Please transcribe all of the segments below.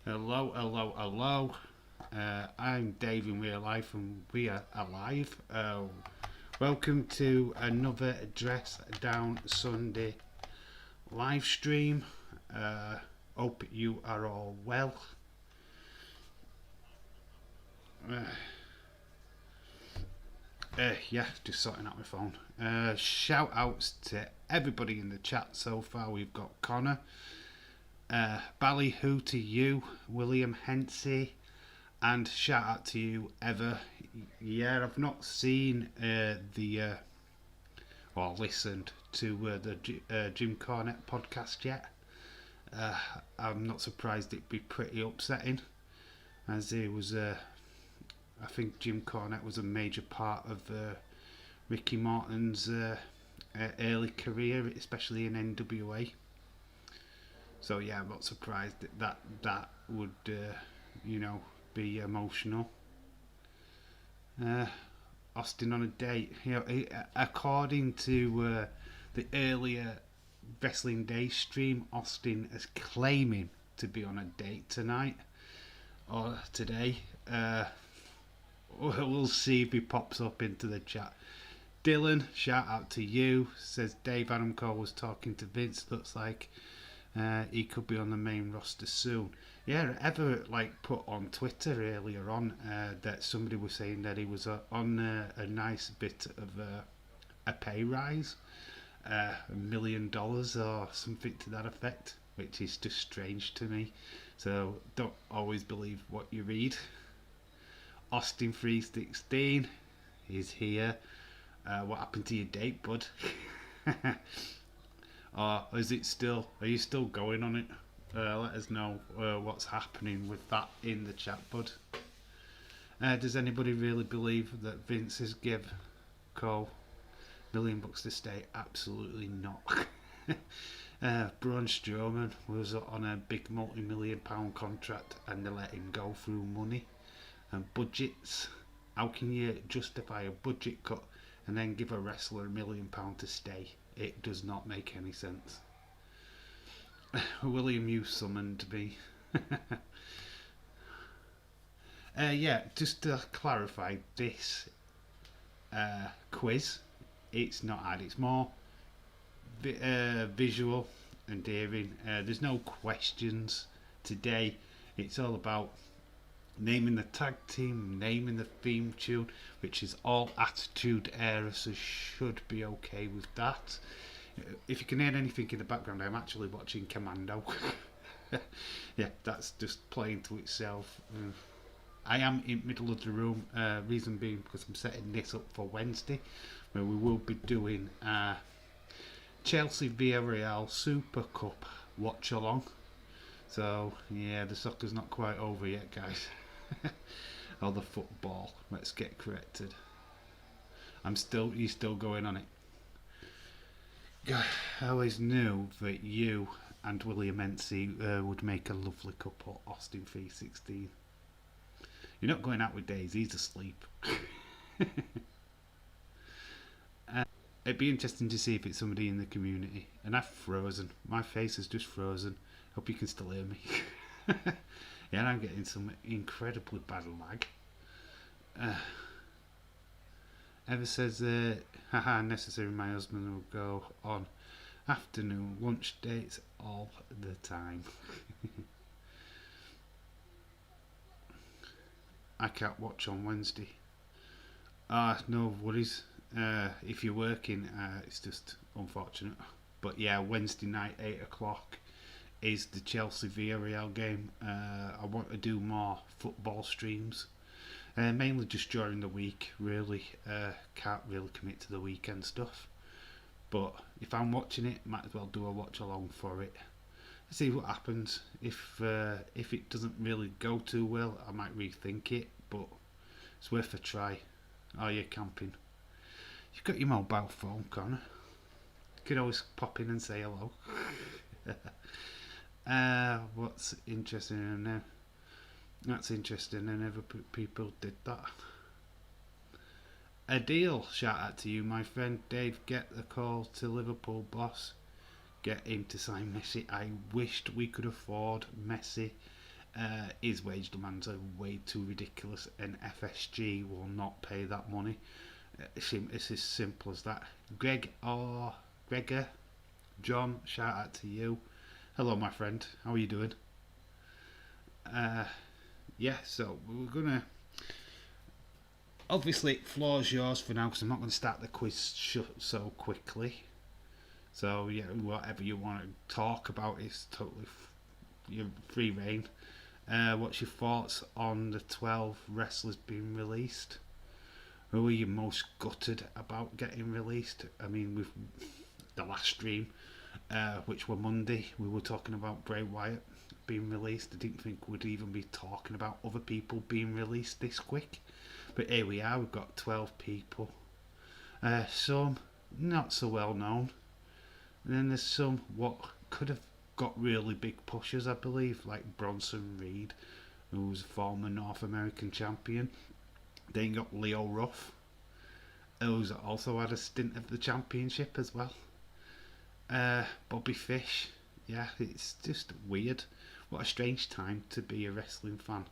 Hello, hello, hello. I'm Dave in real life and we are alive. Welcome to another Dress Down Sunday live stream. Hope you are all well. Uh, yeah, just sorting out my phone. Shout outs to everybody in the chat so far. We've got Connor, Ballyhoo to you, William Hensey, and shout out to you, Ever. Yeah, I've not seen or listened to the Jim Cornette podcast yet. I'm not surprised it'd be pretty upsetting, as he was. I think Jim Cornette was a major part of Ricky Morton's early career, especially in NWA. So yeah, I'm not surprised that would be emotional. Austin on a date. According to the earlier Wrestling Day stream, Austin is claiming to be on a date tonight or today. We'll see if he pops up into the chat. Dylan, shout out to you. Says Dave Adam Cole was talking to Vince. Looks like he could be on the main roster soon. Yeah, Ever put on Twitter earlier on that somebody was saying that he was on a nice bit of a pay rise, $1 million or something to that effect, which is just strange to me. So don't always believe what you read. Austin 316 is here. What happened to your date, bud? Or is it still? Are you still going on it? Let us know what's happening with that in the chat, bud. Does anybody really believe that Vince has give Cole $1 million to stay? Absolutely not. Braun Strowman was on a big multi-million-pound contract and they let him go through money and budgets. How can you justify a budget cut and then give a wrestler £1 million to stay? It does not make any sense. William, you summoned me. Yeah, just to clarify, this quiz, it's not ad, it's more visual and hearing. There's no questions today. It's all about naming the tag team, naming the theme tune, which is all Attitude Era, so should be okay with that. If you can hear anything in the background, I'm actually watching Commando. Yeah, that's just playing to itself. I am in the middle of the room, reason being because I'm setting this up for Wednesday, where we will be doing Chelsea Villarreal Super Cup watch along. So yeah, the soccer's not quite over yet, guys. Or the football. Let's get corrected. You're still going on it. God, I always knew that you and William Hensey would make a lovely couple. Austin 316. You're not going out with Daisy, he's asleep. It'd be interesting to see if it's somebody in the community. And I've frozen. My face is just frozen. Hope you can still hear me. Yeah, I'm getting some incredibly bad lag. Ever says, haha, necessary, my husband will go on afternoon lunch dates all the time. I can't watch on Wednesday. No worries. If you're working, it's just unfortunate. But yeah, Wednesday night, 8 o'clock, is the Chelsea Villarreal game. I want to do more football streams, mainly just during the week. Really, can't really commit to the weekend stuff. But if I'm watching it, might as well do a watch along for it. See what happens. If it doesn't really go too well, I might rethink it. But it's worth a try. Are you camping? You've got your mobile phone, Connor. You could always pop in and say hello. What's interesting now? That's interesting. I never people did that. A deal. Shout out to you, my friend Dave. Get the call to Liverpool boss. Get him to sign Messi. I wished we could afford Messi his wage demands are way too ridiculous, and FSG will not pay that money. It's as simple as that. Gregor, John, shout out to you. Hello, my friend. How are you doing? Uh, yeah, so we're gonna. Obviously, floor's yours for now because I'm not going to start the quiz so quickly. So yeah, whatever you want to talk about is totally your free reign. What's your thoughts on the 12 wrestlers being released? Who are you most gutted about getting released? I mean, with the last stream, which were Monday, we were talking about Bray Wyatt being released. I didn't think we'd even be talking about other people being released this quick. But here we are, we've got 12 people. Some not so well known. And then there's some what could have got really big pushes, I believe, like Bronson Reed, who was a former North American champion. Then you got Leo Ruff, who's also had a stint of the championship as well. Bobby Fish, yeah, it's just weird. What a strange time to be a wrestling fan,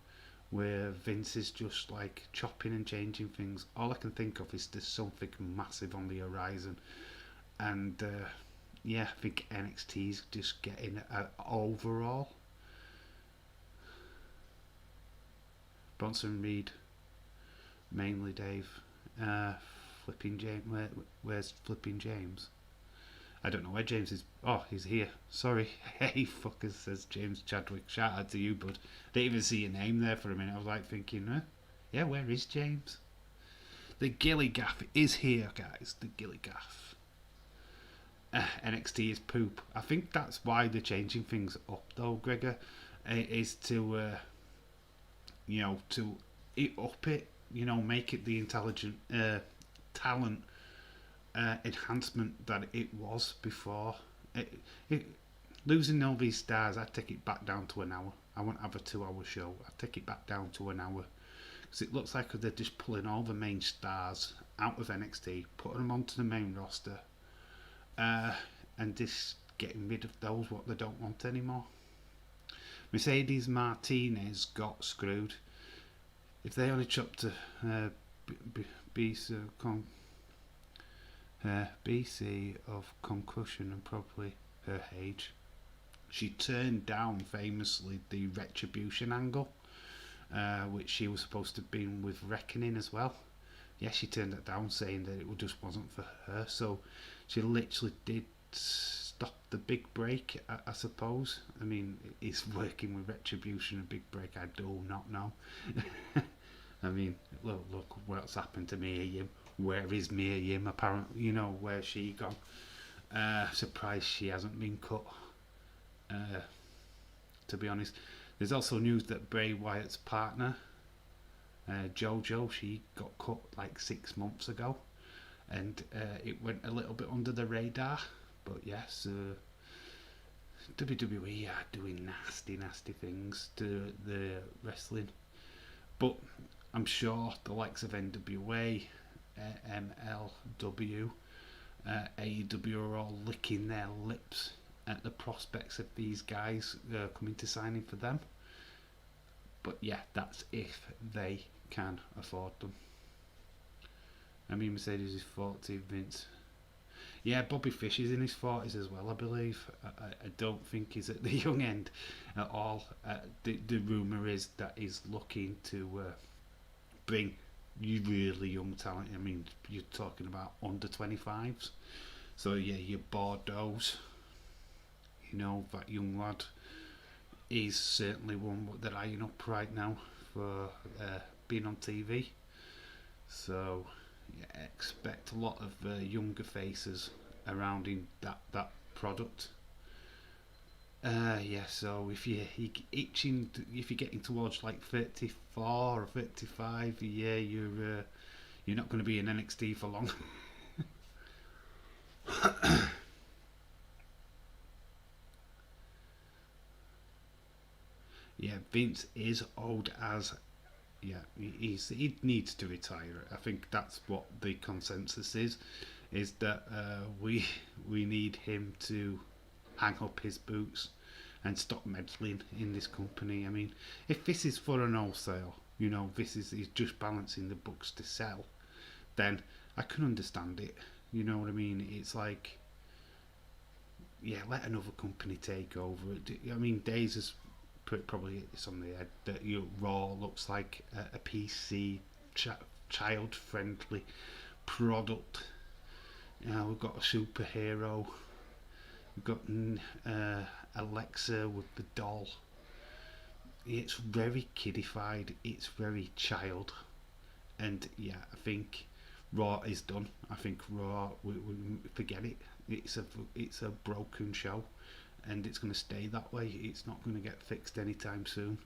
where Vince is just like chopping and changing things. All I can think of is there's something massive on the horizon, and yeah, I think NXT's just getting overall. Bronson Reed, mainly Dave. Flipping James. Where's Flipping James? I don't know where James is. Oh, he's here. Sorry. Hey, fuckers, says James Chadwick. Shout out to you, bud. Didn't even see your name there for a minute. I was like thinking, yeah, where is James? The Gilly Gaff is here, guys. The Gilly Gaff. NXT is poop. I think that's why they're changing things up, though, Gregor. Is to, to up it, make it the intelligent talent enhancement that it was before. Losing all these stars, I'd take it back down to an hour. I won't have a 2-hour show. I'd take it back down to an hour. Because it looks like they're just pulling all the main stars out of NXT, putting them onto the main roster, and just getting rid of those what they don't want anymore. Mercedes Martinez got screwed. If they only chopped to BC of concussion and probably her age, she turned down famously the Retribution angle, which she was supposed to have been with Reckoning as well. Yeah, she turned that down, saying that it just wasn't for her. So she literally did stop the big break, I suppose. I mean, is working with Retribution a big break? I do not know. I mean, look what's happened to Mia Yim. Where is Mia Yim? Apparently, where's she gone? Surprised she hasn't been cut. To be honest, there's also news that Bray Wyatt's partner, Jojo, she got cut like 6 months ago, and it went a little bit under the radar. But yes, WWE are doing nasty things to the wrestling. But I'm sure the likes of NWA, MLW, AEW are all licking their lips at the prospects of these guys coming to signing for them. But yeah, that's if they can afford them. I mean, Mercedes is 40, Vince. Yeah, Bobby Fish is in his 40s as well, I believe. I don't think he's at the young end at all. The rumour is that he's looking to bring really young talent. I mean, you're talking about under 25s. So yeah, your Bordeaux's, that young lad is certainly one that they're eyeing up right now for being on TV. So yeah, expect a lot of younger faces around in that product. Yeah, so if you're getting towards like 34 or 35, yeah, you're not going to be in NXT for long. Yeah, Vince is old as. Yeah, he needs to retire. I think that's what the consensus is that we need him to hang up his boots and stop meddling in this company. I mean, if this is for an wholesale, this is just balancing the books to sell, then I can understand it. You know what I mean? It's like, yeah, let another company take over. I mean, Days is probably it's on the head that Raw looks like a PC child-friendly product. We've got a superhero. We've got Alexa with the doll. It's very kiddified. It's very child. And yeah, I think Raw is done. I think Raw, we forget it. It's a broken show, and it's going to stay that way. It's not going to get fixed anytime soon.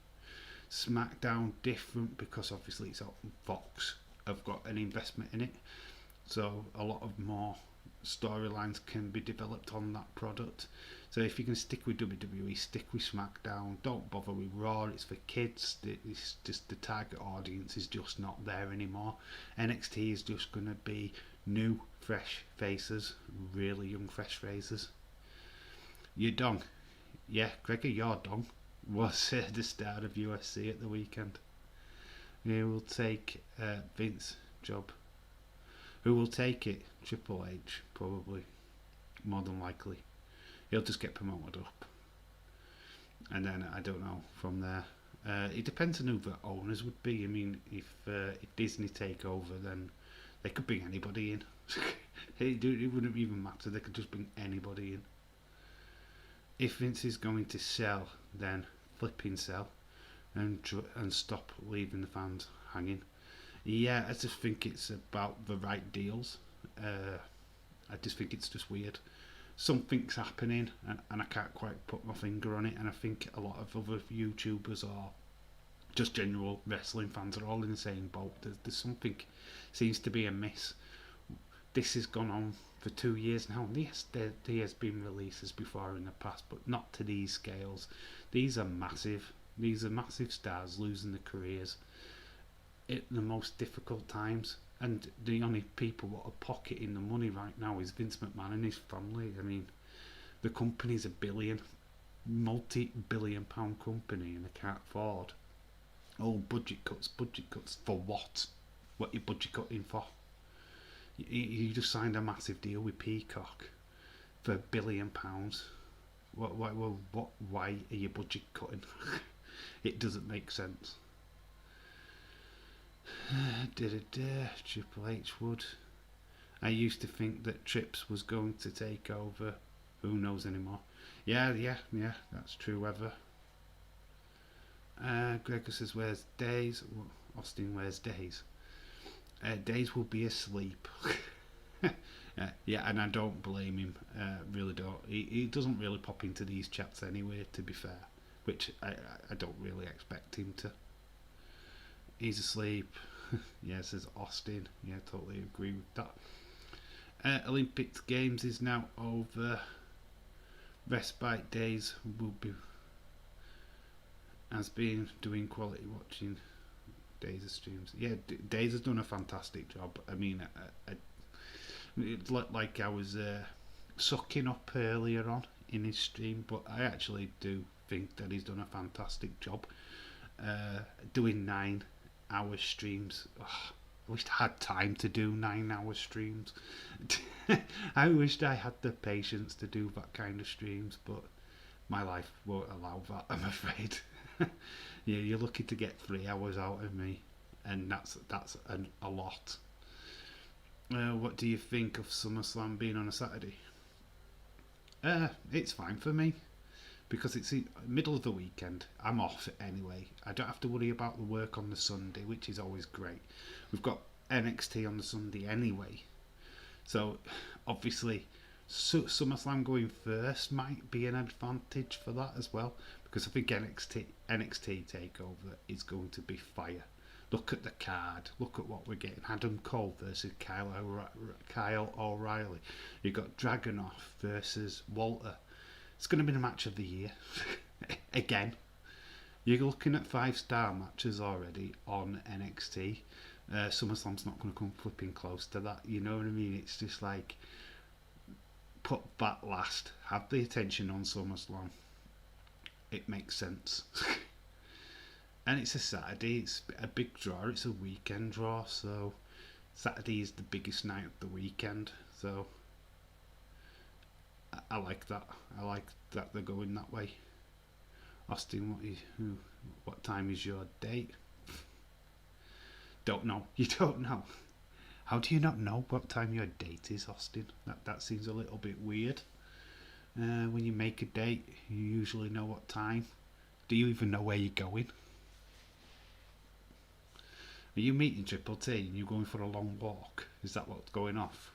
SmackDown different because obviously it's Fox have got an investment in it, so a lot of more storylines can be developed on that product. So if you can stick with WWE, stick with SmackDown. Don't bother with Raw. It's for kids. It's just the target audience is just not there anymore. NXT is just going to be new, fresh faces, really young, fresh faces. Your dong, yeah, Gregor, your dong was the start of USC at the weekend. Who will take Vince's job? Who will take it? Triple H, probably, more than likely. He'll just get promoted up, and then I don't know from there. It depends on who the owners would be. I mean, if Disney take over, then they could bring anybody in. It wouldn't even matter. They could just bring anybody in. If Vince is going to sell, then flipping sell, and stop leaving the fans hanging. Yeah, I just think it's about the right deals. I just think it's just weird. Something's happening, and I can't quite put my finger on it. And I think a lot of other YouTubers or just general wrestling fans are all in the same boat. There's something seems to be amiss. This has gone on for 2 years now. Yes, there has been releases before in the past, but not to these scales. These are massive. These are massive stars losing their careers at the most difficult times. And the only people that are pocketing the money right now is Vince McMahon and his family. I mean, the company's a multi-billion pound company, and they can't afford. Oh, budget cuts for what? What you budget cutting for? You just signed a massive deal with Peacock for £1 billion. Why are you budget cutting? It doesn't make sense. Triple H would. I used to think that Trips was going to take over. Who knows anymore? Yeah, that's true. Ever. Gregor says, "Where's Days?" Austin, where's Days? Days will be asleep. Yeah, and I don't blame him. Really don't. He doesn't really pop into these chats anyway, to be fair. Which I don't really expect him to. He's asleep. Yeah, says Austin. Yeah, totally agree with that. Olympic Games is now over. Respite days will be has been doing quality watching Days of streams. Yeah, Days has done a fantastic job. I mean, it looked like I was sucking up earlier on in his stream, but I actually do think that he's done a fantastic job doing 9-hour streams. Ugh, I wished I had time to do 9-hour streams. I wished I had the patience to do that kind of streams, but my life won't allow that, I'm afraid. Yeah, you're lucky to get 3 hours out of me, and that's a lot. What do you think of SummerSlam being on a Saturday? It's fine for me, because it's the middle of the weekend. I'm off anyway. I don't have to worry about the work on the Sunday, which is always great. We've got NXT on the Sunday anyway. So, obviously, SummerSlam going first might be an advantage for that as well, because I think NXT TakeOver is going to be fire. Look at the card. Look at what we're getting. Adam Cole versus Kyle O'Reilly. You've got Dragunov versus Walter. It's going to be the match of the year. Again. You're looking at 5-star matches already on NXT. SummerSlam's not going to come flipping close to that. You know what I mean? It's just like, put that last. Have the attention on SummerSlam. makes sense. And it's a Saturday, it's a big draw, it's a weekend draw, so Saturday is the biggest night of the weekend, so I like that. I like that they're going that way. Austin, what time is your date? Don't know. You don't know. How do you not know what time your date is, Austin? That seems a little bit weird. When you make a date, you usually know what time. Do you even know where you're going? Are you meeting Triple T and you're going for a long walk? Is that what's going off?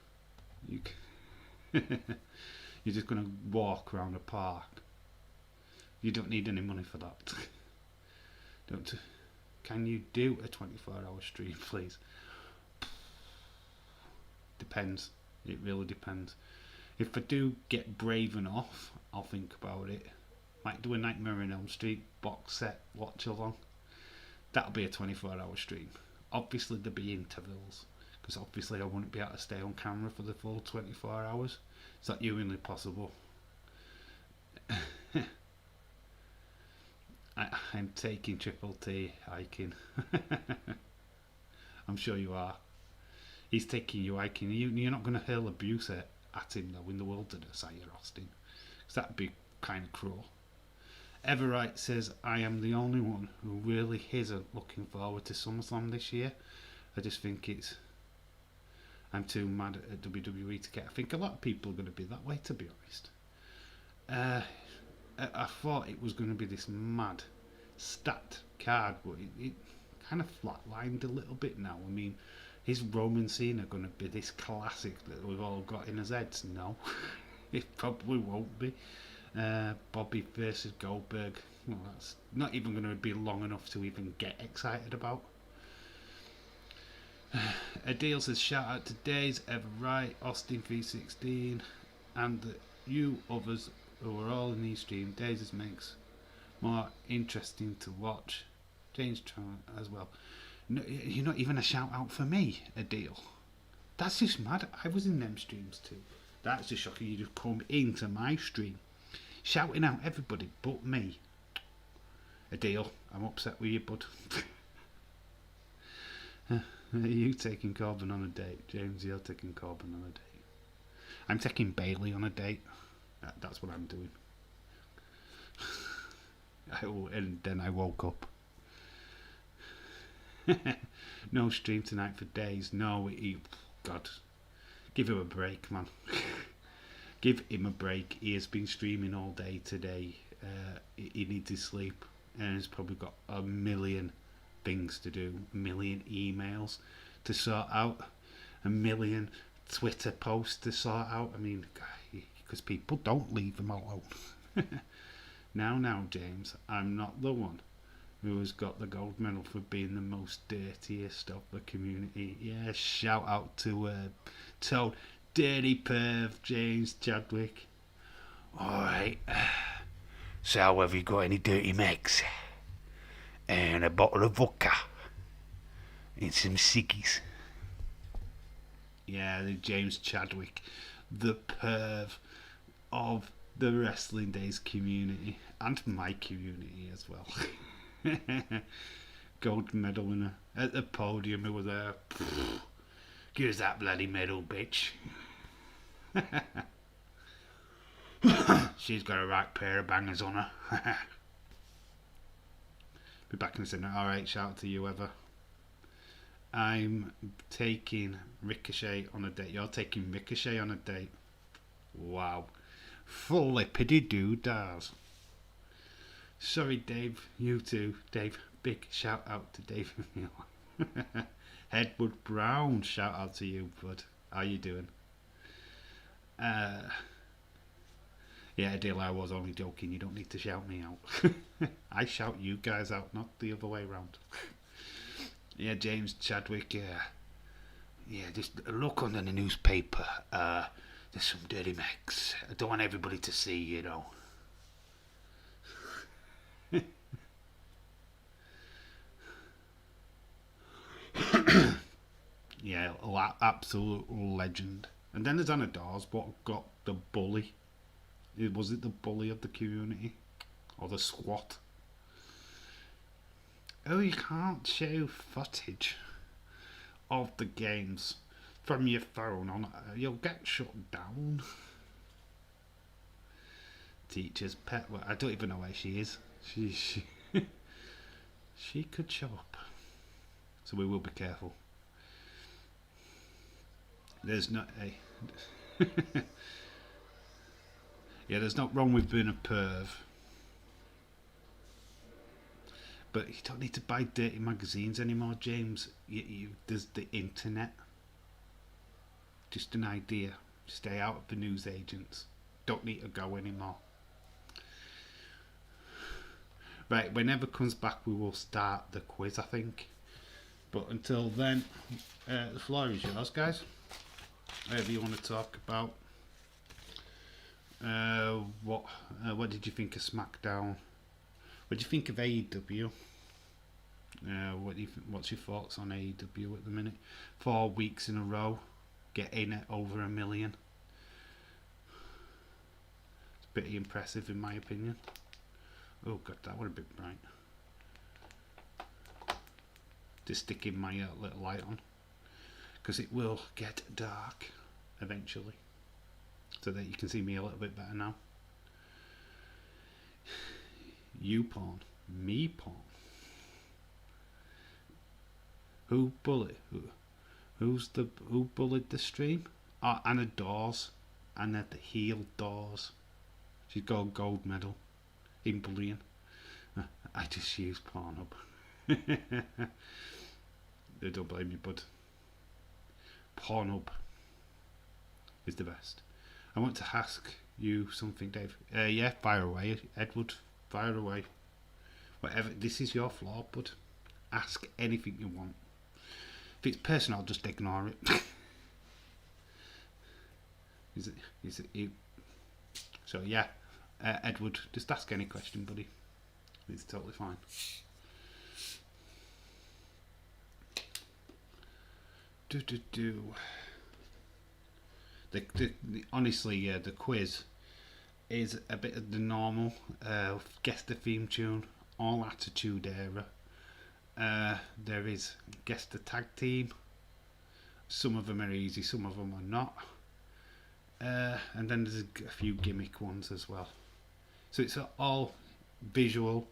You're just going to walk around a park. You don't need any money for that. Can you do a 24-hour stream, please? Depends. It really depends. If I do get brave enough, I'll think about it. Might do a Nightmare on Elm Street box set watch along. That'll be a 24-hour stream. Obviously there'll be intervals, because obviously I wouldn't be able to stay on camera for the full 24 hours. It's not humanly possible. I'm taking Triple T hiking. I'm sure you are. He's taking you hiking. You're not going to hurl abuse at him though in the wilderness, are you, Austin? Because that'd be kind of cruel. Everright says, I am the only one who really isn't looking forward to SummerSlam this year. I just think I'm too mad at WWE to get. I think a lot of people are going to be that way, to be honest. I thought it was going to be this mad stacked card, but it kind of flatlined a little bit now. I mean, is Roman Cena going to be this classic that we've all got in our heads? No, it probably won't be. Bobby versus Goldberg, well, that's not even going to be long enough to even get excited about. Adil says, shout out to Days, Everright, Austin 316, and you others who are all in these streams. Days makes more interesting to watch. James Tron as well. No, you're not even a shout out for me, Adil. That's just mad. I was in them streams too. That's just shocking. You just come into my stream shouting out everybody but me. Adil, I'm upset with you, bud. Are you taking Corbin on a date? James, you're taking Corbin on a date. I'm taking Bailey on a date. That's what I'm doing. And then I woke up. No stream tonight for Days. No, God. Give him a break, man. Give him a break. He has been streaming all day today. He needs his sleep. And he's probably got a million things to do. A million emails to sort out. A million Twitter posts to sort out. I mean, because people don't leave him alone. Now, James, I'm not the one who has got the gold medal for being the most dirtiest of the community. Yeah, shout out to Toad. Dirty perv, James Chadwick. Alright. So, have you got any dirty mix? And a bottle of vodka. And some ciggies. Yeah, the James Chadwick. The perv of the Wrestling Days community. And my community as well. Gold medal winner. At the podium, who were there. Give us that bloody medal, bitch. She's got a right pair of bangers on her. Be back in a second. Alright, shout out to you, Ever. I'm taking Ricochet on a date. You're taking Ricochet on a date. Wow. Flippity doo dahs. Sorry, Dave. You too, Dave. Big shout out to Dave. Edward Brown, shout out to you, bud. How you doing? Yeah, deal. I was only joking. You don't need to shout me out. I shout you guys out, not the other way around. Yeah, James Chadwick. Yeah, just look under the newspaper. There's some dirty mechs. I don't want everybody to see, you know. Yeah, absolute legend. And then there's Anna Dawes, what got the bully. Was it the bully of the community? or the squat. Oh, you can't show footage of the games from your phone on. You'll get shut down. Teacher's pet. Well, I don't even know where she is. She could show up. So we will be careful. There's not a. Yeah, there's not wrong with being a perv. But you don't need to buy dirty magazines anymore, James. There's the internet. Just an idea. Stay out of the news agents. Don't need to go anymore. Right, whenever it comes back, we will start the quiz, I think. But until then, the floor is yours, guys. Whatever you want to talk about. What did you think of SmackDown? What do you think of AEW? What's your thoughts on AEW at the minute? 4 weeks in a row, getting it over 1 million. It's pretty impressive in my opinion. Oh god, that was a bit bright. Just sticking my little light on, because it will get dark eventually, so that you can see me a little bit better now. You porn, me porn. Who bullied the stream? Oh, Anna Dawes. Anna the heel Dawes. She's got a gold medal in bullying. I just use Pornhub. They don't blame me, bud. Pornhub is the best. I want to ask you something, Dave. Yeah, fire away, Edward. Fire away. Whatever. This is your floor, bud. Ask anything you want. If it's personal, I'll just ignore it. Is it? So yeah, Edward, just ask any question, buddy. It's totally fine. Honestly, the quiz is a bit of the normal. Guess the theme tune, all Attitude Era. There is guess the tag team. Some of them are easy, some of them are not. And then there's a few gimmick ones as well. So it's all visual,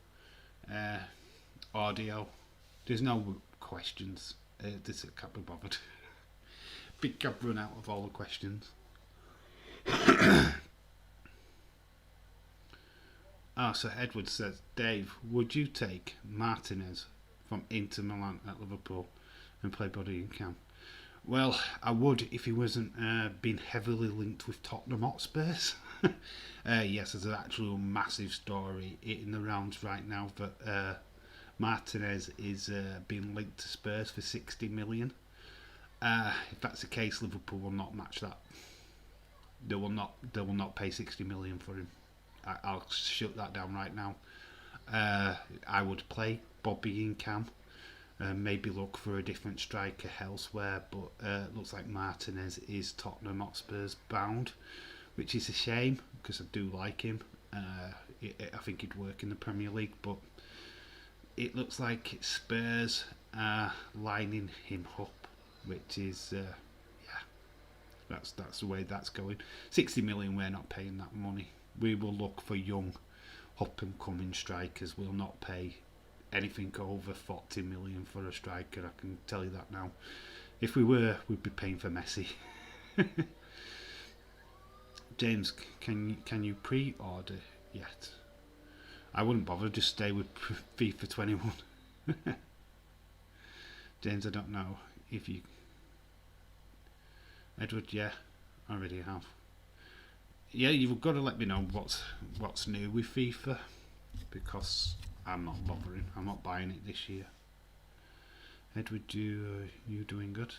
audio. There's no questions. This can't be bothered. Big I've run out of all the questions. So Edward says, Dave, would you take Martinez from Inter Milan at Liverpool and play body in camp? Well, I would if he wasn't being heavily linked with Tottenham Hotspurs. Yes, there's an actual massive story in the rounds right now that Martinez is being linked to Spurs for 60 million. If that's the case, Liverpool will not match that. They will not pay 60 million for him. I'll shut that down right now. I would play Bobby in Cam. Maybe look for a different striker elsewhere, but looks like Martinez is Tottenham Hotspurs bound, which is a shame because I do like him. I think he'd work in the Premier League, but it looks like Spurs are lining him up, which is that's the way that's going. 60 million, we're not paying that money. We will look for young, up and coming strikers. We'll not pay anything over 40 million for a striker. I can tell you that now. If we were, we'd be paying for Messi. James, can you pre-order yet? I wouldn't bother. Just stay with FIFA 21. James, I don't know if you. Edward, yeah, I already have. Yeah, you've got to let me know what's new with FIFA, because I'm not bothering. I'm not buying it this year. Edward, you doing good?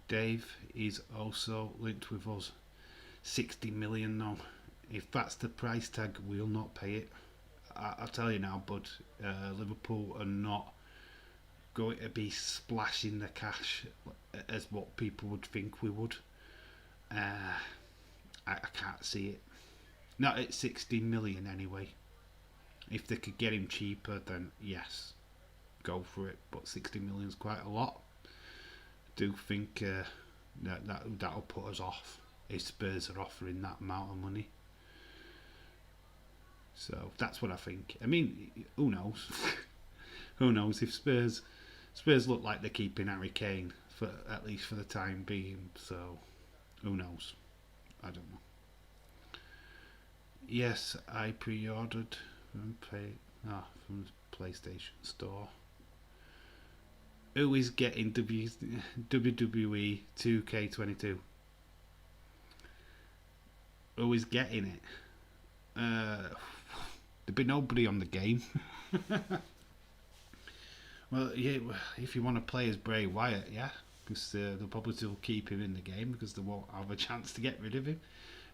Dave is also linked with us. 60 million now. If that's the price tag, we'll not pay it. I'll tell you now, bud. Liverpool are not going to be splashing the cash as what people would think we would. I can't see it. Not at 60 million anyway. If they could get him cheaper, then yes, go for it. But 60 million is quite a lot. I do think that'll put us off if Spurs are offering that amount of money. So that's what I think. I mean, who knows? Who knows if Spurs look like they're keeping Harry Kane for at least for the time being. So who knows? I don't know. Yes, I pre-ordered from the PlayStation Store. Who is getting WWE 2K22? Who is getting it? There'd be nobody on the game. Well, yeah, if you want to play as Bray Wyatt, yeah, because they'll probably still keep him in the game because they won't have a chance to get rid of him.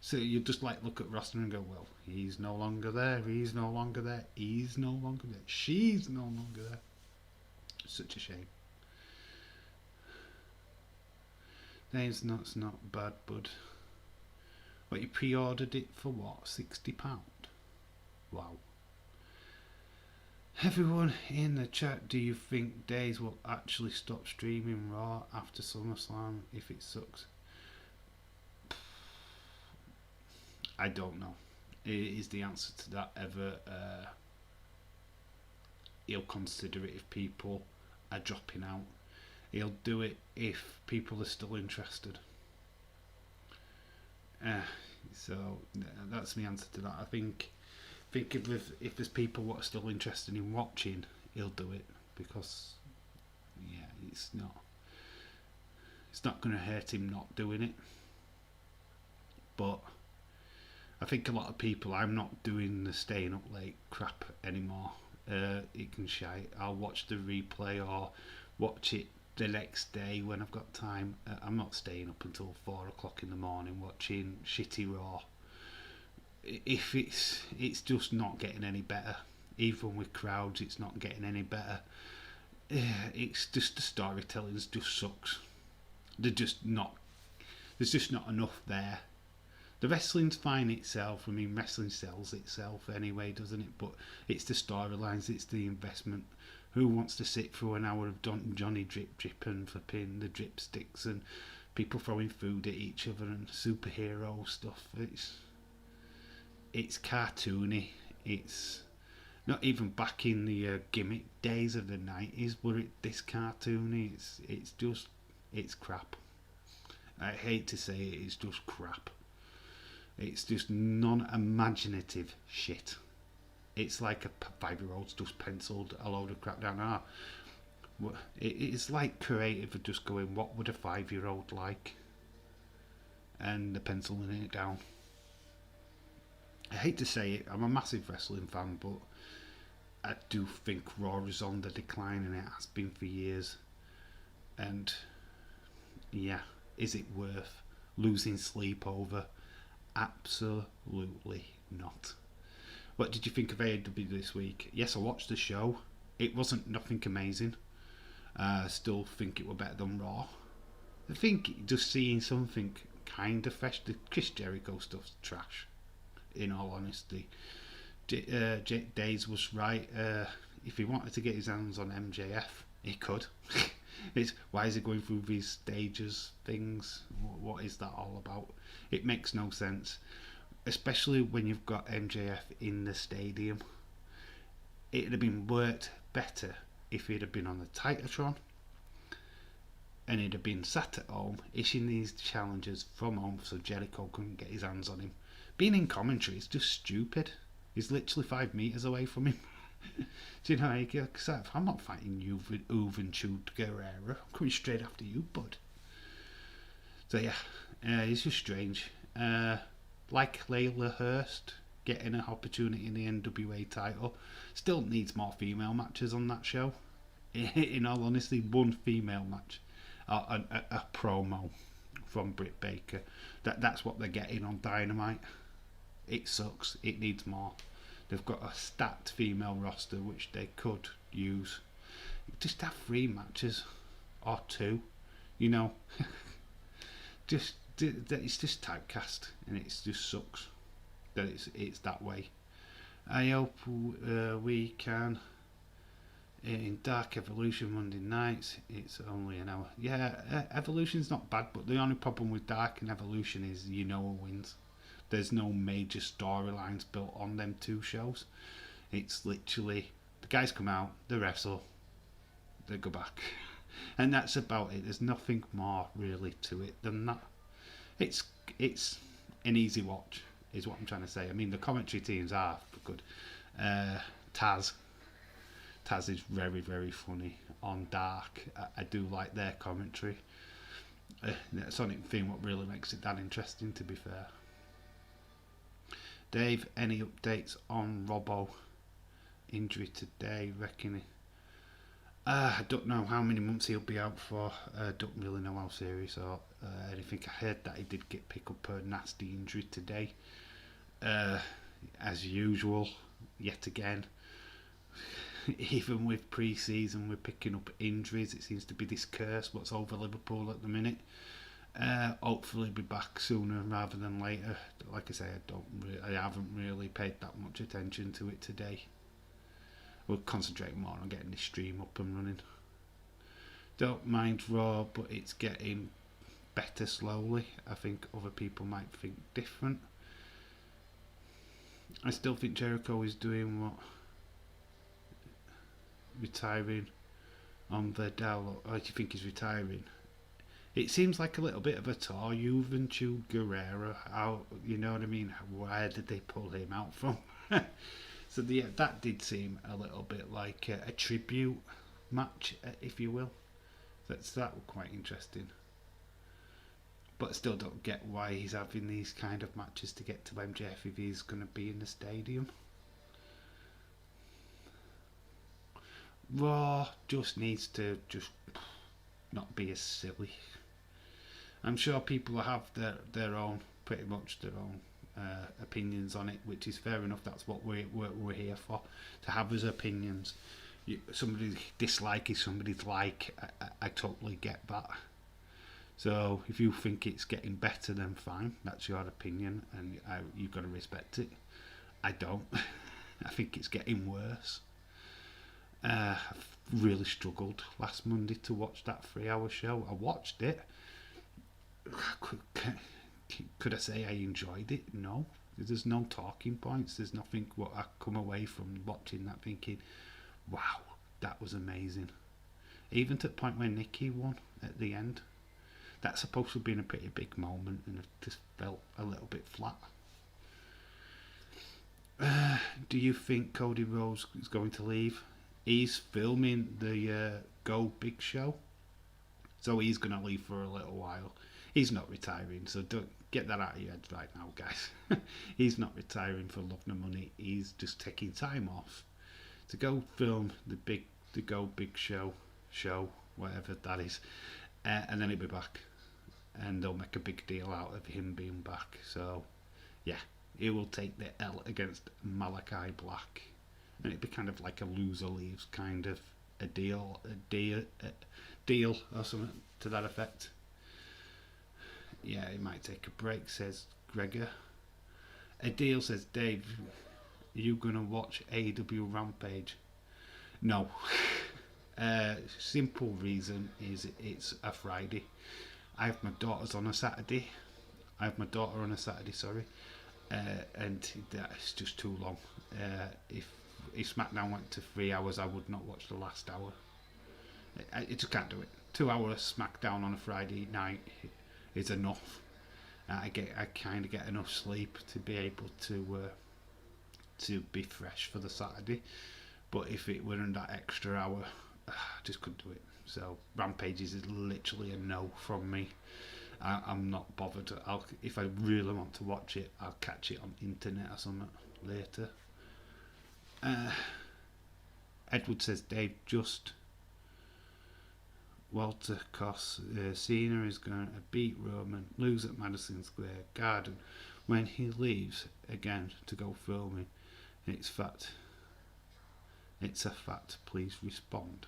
So you just like look at roster and go, well, he's no longer there, he's no longer there, he's no longer there, she's no longer there. Such a shame. Name's not bad, bud. But you pre-ordered it for what? £60? Wow. Everyone in the chat, do you think Days will actually stop streaming Raw after SummerSlam if it sucks? I don't know. Is the answer to that ever? He'll consider it if people are dropping out. He'll do it if people are still interested. So that's my answer to that. I think if there's people what are still interested in watching, he'll do it because it's not going to hurt him not doing it. But I think a lot of people, I'm not doing the staying up late crap anymore. It can shite. I'll watch the replay or watch it the next day when I've got time. I'm not staying up until 4 o'clock in the morning watching shitty Raw. If it's just not getting any better. Even with crowds, it's not getting any better. It's just the storytelling just sucks. There's just not enough there. The wrestling's fine itself. I mean, wrestling sells itself anyway, doesn't it? But it's the storylines, it's the investment. Who wants to sit through an hour of Johnny drip and flipping the dripsticks and people throwing food at each other and superhero stuff? It's cartoony. It's not even back in the Gimmick days of the 90s were it this cartoony. It's crap. I hate to say it, it's just crap. It's just non-imaginative shit. It's like a 5-year-old's just penciled a load of crap down. It's like creative of just going, what would a 5-year-old like? And they're penciling it down. I hate to say it, I'm a massive wrestling fan, but I do think Raw is on the decline, and it has been for years. And yeah, is it worth losing sleep over? Absolutely not. What did you think of AEW this week? Yes, I watched the show. It wasn't nothing amazing. I still think it were better than Raw. I think just seeing something kind of fresh. The Chris Jericho stuff's trash, in all honesty. Days was right. If he wanted to get his hands on MJF, he could. Why is he going through these stages things? What is that all about? It makes no sense, especially when you've got MJF in the stadium. It'd have been worked better if he'd have been on the Titantron and he'd have been sat at home issuing these challenges from home so Jericho couldn't get his hands on him. Being in commentary is just stupid. He's literally 5 meters away from him. Do you know how you get upset? I'm not fighting you with Juventud Guerrero. I'm coming straight after you, bud. So yeah, it's just strange. Like Layla Hurst getting an opportunity in the NWA title. Still needs more female matches on that show. In all honesty, one female match. A promo from Britt Baker. That's what they're getting on Dynamite. It sucks. It needs more. They've got a stacked female roster which they could use. Just have 3 matches or 2, you know. It's just typecast and it just sucks. that it's that way. I hope we can. In Dark Evolution Monday nights, it's only an hour. Yeah, Evolution's not bad, but the only problem with Dark and Evolution is you know who wins. There's no major storylines built on them two shows. It's literally the guys come out, they wrestle, they go back, and that's about it. There's nothing more really to it than that. It's it's an easy watch, is what I'm trying to say. I mean, the commentary teams are good. Taz is very, very funny on Dark. I do like their commentary. That's the only thing what really makes it that interesting, to be fair. Dave, any updates on Robbo injury today? Reckon I don't know how many months he'll be out for. I don't really know how serious or anything. I heard that he did pick up a nasty injury today. As usual, yet again. Even with pre-season, we're picking up injuries. It seems to be this curse what's over Liverpool at the minute. Hopefully be back sooner rather than later. Like I say, I haven't really paid that much attention to it today. We'll concentrate more on getting this stream up and running. Don't mind Raw, but it's getting better slowly. I think other people might think different. I still think Jericho is doing what? Retiring on the Dow. Oh, do you think he's retiring? It seems like a little bit of a tour. Juventud Guerrero, how, you know what I mean? Where did they pull him out from? So that did seem a little bit like a tribute match, if you will. That was quite interesting. But I still don't get why he's having these kind of matches to get to MJF if he's going to be in the stadium. Raw just needs to just not be as silly. I'm sure people have their own, pretty much their own opinions on it, which is fair enough. That's what we're here for, to have his opinions. Somebody's dislike is somebody's like. I totally get that. So if you think it's getting better, then fine. That's your opinion, and you've got to respect it. I don't. I think it's getting worse. I've really struggled last Monday to watch that 3-hour show. I watched it. Could I say I enjoyed it? No. There's no talking points. There's nothing what I come away from watching that thinking, wow, that was amazing. Even to the point where Nikki won at the end. That's supposed to have been a pretty big moment, and it just felt a little bit flat. Do you think Cody Rhodes is going to leave? He's filming the Go Big Show, so he's going to leave for a little while. He's not retiring, so don't get that out of your head right now, guys. He's not retiring for love nor money. He's just taking time off to go film the Go Big Show, whatever that is, and then he'll be back, and they'll make a big deal out of him being back. So, yeah, he will take the L against Malachi Black. And it'd be kind of like a loser leaves kind of a deal or something to that effect. Yeah, he might take a break, says Gregor. A deal, says Dave. Are you gonna watch AEW Rampage? No. Simple reason is it's a Friday. I have my daughter on a Saturday, sorry, and that's just too long. If SmackDown went to 3 hours, I would not watch the last hour. I just can't do it. 2 hours SmackDown on a Friday night is enough. I kind of get enough sleep to be able to be fresh for the Saturday. But if it were in that extra hour, I just couldn't do it. So Rampage is literally a no from me. I'm not bothered. If I really want to watch it, I'll catch it on internet or something later. Edward says, Dave, just Walter Koss, Cena is going to beat Roman, lose at Madison Square Garden when he leaves again to go filming. It's a fact, please respond.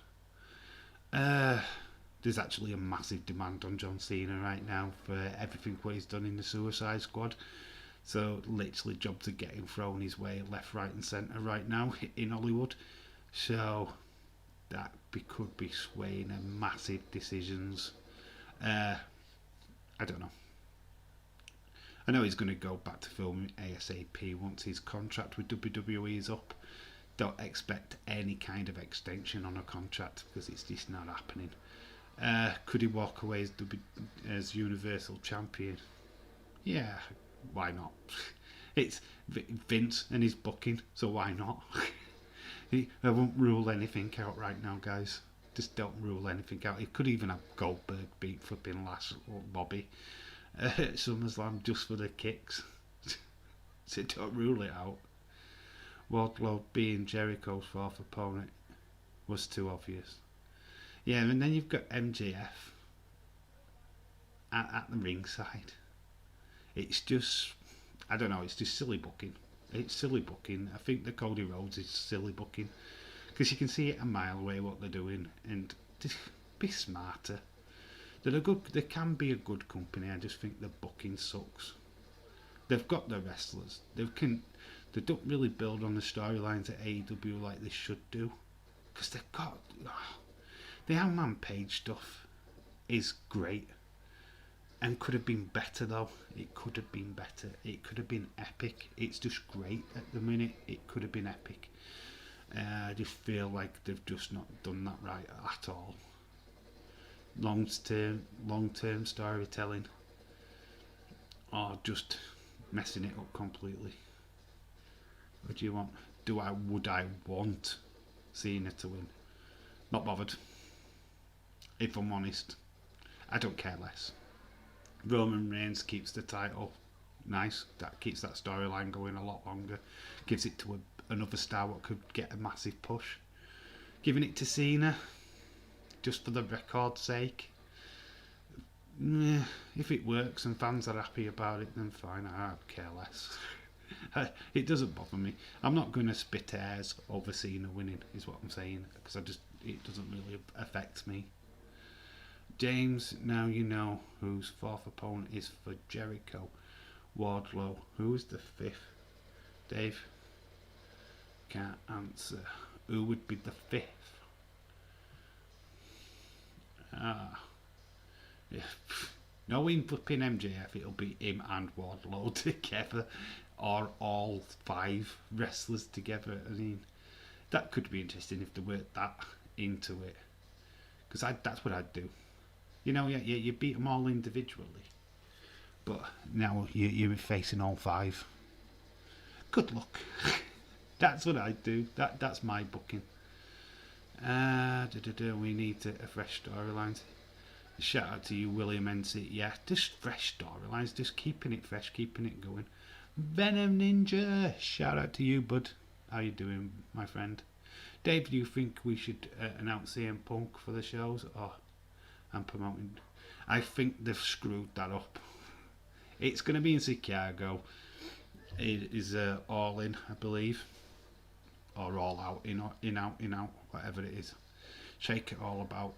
There's actually a massive demand on John Cena right now for everything what he's done in the Suicide Squad. So literally jobs are getting thrown his way left, right and centre right now in Hollywood. So that could be swaying massive decisions. I don't know. I know he's going to go back to filming ASAP once his contract with WWE is up. Don't expect any kind of extension on a contract because it's just not happening. Could he walk away as Universal Champion? Yeah, why not? It's Vince and his booking, so why not? I won't rule anything out right now, guys. Just don't rule anything out. He could even have Goldberg beat flipping last Bobby at SummerSlam just for the kicks. So don't rule it out. Wardlow being Jericho's fourth opponent was too obvious. Yeah, and then you've got MJF at the ringside. It's just, I don't know, it's just silly booking. It's silly booking. I think the Cody Rhodes is silly booking because you can see it a mile away what they're doing, and just be smarter. They can be a good company. I just think the booking sucks. They've got the wrestlers. They don't really build on the storylines at AEW like they should do, because they've got the Hangman Page stuff is great and could have been better though. It could have been better. It could have been epic. It's just great at the minute. It could have been epic. I just feel like they've just not done that right at all. Long term storytelling, or just messing it up completely. What do you want? Would I want Cena to win? Not bothered. If I'm honest, I don't care less. Roman Reigns keeps the title. Nice. That keeps that storyline going a lot longer. Gives it to another star what could get a massive push. Giving it to Cena, just for the record's sake. If it works and fans are happy about it, then fine. I care less. It doesn't bother me. I'm not going to spit hairs over Cena winning, is what I'm saying, because it doesn't really affect me. James, now you know whose fourth opponent is for Jericho. Wardlow. Who is the fifth? Dave? Can't answer. Who would be the fifth? Yeah. Knowing flipping MJF, it'll be him and Wardlow together, or all 5 wrestlers together. I mean, that could be interesting if they worked that into it, because that's what I'd do. You know, you beat them all individually, but now you're facing all 5. Good luck. That's what I'd do. That's my booking. We need a fresh storylines. Shout out to you, William NC. Yeah, just fresh storylines, just keeping it fresh, keeping it going. Venom Ninja, shout out to you, bud. How you doing, my friend? Dave, do you think we should announce CM Punk for the shows? Or I'm promoting. I think they've screwed that up. It's going to be in Chicago. It is All In, I believe, or All Out, in out, whatever it is. Shake it all about.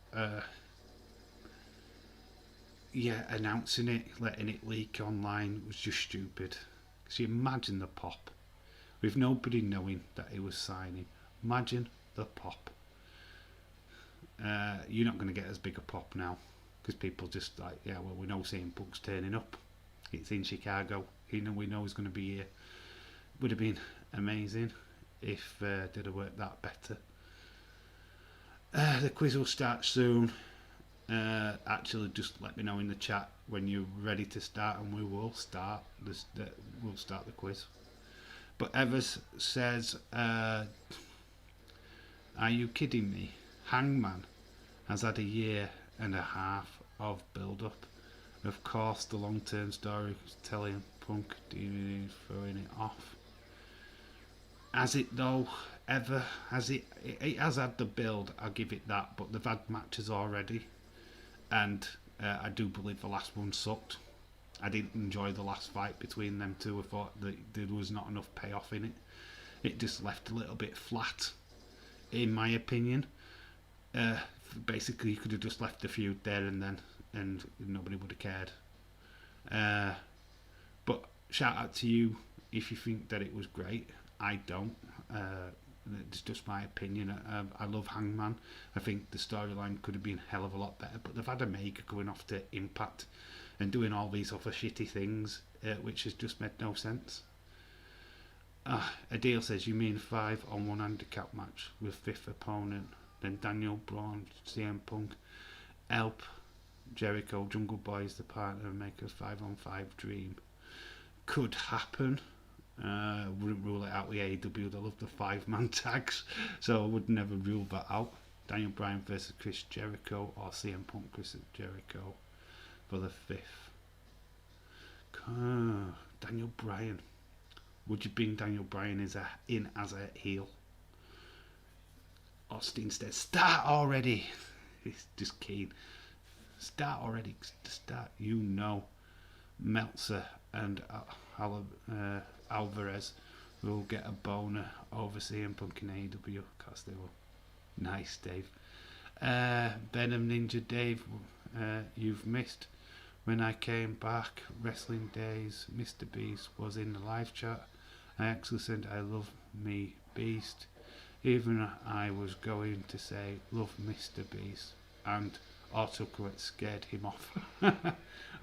Yeah, announcing it, letting it leak online was just stupid. Because you imagine the pop, with nobody knowing that he was signing. Imagine the pop. You're not going to get as big a pop now, because people just like, yeah, well, we know CM Punk's turning up. It's in Chicago. We know he's going to be here. Would have been amazing if they'd have worked that better. The quiz will start soon. Actually, just let me know in the chat when you're ready to start, and we will start. We'll start the quiz. But Evers says, "Are you kidding me? Hangman has had a year and a half of build-up. Of course, the long-term story was telling Punk throwing it off. Has it though? Ever? Has it? It has had the build. I'll give it that. But they've had matches already." And I do believe the last one sucked. I didn't enjoy the last fight between them two. I thought that there was not enough payoff in it. It just left a little bit flat, in my opinion. Basically, you could have just left the feud there and then, and nobody would have cared. But shout out to you if you think that it was great. I don't. It's just my opinion. I love Hangman. I think the storyline could have been a hell of a lot better, but they've had Omega going off to Impact and doing all these other shitty things, which has just made no sense. Adil says, you mean 5-on-1 handicap match with fifth opponent, then Daniel Bryan, CM Punk, Elp, Jericho, Jungle Boy is the partner and make a 5-on-5 dream. Could happen. Wouldn't rule it out with AEW. They love the 5-man tags, so I would never rule that out. Daniel Bryan versus Chris Jericho or CM Punk Chris Jericho for the 5th. Daniel Bryan. Would you bring Daniel Bryan in as a heel? Austin says, start already. He's just keen. Start already. Start. You know, Meltzer and Alvarez will get a boner over CM Punk in AEW because they will. Nice, Dave. Venom Ninja Dave, you've missed when I came back. Wrestling Days, Mr. Beast was in the live chat. I actually said I love me Beast. Even I was going to say love Mr. Beast, and autocorrect scared him off.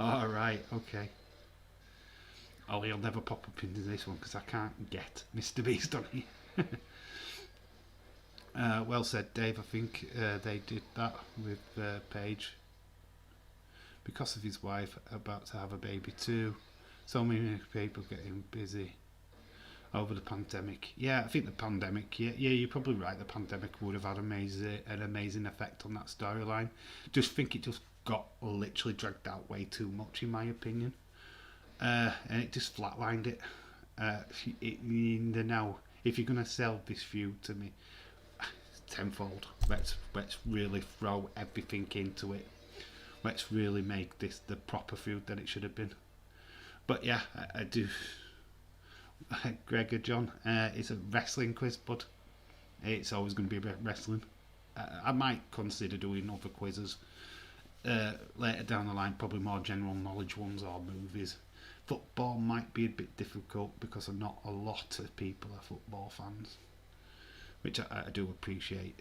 Alright, okay. Oh, he'll never pop up into this one because I can't get Mr. Beast on here. Well said, Dave. I think they did that with Paige because of his wife about to have a baby too. So many people getting busy over the pandemic. Yeah, I think the pandemic. Yeah, you're probably right. The pandemic would have had an amazing effect on that storyline. Just think it just got literally dragged out way too much, in my opinion. And it just flatlined it. Now, if you're gonna sell this feud to me, tenfold. Let's really throw everything into it. Let's really make this the proper feud that it should have been. But yeah, I do. Gregor John, it's a wrestling quiz, but it's always going to be about wrestling. I might consider doing other quizzes later down the line, probably more general knowledge ones or movies. Football might be a bit difficult because not a lot of people are football fans, which I do appreciate.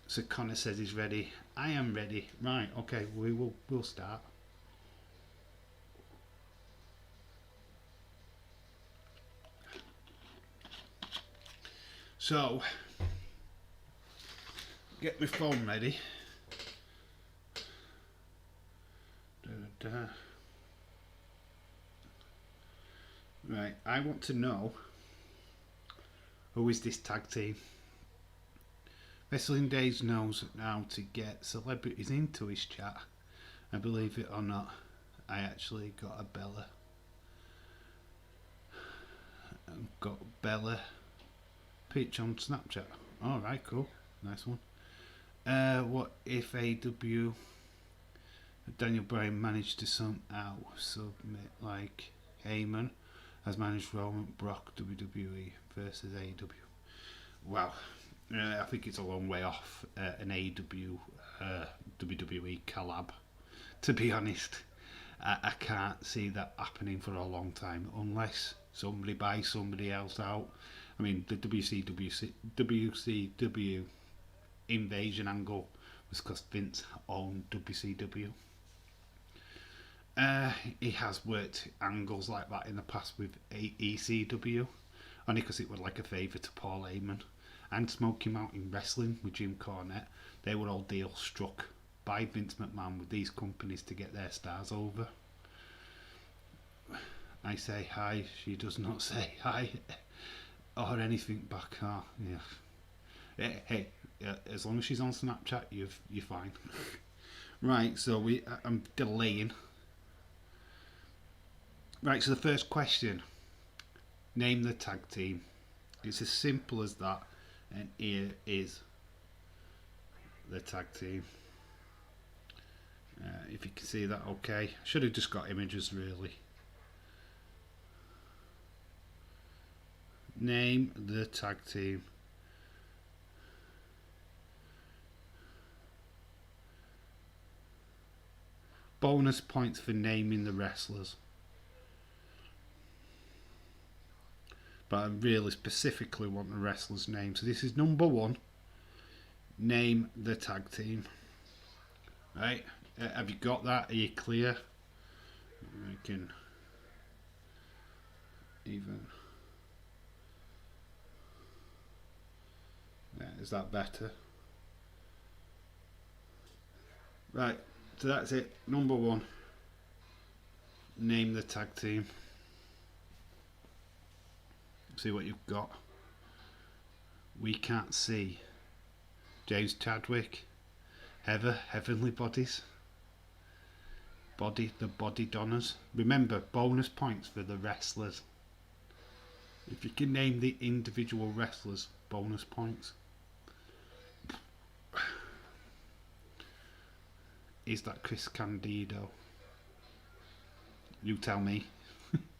So Connor says he's ready. I am ready. Right, okay, we'll start. So, get my phone ready. Right, I want to know who is this tag team. Wrestling Days knows how to get celebrities into his chat, and believe it or not, I actually got a Bella. I've got Bella Pitch on Snapchat. Alright, cool. Nice one. What if AW Daniel Bryan managed to somehow submit like Heyman has managed Roman Brock WWE versus AW? Well, I think it's a long way off an AW WWE collab, to be honest. I can't see that happening for a long time unless somebody buys somebody else out. I mean, the WCW invasion angle was because Vince owned WCW. He has worked angles like that in the past with ECW, only because it was like a favour to Paul Heyman. And Smoky Mountain Wrestling with Jim Cornette, they were all deals struck by Vince McMahon with these companies to get their stars over. I say hi, she does not say hi or anything back. Oh, yeah. Hey, as long as she's on Snapchat, you're fine. Right, so I'm delaying. Right, so the first question: name the tag team. It's as simple as that, and here is the tag team. If you can see that, okay. Should have just got images, really. Name the tag team. Bonus points for naming the wrestlers. but I really specifically want the wrestler's name. So this is number 1. Name the tag team. Right? Have you got that? Are you clear? I can even. Yeah, is that better? Right, so that's it. Number 1. Name the tag team. See what you've got. We can't see. James Chadwick. Heavenly Bodies. The Body Donners. Remember, bonus points for the wrestlers. If you can name the individual wrestlers, bonus points. Is that Chris Candido? You tell me.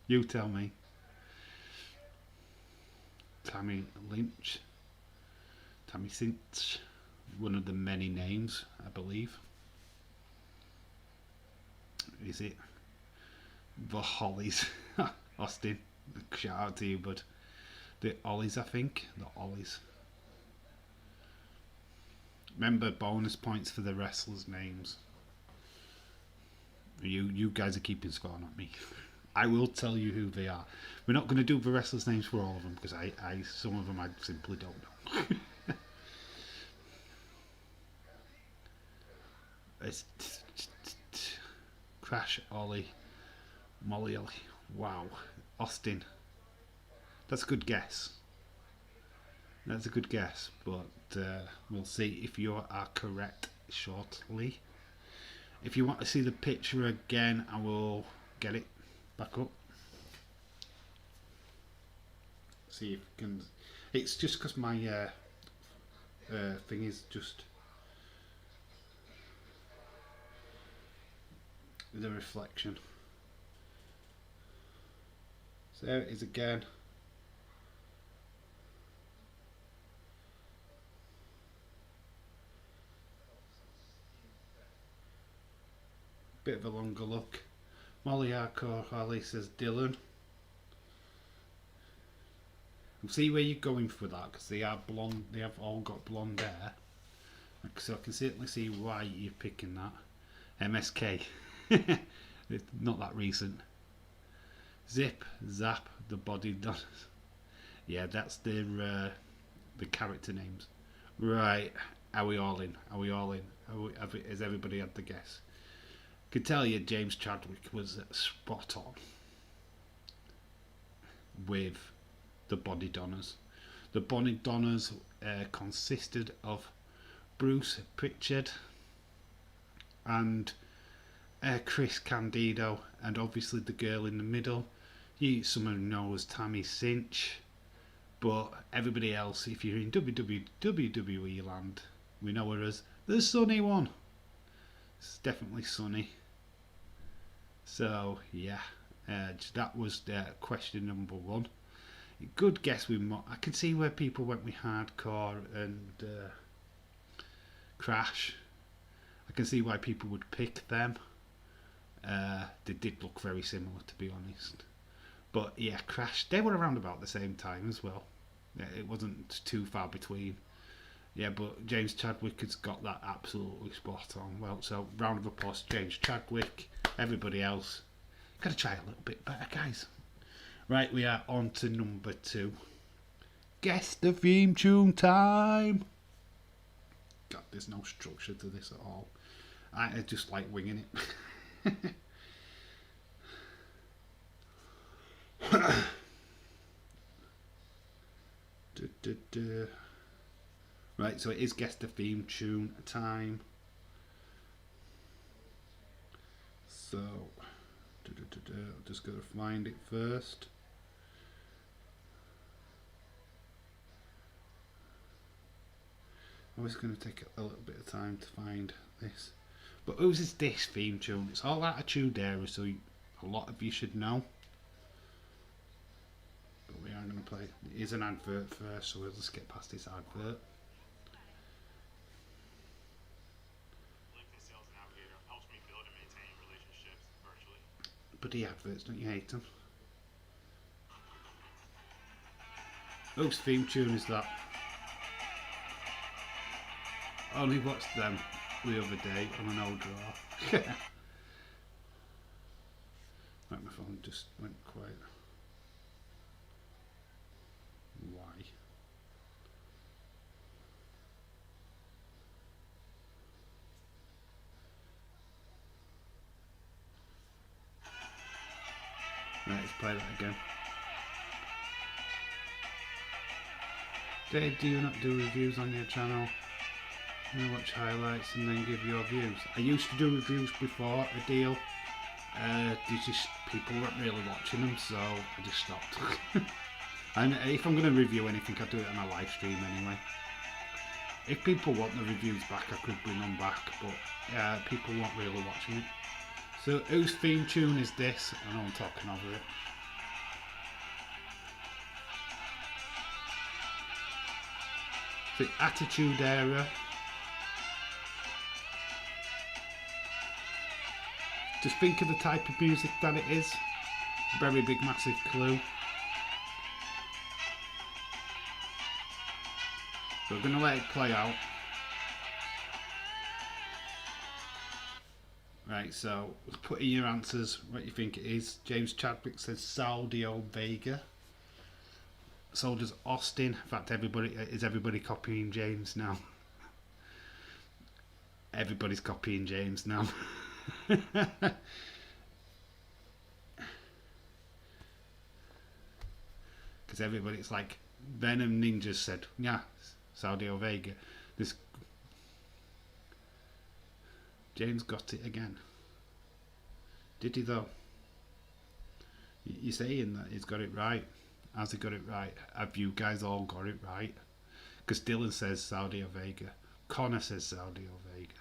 You tell me. Tammy Lynch. Tammy Cinch. One of the many names, I believe. Is it the Hollies? Austin, shout out to you, bud. The Ollies, I think. The Ollies. Remember, bonus points for the wrestlers' names. You guys are keeping score, not me. I will tell you who they are. We're not going to do the wrestlers' names for all of them because I some of them I simply don't know. It's Crash, Ollie, Molly, Ollie. Wow, Austin. That's a good guess. That's a good guess, but we'll see if you are correct shortly. If you want to see the picture again, I will get it back up. See if I can. It's just because my thing is just the reflection. So there it is again. Bit of a longer look. Molly Hardcore Holly says Dylan. I'll see where you're going for that because they are blonde. They have all got blonde hair, so I can certainly see why you're picking that. MSK. It's not that recent. Zip, Zap, the Body Donners. Yeah, that's their the character names. Right. Are we all in? Are we all in? Has everybody had the guess? I can tell you James Chadwick was spot on with the Body Donners. The Body Donners consisted of Bruce Pritchard and Chris Candido, and obviously the girl in the middle. Someone knows as Tammy Cinch, but everybody else, if you're in WWE land, we know her as the Sunny one. It's definitely Sunny. So yeah, that was question number 1. Good guess with I can see where people went with Hardcore and Crash. I can see why people would pick them. They did look very similar, to be honest. But yeah, Crash, they were around about the same time as well. Yeah, it wasn't too far between. Yeah, but James Chadwick has got that absolutely spot on. Well, so round of applause, James Chadwick. Everybody else, got to try a little bit better, guys. Right, we are on to number 2. Guess the theme tune time. God, there's no structure to this at all. I just like winging it. Right, so it is guess the theme tune time. So, I'm just going to find it first. Always going to take a little bit of time to find this. But whose is this theme tune? It's all Attitude Era, so a lot of you should know. But we are going to play. It is an advert first, so we'll just get past this advert. Bloody adverts, don't you hate them? Whose theme tune is that? Only watched them the other day on an old draw. Like my phone just went quiet. Why? Right, let's play that again. Dave, do you not do reviews on your channel? You watch highlights and then give your views. I used to do reviews before a deal. Just people weren't really watching them, so I just stopped. And if I'm going to review anything, I do it on a live stream anyway. If people want the reviews back, I could bring them back, but people weren't really watching it. So whose theme tune is this? I know I'm talking over it. The Attitude Era. Just think of the type of music that it is. Very big, massive clue. So we're going to let it play out. Right, so put in your answers what you think it is. James Chadwick says Saudio Vega. So does Austin. In fact, everybody copying James now? Everybody's copying James now. Because everybody's like Venom Ninjas said, yeah, Saudio Vega. This James got it again. Did he though? You're saying that he's got it right. Has he got it right? Have you guys all got it right? Because Dylan says Saudio Vega. Connor says Saudio Vega.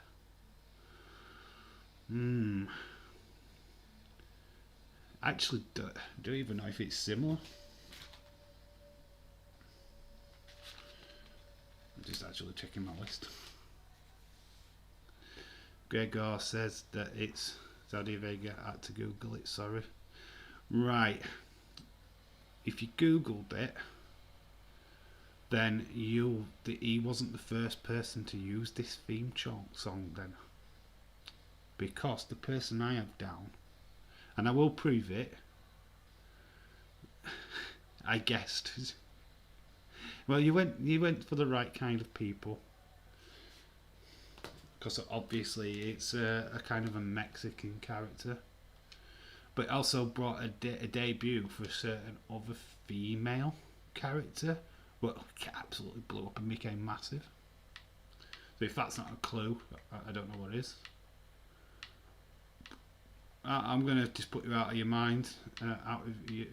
Actually, don't even know if it's similar. I'm just actually checking my list. Gregor says that it's Saudio Vega. I had to Google it, sorry. Right. If you Googled it, then he wasn't the first person to use this theme song then. Because the person I have down, and I will prove it, I guessed. Well, you went for the right kind of people. Because obviously it's a kind of a Mexican character. But it also brought a debut for a certain other female character. But absolutely blew up and became massive. So if that's not a clue, I don't know what is. I'm going to just put you out of your mind, out of you,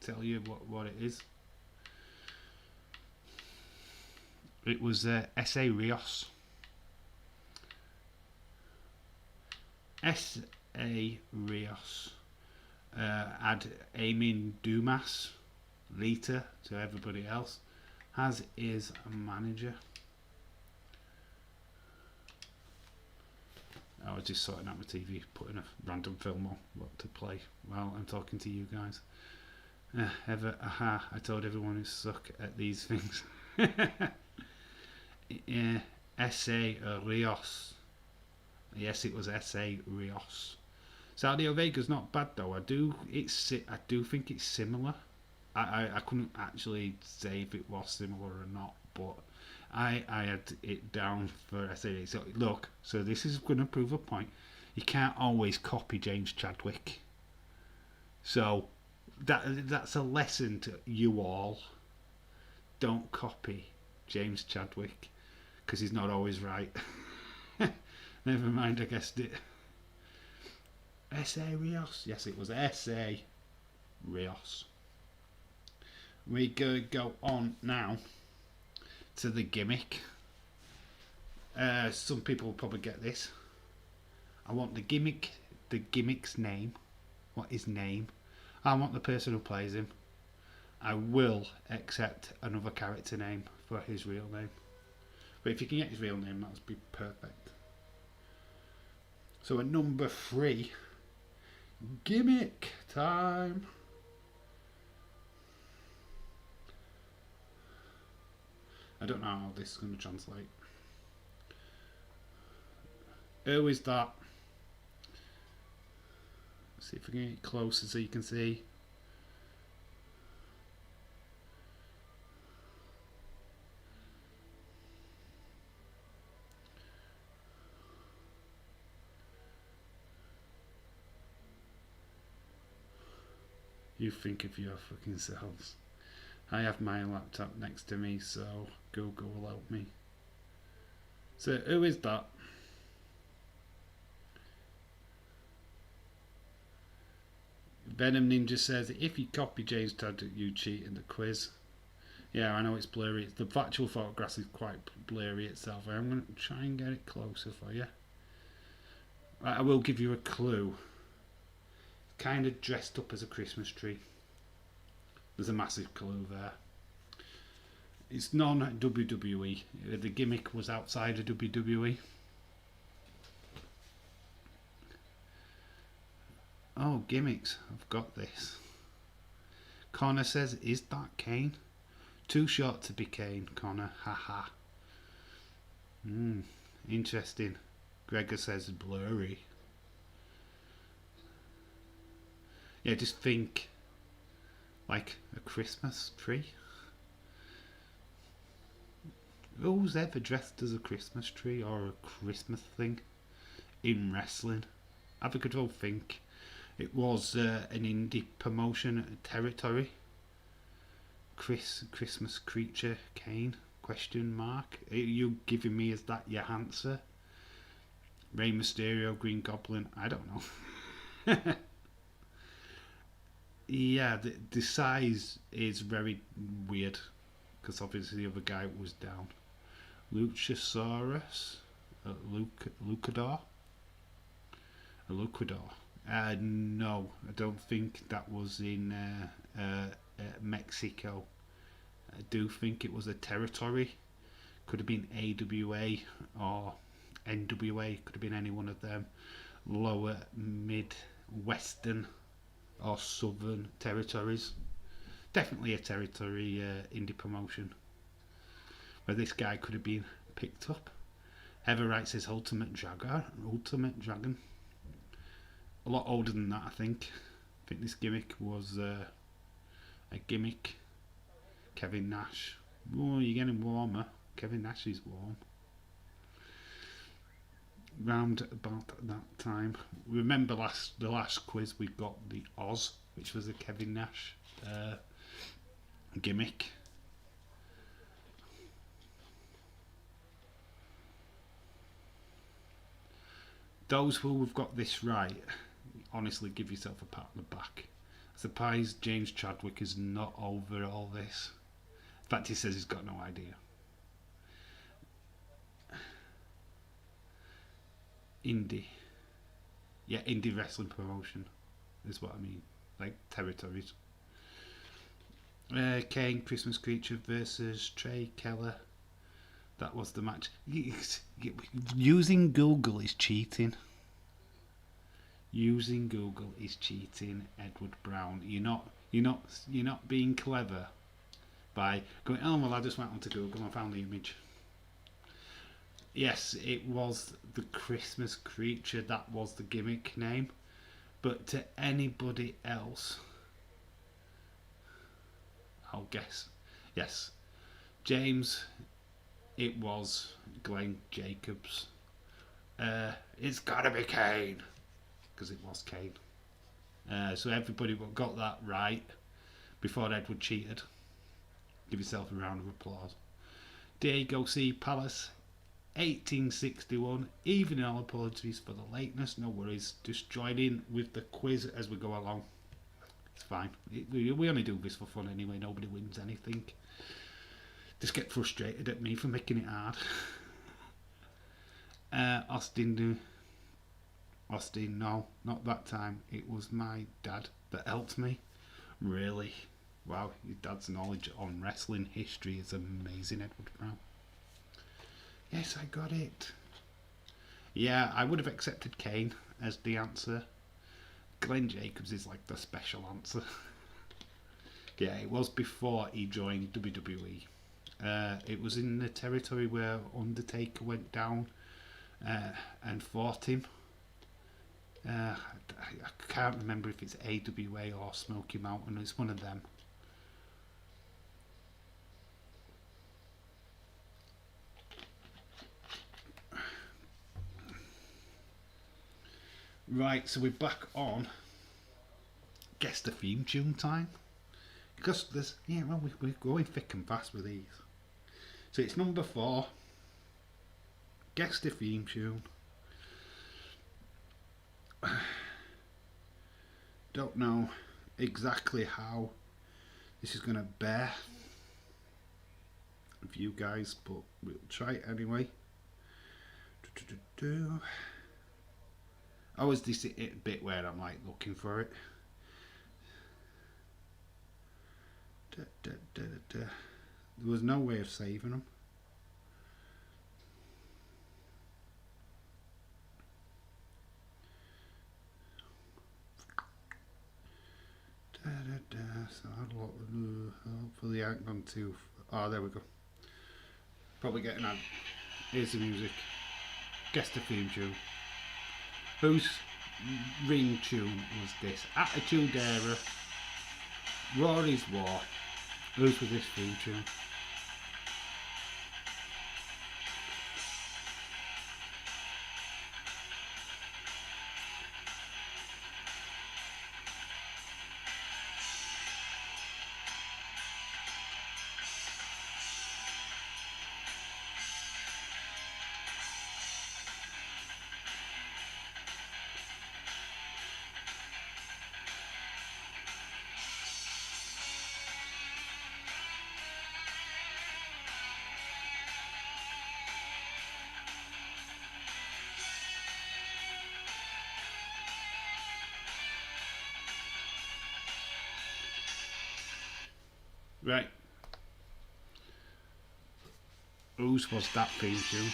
tell you what it is. It was S.A. Rios. S.A. Rios had Amin Dumas, Lita to everybody else, as is a manager. I was just sorting out my TV, putting a random film on what to play while I'm talking to you guys. I told everyone who suck at these things. S.A. Rios. Yes, it was S.A. Rios. Saudio Vega's not bad though. I do think it's similar. I couldn't actually say if it was similar or not, but I had it down for S.A. So look, so this is going to prove a point. You can't always copy James Chadwick. So that's a lesson to you all. Don't copy James Chadwick because he's not always right. Never mind, I guessed it. S.A. Rios. Yes, it was S.A. Rios. We go on now to the gimmick. Some people will probably get this. I want the gimmick's name. What is name? I want the person who plays him. I will accept another character name for his real name. But if you can get his real name, that would be perfect. So at number 3, gimmick time. I don't know how this is going to translate. Who is that? See if we can get closer so you can see. You think of your fucking selves. I have my laptop next to me, so Google will help me. So, who is that? Venom Ninja says, if you copy James Todd, you cheat in the quiz. Yeah, I know it's blurry. The actual photograph is quite blurry itself. I'm going to try and get it closer for you. Right, I will give you a clue. Kind of dressed up as a Christmas tree. There's a massive clue there. It's non-WWE. The gimmick was outside of WWE. Oh, gimmicks. I've got this. Connor says, is that Kane? Too short to be Kane, Connor. Haha. Interesting. Gregor says blurry. Yeah, just think like a Christmas tree. Who's ever dressed as a Christmas tree or a Christmas thing in wrestling? Have a good old think. It was an indie promotion territory. Christmas creature Kane? Question mark. Are you giving me as that your answer? Rey Mysterio, Green Goblin. I don't know. Yeah, the size is very weird because obviously the other guy was down. Luchasaurus, Lucador, a Lucador. No, I don't think that was in Mexico. I do think it was a territory. Could have been AWA or NWA. Could have been any one of them. Lower, mid, western or southern territories. Definitely a territory indie promotion where this guy could have been picked up. Heather writes his Ultimate Dragon. A lot older than that, I think. I think this gimmick was a gimmick. Kevin Nash. Oh, you're getting warmer. Kevin Nash is warm. Round about that time. Remember the last quiz we got the Oz, which was a Kevin Nash gimmick. Those who have got this right, honestly give yourself a pat on the back. I'm surprised James Chadwick is not over all this. In fact, he says he's got no idea. Indie. Yeah, indie wrestling promotion is what I mean. Like territories. Kane, Christmas Creature versus Trey Keller. That was the match. Using Google is cheating. Using Google is cheating, Edward Brown. You're not being clever by going, oh well, I just went onto Google and found the image. Yes, it was the Christmas Creature. That was the gimmick name. But to anybody else, I'll guess. Yes, James. It was Glenn Jacobs. It's gotta be Kane, because it was Kane. So everybody got that right before Edward cheated. Give yourself a round of applause. Diego C. Palace, 1861. Even all apologies for the lateness. No worries. Just join in with the quiz as we go along. It's fine. We only do this for fun anyway. Nobody wins anything. Just get frustrated at me for making it hard. Austin, no, not that time. It was my dad that helped me. Really? Wow, your dad's knowledge on wrestling history is amazing, Edward Brown. Yes, I got it. Yeah, I would have accepted Kane as the answer. Glenn Jacobs is like the special answer. Yeah, it was before he joined WWE. It was in the territory where Undertaker went down and fought him. I can't remember if it's AWA or Smoky Mountain. It's one of them. Right, so we're back on. Guess the theme tune time. Because there's, yeah, well, we're going thick and fast with these. So it's number 4. Guess the theme tune. Don't know exactly how this is going to bear with you guys, but we'll try it anyway. Oh, is this it bit where I'm like looking for it? There was no way of saving them. So hopefully I haven't gone too. Oh, there we go. Probably getting on. Here's the music. Guess the theme tune. Whose ring tune was this? Attitude Era. Rory's War. Whose was this theme tune? Right. Whose was that theme tune?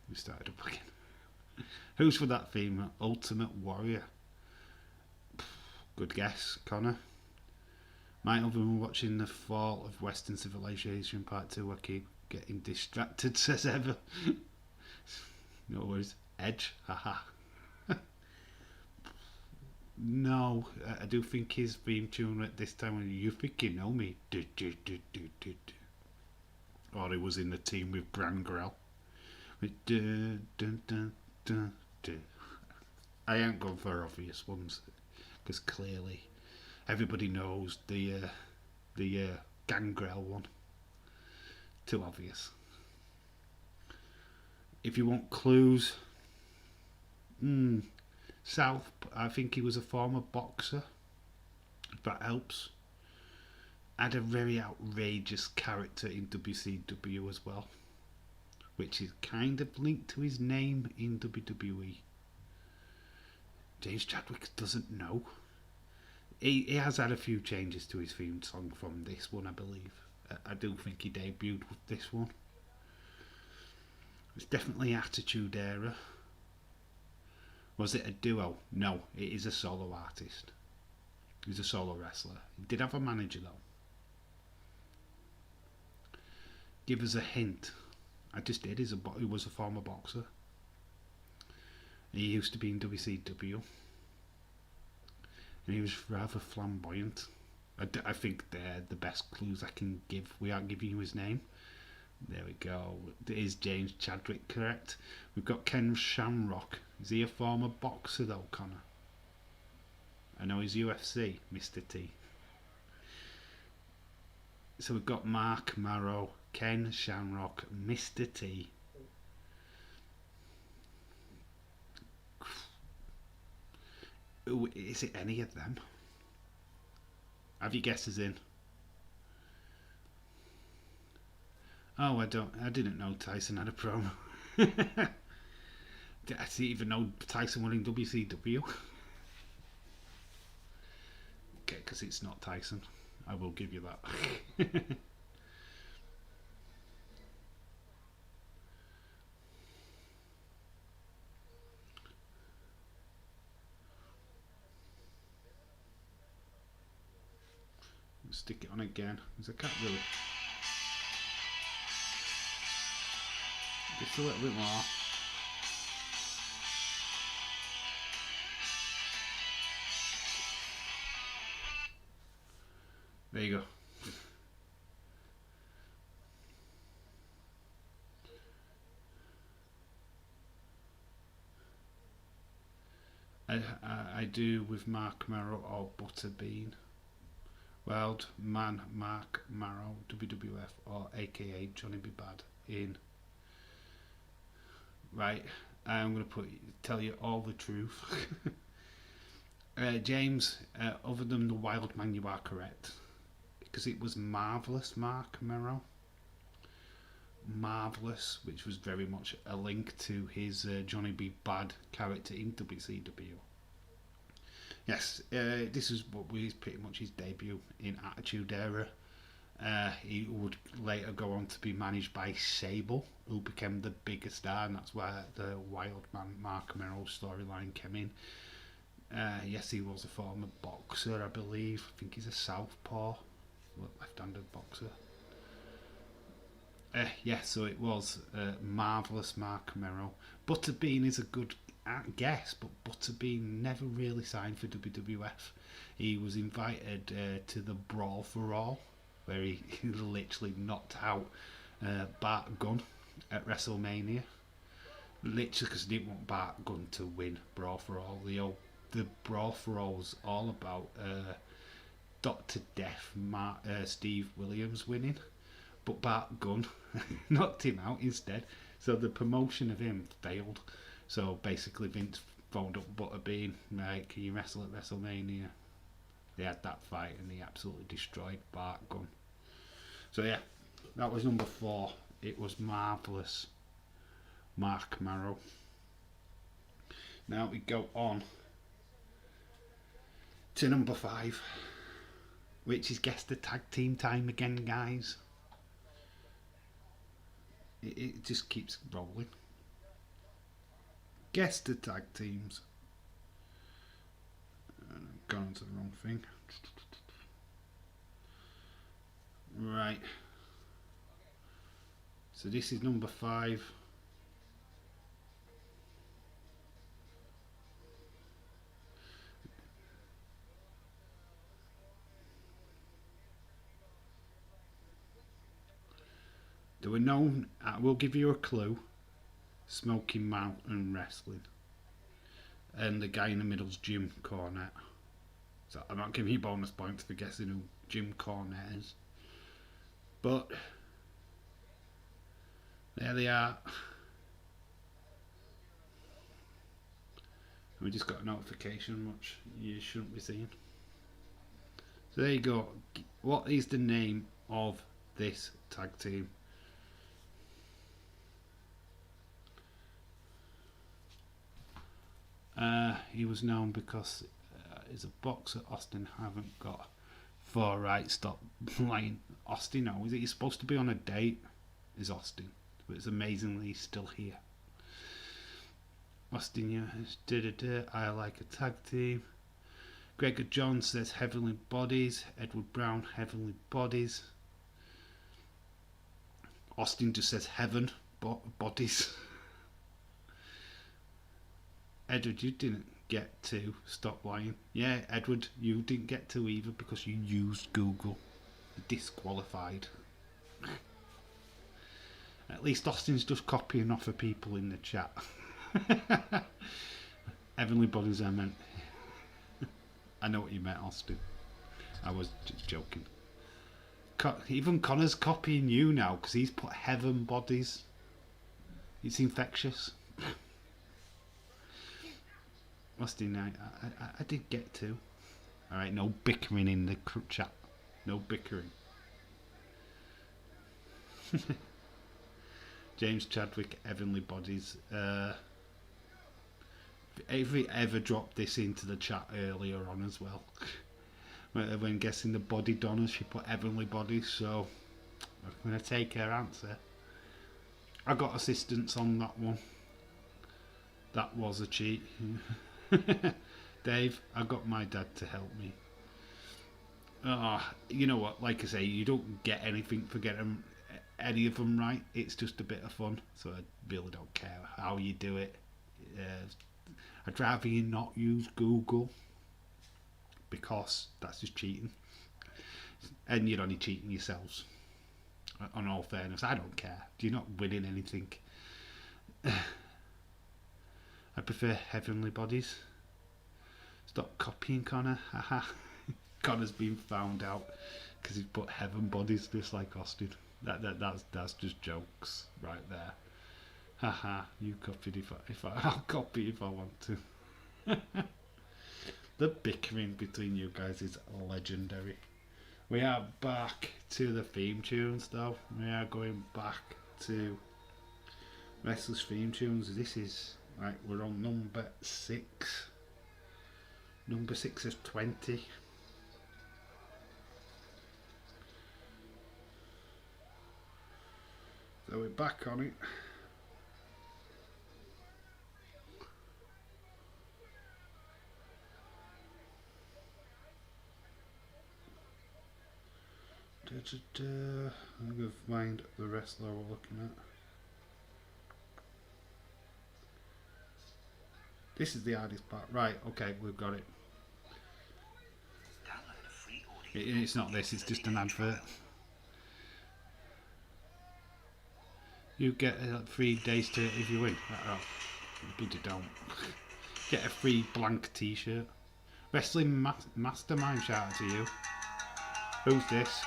We started up again. Whose for that theme? Ultimate Warrior. Good guess, Connor. Might have been watching the Fall of Western Civilization Part 2. I keep getting distracted, says Ever. No worries. Edge, haha. No, I do think his theme tune at this time when you think you know me. Or he was in the team with Brangrel. I ain't gone for obvious ones because clearly everybody knows the Gangrel one. Too obvious. If you want clues, South, I think he was a former boxer, if that helps. Had a very outrageous character in WCW as well, which is kind of linked to his name in WWE. James Chadwick doesn't know. He has had a few changes to his theme song from this one, I believe. I do think he debuted with this one. It's definitely Attitude Era. Was it a duo? No, it is a solo artist. He's a solo wrestler. He did have a manager though. Give us a hint. I just did. He was a former boxer. He used to be in WCW. And he was rather flamboyant. I think they're the best clues I can give. We aren't giving you his name. There we go. It is James Chadwick, correct? We've got Ken Shamrock. Is he a former boxer though, Connor? I know he's UFC, Mr. T. So we've got Mark Marrow, Ken Shamrock, Mr. T. Is it any of them? Have your guesses in? Oh, I didn't know Tyson had a promo. I didn't even know Tyson won in WCW. Okay, because it's not Tyson. I will give you that. Stick it on again, because I can't really. Just a little bit more. There you go. I do with Mark Marrow or Butterbean. Wild Man Mark Marrow, WWF, or AKA Johnny B. Bad in. Right, I'm going to tell you all the truth. James, other than the Wild Man, you are correct. Because it was Marvellous Mark Marrow. Marvellous, which was very much a link to his Johnny B. Bad character in WCW. Yes, this is what was pretty much his debut in Attitude Era. He would later go on to be managed by Sable, who became the bigger star, and that's where the Wild Man Mark Merrill storyline came in. Yes, he was a former boxer, I believe. I think he's a southpaw, left-handed boxer. So it was Marvellous Mark Merrill. Butterbean is a good guess, but Butterbean never really signed for WWF. He was invited to the Brawl for All, where he literally knocked out Bart Gunn at WrestleMania. Literally, because he didn't want Bart Gunn to win Brawl for All. The Brawl for All was all about Dr. Death, Steve Williams winning, but Bart Gunn knocked him out instead. So the promotion of him failed. So basically, Vince phoned up Butterbean, right, can you wrestle at WrestleMania? They had that fight and he absolutely destroyed Bart Gunn. So yeah, that was number 4. It was Marvellous Mark Marrow. Now we go on to number 5, which is Guess the Tag Team time again, guys. It just keeps rolling. Guess the tag teams. I've gone on to the wrong thing. Right. So this is number 5. They were known, I will give you a clue, Smoky Mountain Wrestling. And the guy in the middle's Jim Cornette. So I'm not giving you bonus points for guessing who Jim Cornette is. But there they are. We just got a notification which you shouldn't be seeing. So there you go. What is the name of this tag team? He was known because he's a boxer. Austin haven't got 4 right. Stop lying. Austin, no, is it? He's supposed to be on a date. Is Austin, but it's amazingly he's still here. Austin, yeah, I like a tag team. Gregor John says Heavenly Bodies. Edward Brown, Heavenly Bodies. Austin just says Heaven Bodies. Edward, you didn't get to. Stop lying. Yeah, Edward, you didn't get to either because you used Google. Disqualified. At least Austin's just copying off of people in the chat. Heavenly Bodies, I meant. I know what you meant, Austin. I was just joking. Even Connor's copying you now because he's put Heaven Bodies. It's infectious. Austin, I did get to. Alright, no bickering in the chat. No bickering. James Chadwick, Heavenly Bodies. Avery ever dropped this into the chat earlier on as well. When guessing the body donors, she put Heavenly Bodies, so I'm going to take her answer. I got assistance on that one. That was a cheat. Dave, I got my dad to help me. You know what, like I say, you don't get anything for getting any of them right. It's just a bit of fun, so I really don't care how you do it. I'd rather you not use Google, because that's just cheating, and you're only cheating yourselves. On all fairness, I don't care. You're not winning anything. I prefer heavenly bodies. Stop copying Connor. Haha. Connor's been found out because he's put heaven bodies just like Austin. That's just jokes right there. Haha. You copied I'll copy if I want to. The bickering between you guys is legendary. We are back to the theme tunes though. We are going back to Wrestlers theme tunes. This is, right, we're on number 6. Number 6 is 20. So we're back on it. I'm going to find the wrestler we're looking at. This is the hardest part. Right, okay, we've got it. It's not this, it's just an advert. You get 3 days to, if you win. Oh, bloody don't. Get a free blank t-shirt. Wrestling Mastermind, shout out to you. Who's this?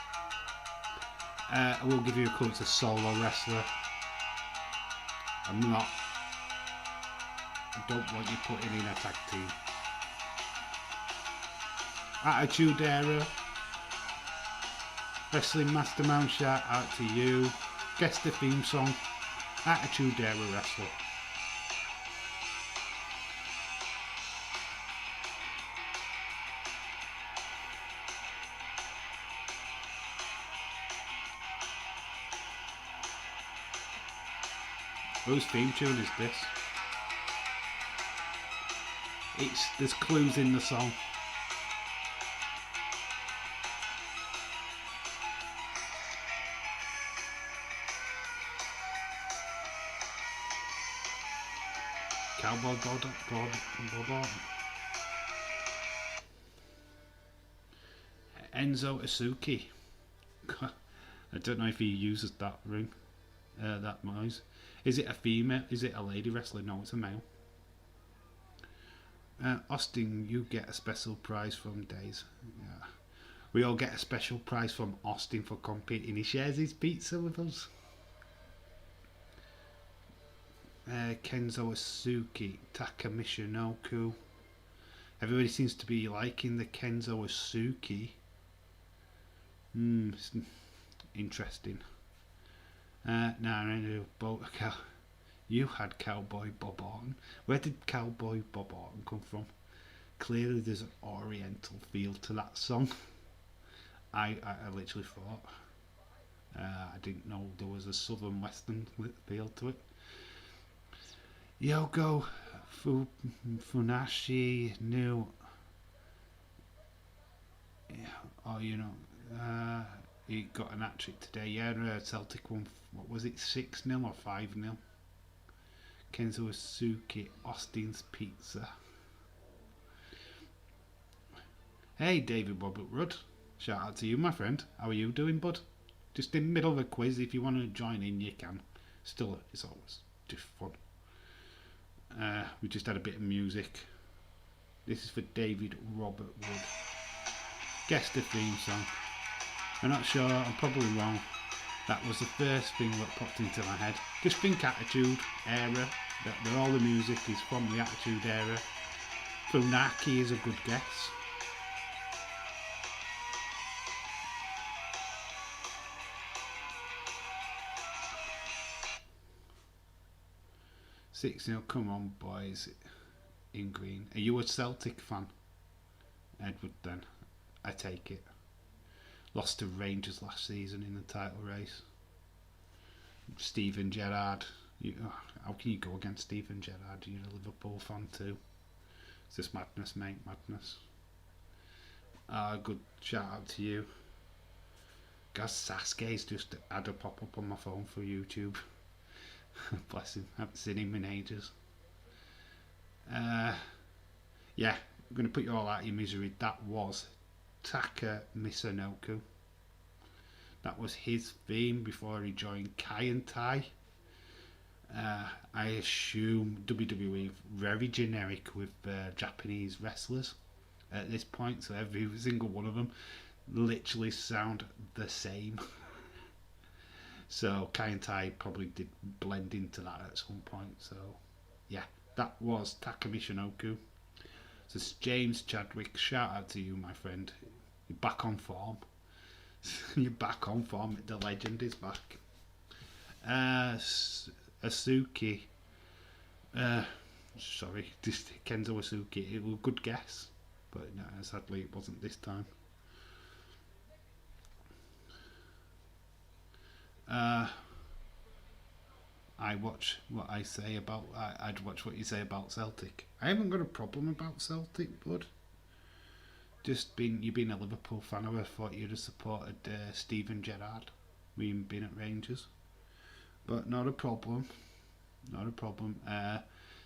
I will give you a clue, it's a solo wrestler. I don't want you putting in a tag team. Attitude Era. Wrestling Mastermind, shout out to you. Guess the theme song. Attitude Era wrestler. Whose theme tune is this? There's clues in the song. Cowboy Bob. Enzo Asuki. I don't know if he uses that ring, that noise. Is it a female? Is it a lady wrestler? No, it's a male. Austin, you get a special prize from Days. Yeah. We all get a special prize from Austin for competing. He shares his pizza with us. Kenzo Asuki, Taka Michinoku. Everybody seems to be liking the Kenzo Asuki. It's interesting. You had Cowboy Bob Orton. Where did Cowboy Bob Orton come from? Clearly there's an oriental feel to that song. I literally thought. I didn't know there was a southern western feel to it. Yoko Funashi knew. Oh, you know, he got an hat-trick today. Yeah, Celtic won. What was it, 6-0 or 5-0? Kenzo Asuki, Austin's Pizza. Hey, David Robert Rudd. Shout out to you, my friend. How are you doing, bud? Just in the middle of a quiz. If you want to join in, you can. Still, it's always just fun. We just had a bit of music. This is for David Robert Wood. Guess the theme song. I'm not sure, I'm probably wrong. That was the first thing that popped into my head. Just think Attitude Era. That all the music is from the Attitude Era. Funaki is a good guess. Six, come on, boys. In green. Are you a Celtic fan, Edward? Then I take it. Lost to Rangers last season in the title race. Steven Gerrard. How can you go against Steven Gerrard? You're a Liverpool fan too. It's just madness, mate. Madness. Good shout out to you. God, Sasuke's just had a pop up on my phone for YouTube. Bless him, I haven't seen him in ages. Yeah, I'm going to put you all out of your misery. That was Taka Misonoku. That was his theme before he joined Kai and Tai. I assume WWE very generic with Japanese wrestlers at this point, so every single one of them literally sound the same. So Kai and Tai probably did blend into that at some point. So yeah, that was Takumi Shinoku. So it's James Chadwick. Shout out to you, my friend. You're back on form. You're back on form. The legend is back. Asuki. Sorry, this Kenzo Asuki. It was a good guess, but no, sadly it wasn't this time. I watch what I say about. I'd watch what you say about Celtic. I haven't got a problem about Celtic, bud. You've been a Liverpool fan. I would have thought you'd have supported Steven Gerrard. We've been at Rangers, but not a problem. Not a problem.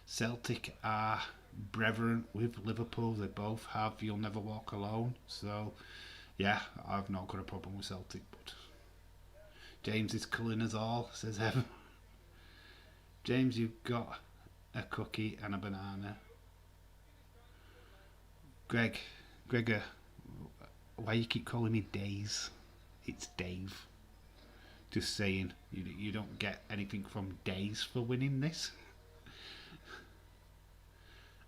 Celtic are brethren with Liverpool. They both have "You'll Never Walk Alone." So yeah, I've not got a problem with Celtic, but James is killing us all, says Evan. James, you've got a cookie and a banana. Gregor, why you keep calling me Days? It's Dave. Just saying, you don't get anything from Days for winning this.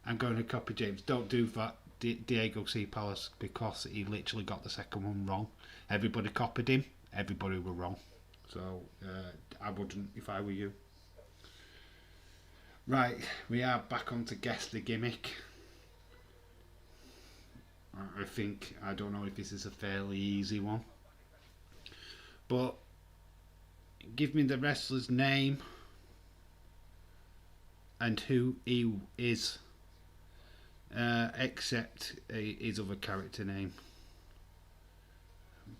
I'm going to copy James. Don't do that, Diego C. Palace, because he literally got the second one wrong. Everybody copied him. Everybody were wrong. So I wouldn't if I were you. Right, we are back on to Guess the Gimmick. I don't know if this is a fairly easy one. But give me the wrestler's name and who he is, except his other character name.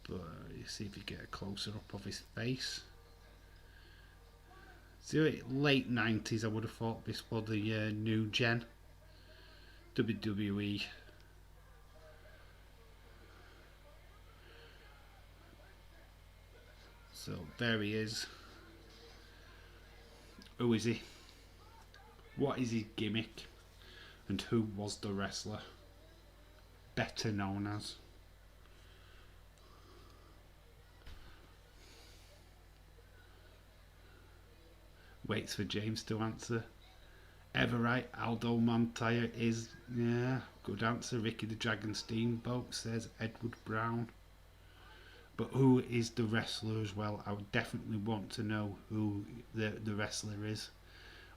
But see if you get a closer up of his face. So late 90s, I would have thought this was the new gen WWE. So there he is. Who is he? What is his gimmick? And who was the wrestler? Better known as. Waits for James to answer. Ever right, Aldo Montoya is, yeah, good answer. Ricky the Dragon Steamboat, says Edward Brown. But who is the wrestler as well? I would definitely want to know who the wrestler is.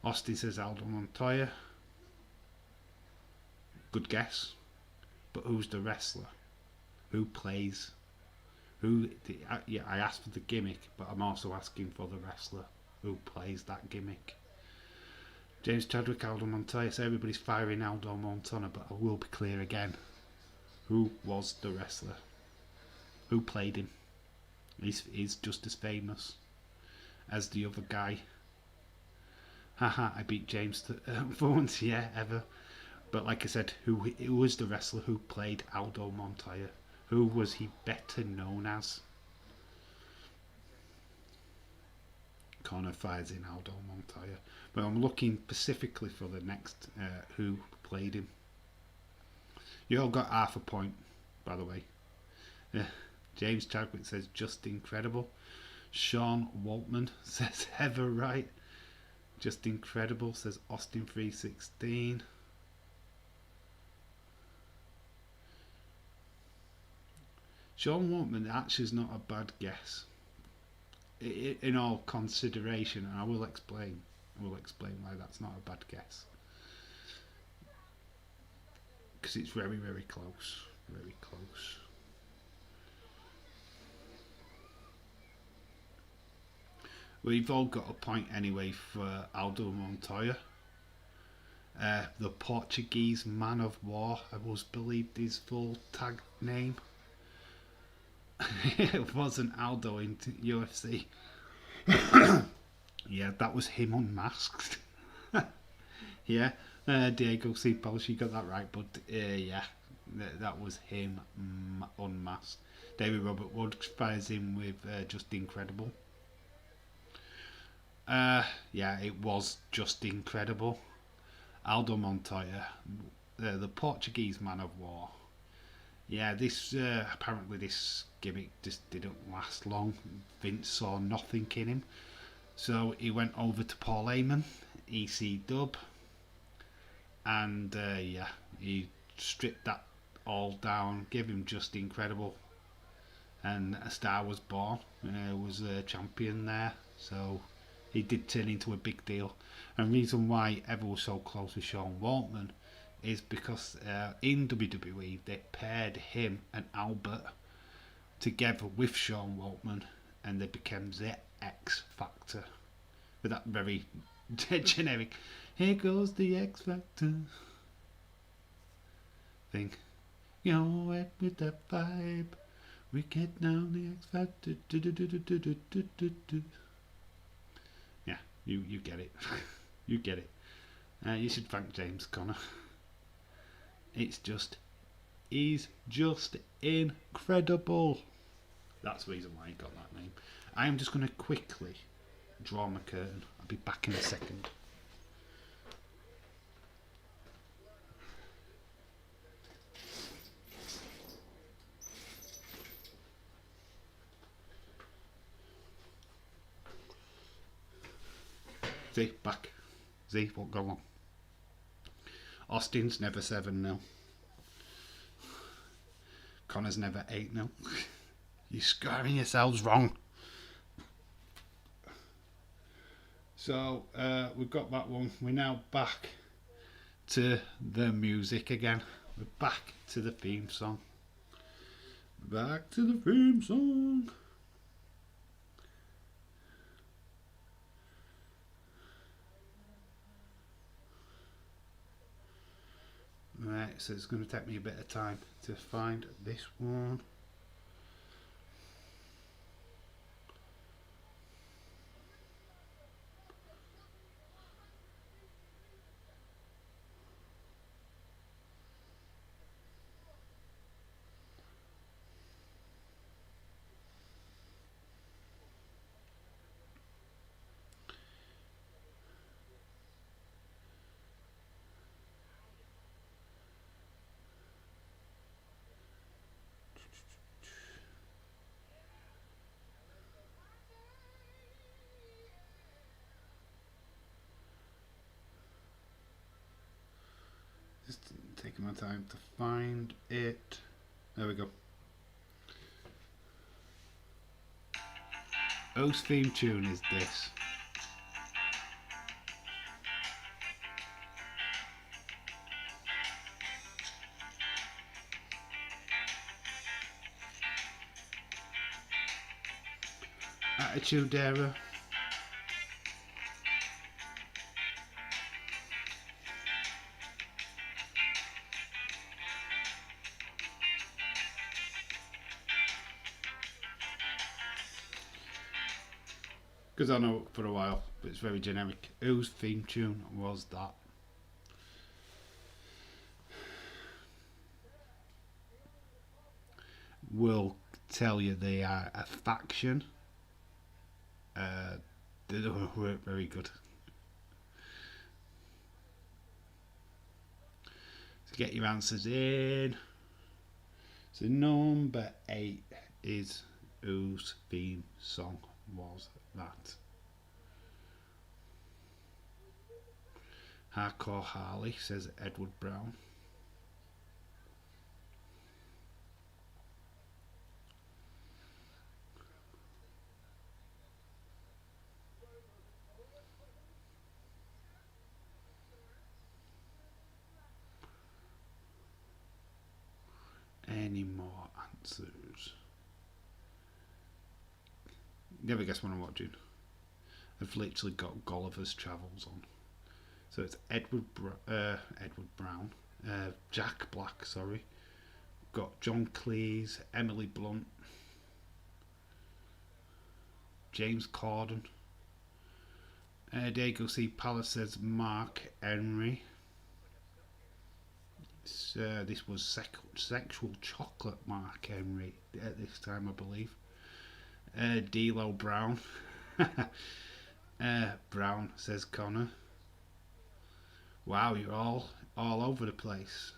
Austin says Aldo Montoya. Good guess. But who's the wrestler? Who plays? Yeah, I asked for the gimmick, but I'm also asking for the wrestler. Who plays that gimmick? James Chadwick, Aldo Montoya. So everybody's firing Aldo Montoya, but I will be clear again. Who was the wrestler? Who played him? He's just as famous as the other guy. Haha, I beat James for once, yeah, ever. But like I said, who was the wrestler who played Aldo Montoya? Who was he better known as? Connor fires in Aldo Montoya. But I'm looking specifically for the next who played him. You all got half a point, by the way. James Chadwick says just incredible. Sean Waltman says ever right. Just incredible, says Austin 316. Sean Waltman actually is not a bad guess. In all consideration, and I will explain why that's not a bad guess. Because it's very, very close. Very close. We've all got a point anyway for Aldo Montoya. The Portuguese Man of War, I was believed his full tag name. It wasn't Aldo in UFC. Yeah, that was him unmasked. Yeah, Diego C. She got that right, but yeah, that was him unmasked. David Robert Wood fires in with Just Incredible. Yeah, it was just incredible. Aldo Montoya, the Portuguese man of war. Yeah, this apparently this gimmick just didn't last long. Vince saw nothing in him, so he went over to Paul Heyman, EC Dub, and yeah, he stripped that all down, gave him Just Incredible, and a star was born. Was a champion there, so he did turn into a big deal. And the reason why Ever was so close with Sean Waltman is because in WWE they paired him and Albert together with Sean Waltman, and they became the X Factor with that very generic "Here goes the X Factor" thing. You know, with that vibe, we get down the X Factor. Yeah, you get it. You get it. You should thank James Connor. He's just incredible. That's the reason why he got that name. I am just going to quickly draw my curtain. I'll be back in a second. See, back. See what go on. Austin's never 7-0. Connor's never 8-0. You're scoring yourselves wrong. So we've got that one. We're now back to the music again. We're back to the theme song. Back to the theme song. Right, so it's going to take me a bit of time to find this one. Just taking my time to find it. There we go. Whose theme tune is this? Attitude Era. Because I know for a while, but it's very generic. Whose theme tune was that? Will tell you they are a faction. They weren't very good. To get your answers in. So number 8 is whose theme song was that? Hardcore Harley, says Edward Brown. Any more answers? Never guess what I'm watching. I've literally got Gulliver's Travels on. So it's Edward Brown, Jack Black, sorry. Got John Cleese, Emily Blunt, James Corden. Diego C. Palace says Mark Henry. This was sexual chocolate Mark Henry at this time, I believe. D'Lo Brown. Brown says Connor. Wow, you're all over the place.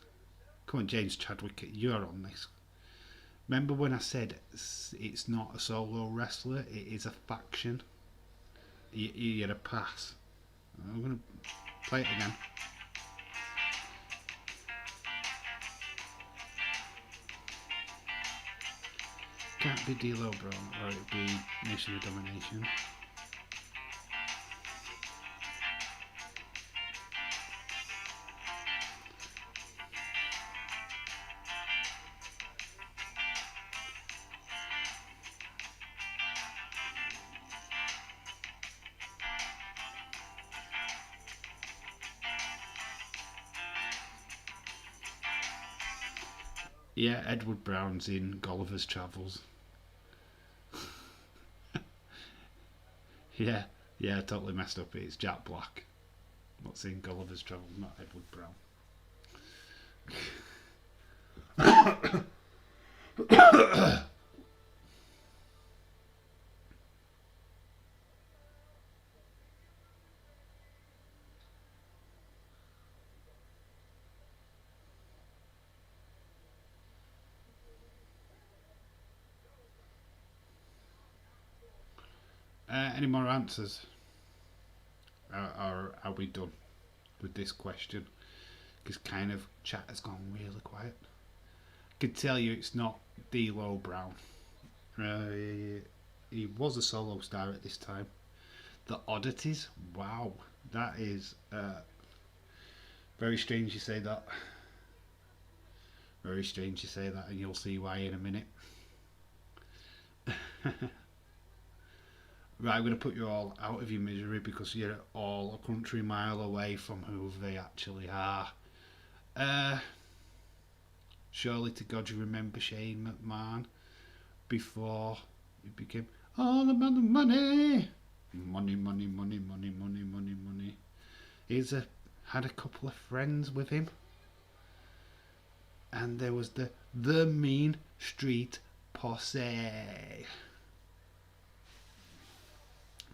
Come on, James Chadwick, you're on this. Remember when I said it's not a solo wrestler, it is a faction? You had a pass. I'm going to play it again. Can't be D'Lo Brown, or it'd be Nation of Domination. Yeah, Edward Brown's in Gulliver's Travels. yeah, I totally messed up. It's Jack Black. What's in Gulliver's Travels, not Edward Brown. Any more answers? Or are we done with this question? Because kind of chat has gone really quiet. I can tell you it's not D'Lo Brown. He was a solo star at this time. The Oddities? Wow. That is very strange you say that. Very strange you say that, and you'll see why in a minute. Right, I'm going to put you all out of your misery because you're all a country mile away from who they actually are. Surely to God you remember Shane McMahon before he became all about the money. Money. He's had a couple of friends with him. And there was the Mean Street Posse.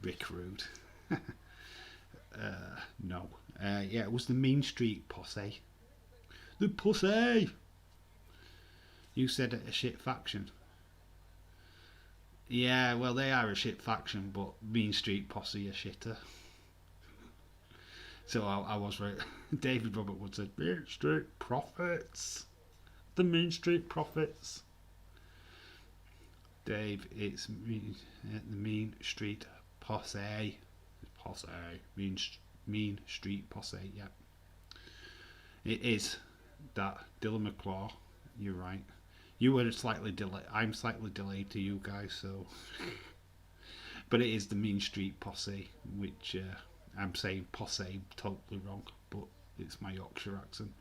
Rick Rude. No. Yeah, it was the Mean Street Posse. The Posse! You said a shit faction. Yeah, well, they are a shit faction, but Mean Street Posse a shitter. So I was right. David Robert Wood said, Mean Street Profits. The Mean Street Profits. Dave, it's the Mean Street Posse. Mean Street Posse, yeah. It is that. Dylan McClaw, you're right. You were slightly delayed. I'm slightly delayed to you guys, so. But it is the Mean Street Posse, which I'm saying posse totally wrong, but it's my Yorkshire accent.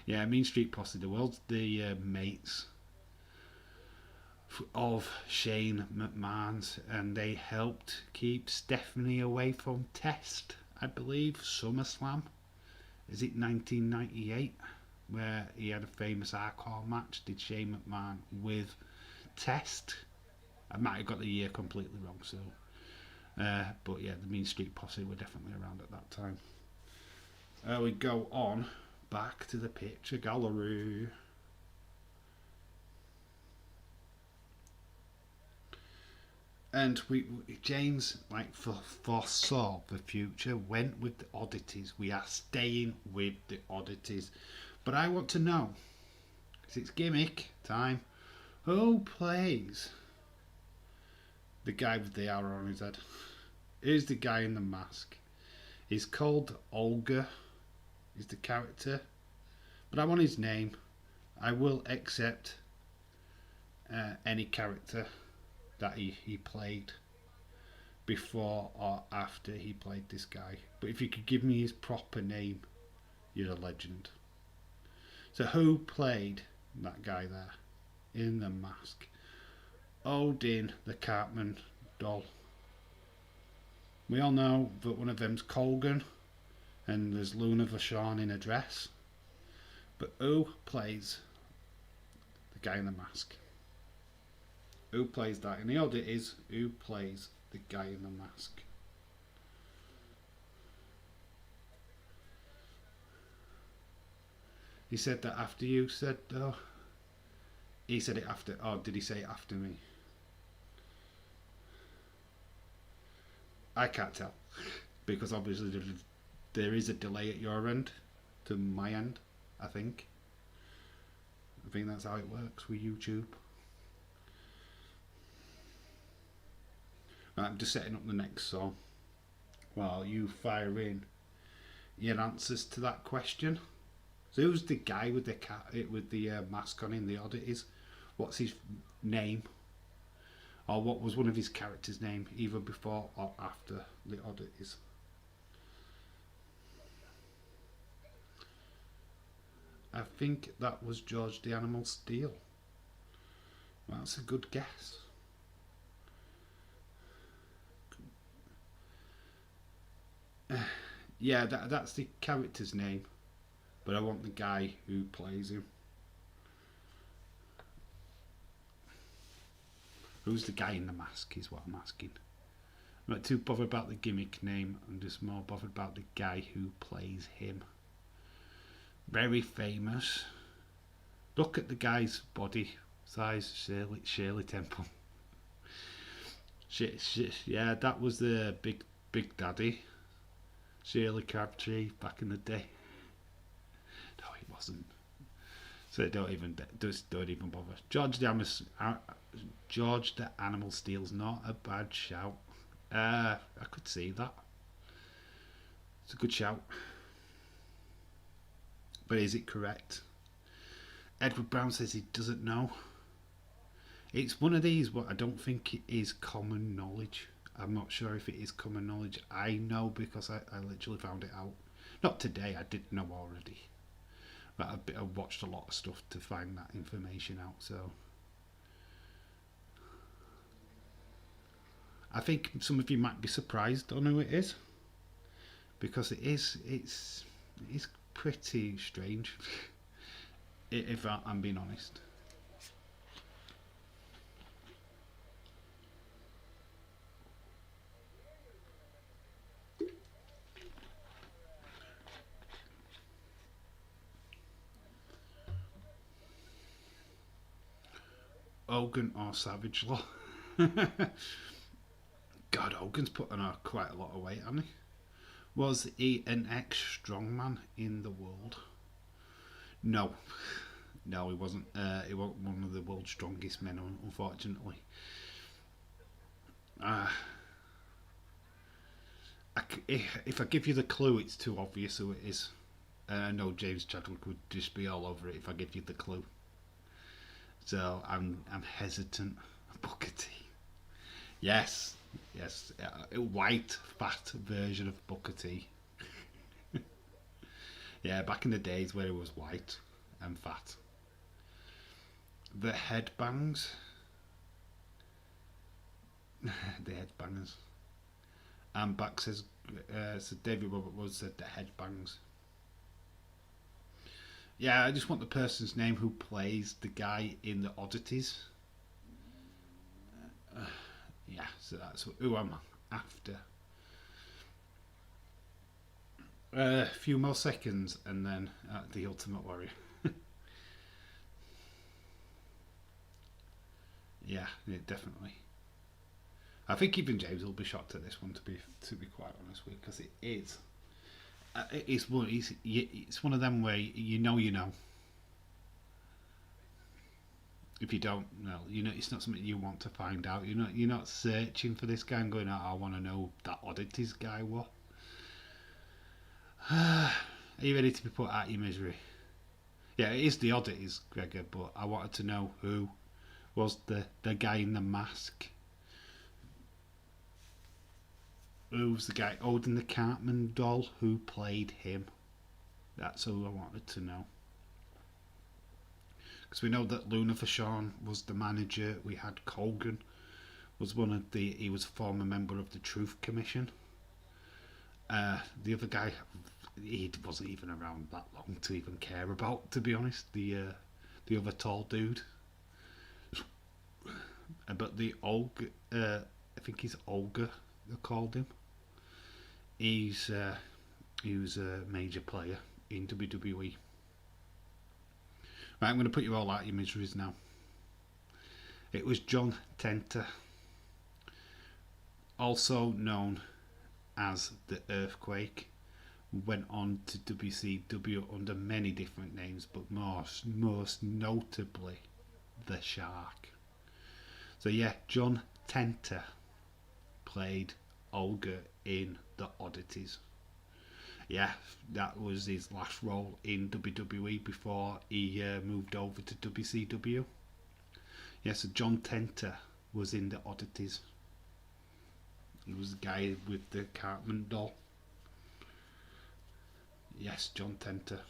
Yeah, Mean Street Posse, the world's the mates of Shane McMahon's, and they helped keep Stephanie away from Test, I believe, SummerSlam. Is it 1998? Where he had a famous hardcore match, did Shane McMahon with Test. I might have got the year completely wrong, so. But yeah, the Mean Street Posse were definitely around at that time. We go on back to the picture gallery. And James, like, foresaw the future, went with the Oddities. We are staying with the Oddities. But I want to know, because it's gimmick time, who plays the guy with the arrow on his head? Who's the guy in the mask? He's called Olga, is the character. But I want his name. I will accept any character that he played before or after he played this guy. But if you could give me his proper name, you're a legend. So who played that guy there in the mask? Odin the Cartman doll. We all know that one of them's Colgan and there's Luna Vachon in a dress. But who plays the guy in the mask? Who plays that? And the order is, who plays the guy in the mask? He said that after you said, oh, he said it after, or did he say it after me? I can't tell, because obviously there is a delay at your end to my end, I think. I think that's how it works with YouTube. Right, I'm just setting up the next song while you fire in your answers to that question. So who's the guy with the mask on in the oddities? What's his name? Or what was one of his characters' name, either before or after the oddities? I think that was George the Animal Steel. Well, that's a good guess. Yeah, that's the character's name, but I want the guy who plays him. Who's the guy in the mask is what I'm asking. I'm not too bothered about the gimmick name, I'm just more bothered about the guy who plays him. Very famous. Look at the guy's body size, Shirley Temple. Yeah, that was the Big Daddy. Shirley Crabtree back in the day. No, he wasn't. So don't even bother. George the Animal Steel's not a bad shout. I could see that. It's a good shout. But is it correct? Edward Brown says he doesn't know. It's one of these what I don't think it is common knowledge. I'm not sure if it is common knowledge. I know because I literally found it out. Not today, I did know already. But I've watched a lot of stuff to find that information out, so I think some of you might be surprised on who it is. Because it's pretty strange. If I'm being honest. Hogan or Savage Law. God, Hogan's put on quite a lot of weight, hasn't he? Was he an ex-strongman in the world? No. No, he wasn't. He wasn't one of the world's strongest men, unfortunately. If I give you the clue, it's too obvious who it is. I know James Chadwick would just be all over it if I give you the clue. So I'm hesitant. Booker T. Yes, a white, fat version of Booker T. Yeah, back in the days where it was white and fat. The headbangs. The headbangers. And back says, so David Robert Woods said the headbangs. Yeah, I just want the person's name who plays the guy in the oddities. Yeah, so that's who I'm after. A few more seconds and then the Ultimate Warrior. Yeah, definitely. I think even James will be shocked at this one, to be quite honest with, because it is. It's one of them where you know. If you don't know, it's not something you want to find out. You're not searching for this guy and going, I want to know that oddities guy what. Are you ready to be put out of your misery? Yeah, it is the oddities, Gregor, but I wanted to know who was the guy in the mask. Who's the guy holding the Cartman doll? Who played him? That's who I wanted to know. Because we know that Luna Vachon was the manager. We had Colgan was he was a former member of the Truth Commission. The other guy, he wasn't even around that long to even care about, to be honest. The other tall dude, but the Olga, I think he's Olga. They called him. He's he was a major player in WWE. Right, I'm going to put you all out of your miseries now. It was John Tenter, also known as the Earthquake, went on to WCW under many different names, but most notably the Shark. So yeah, John Tenter played Olga in The Oddities. Yeah, that was his last role in WWE before he moved over to WCW. Yeah, so John Tenter was in The Oddities. He was the guy with the Cartman doll. Yes, John Tenter.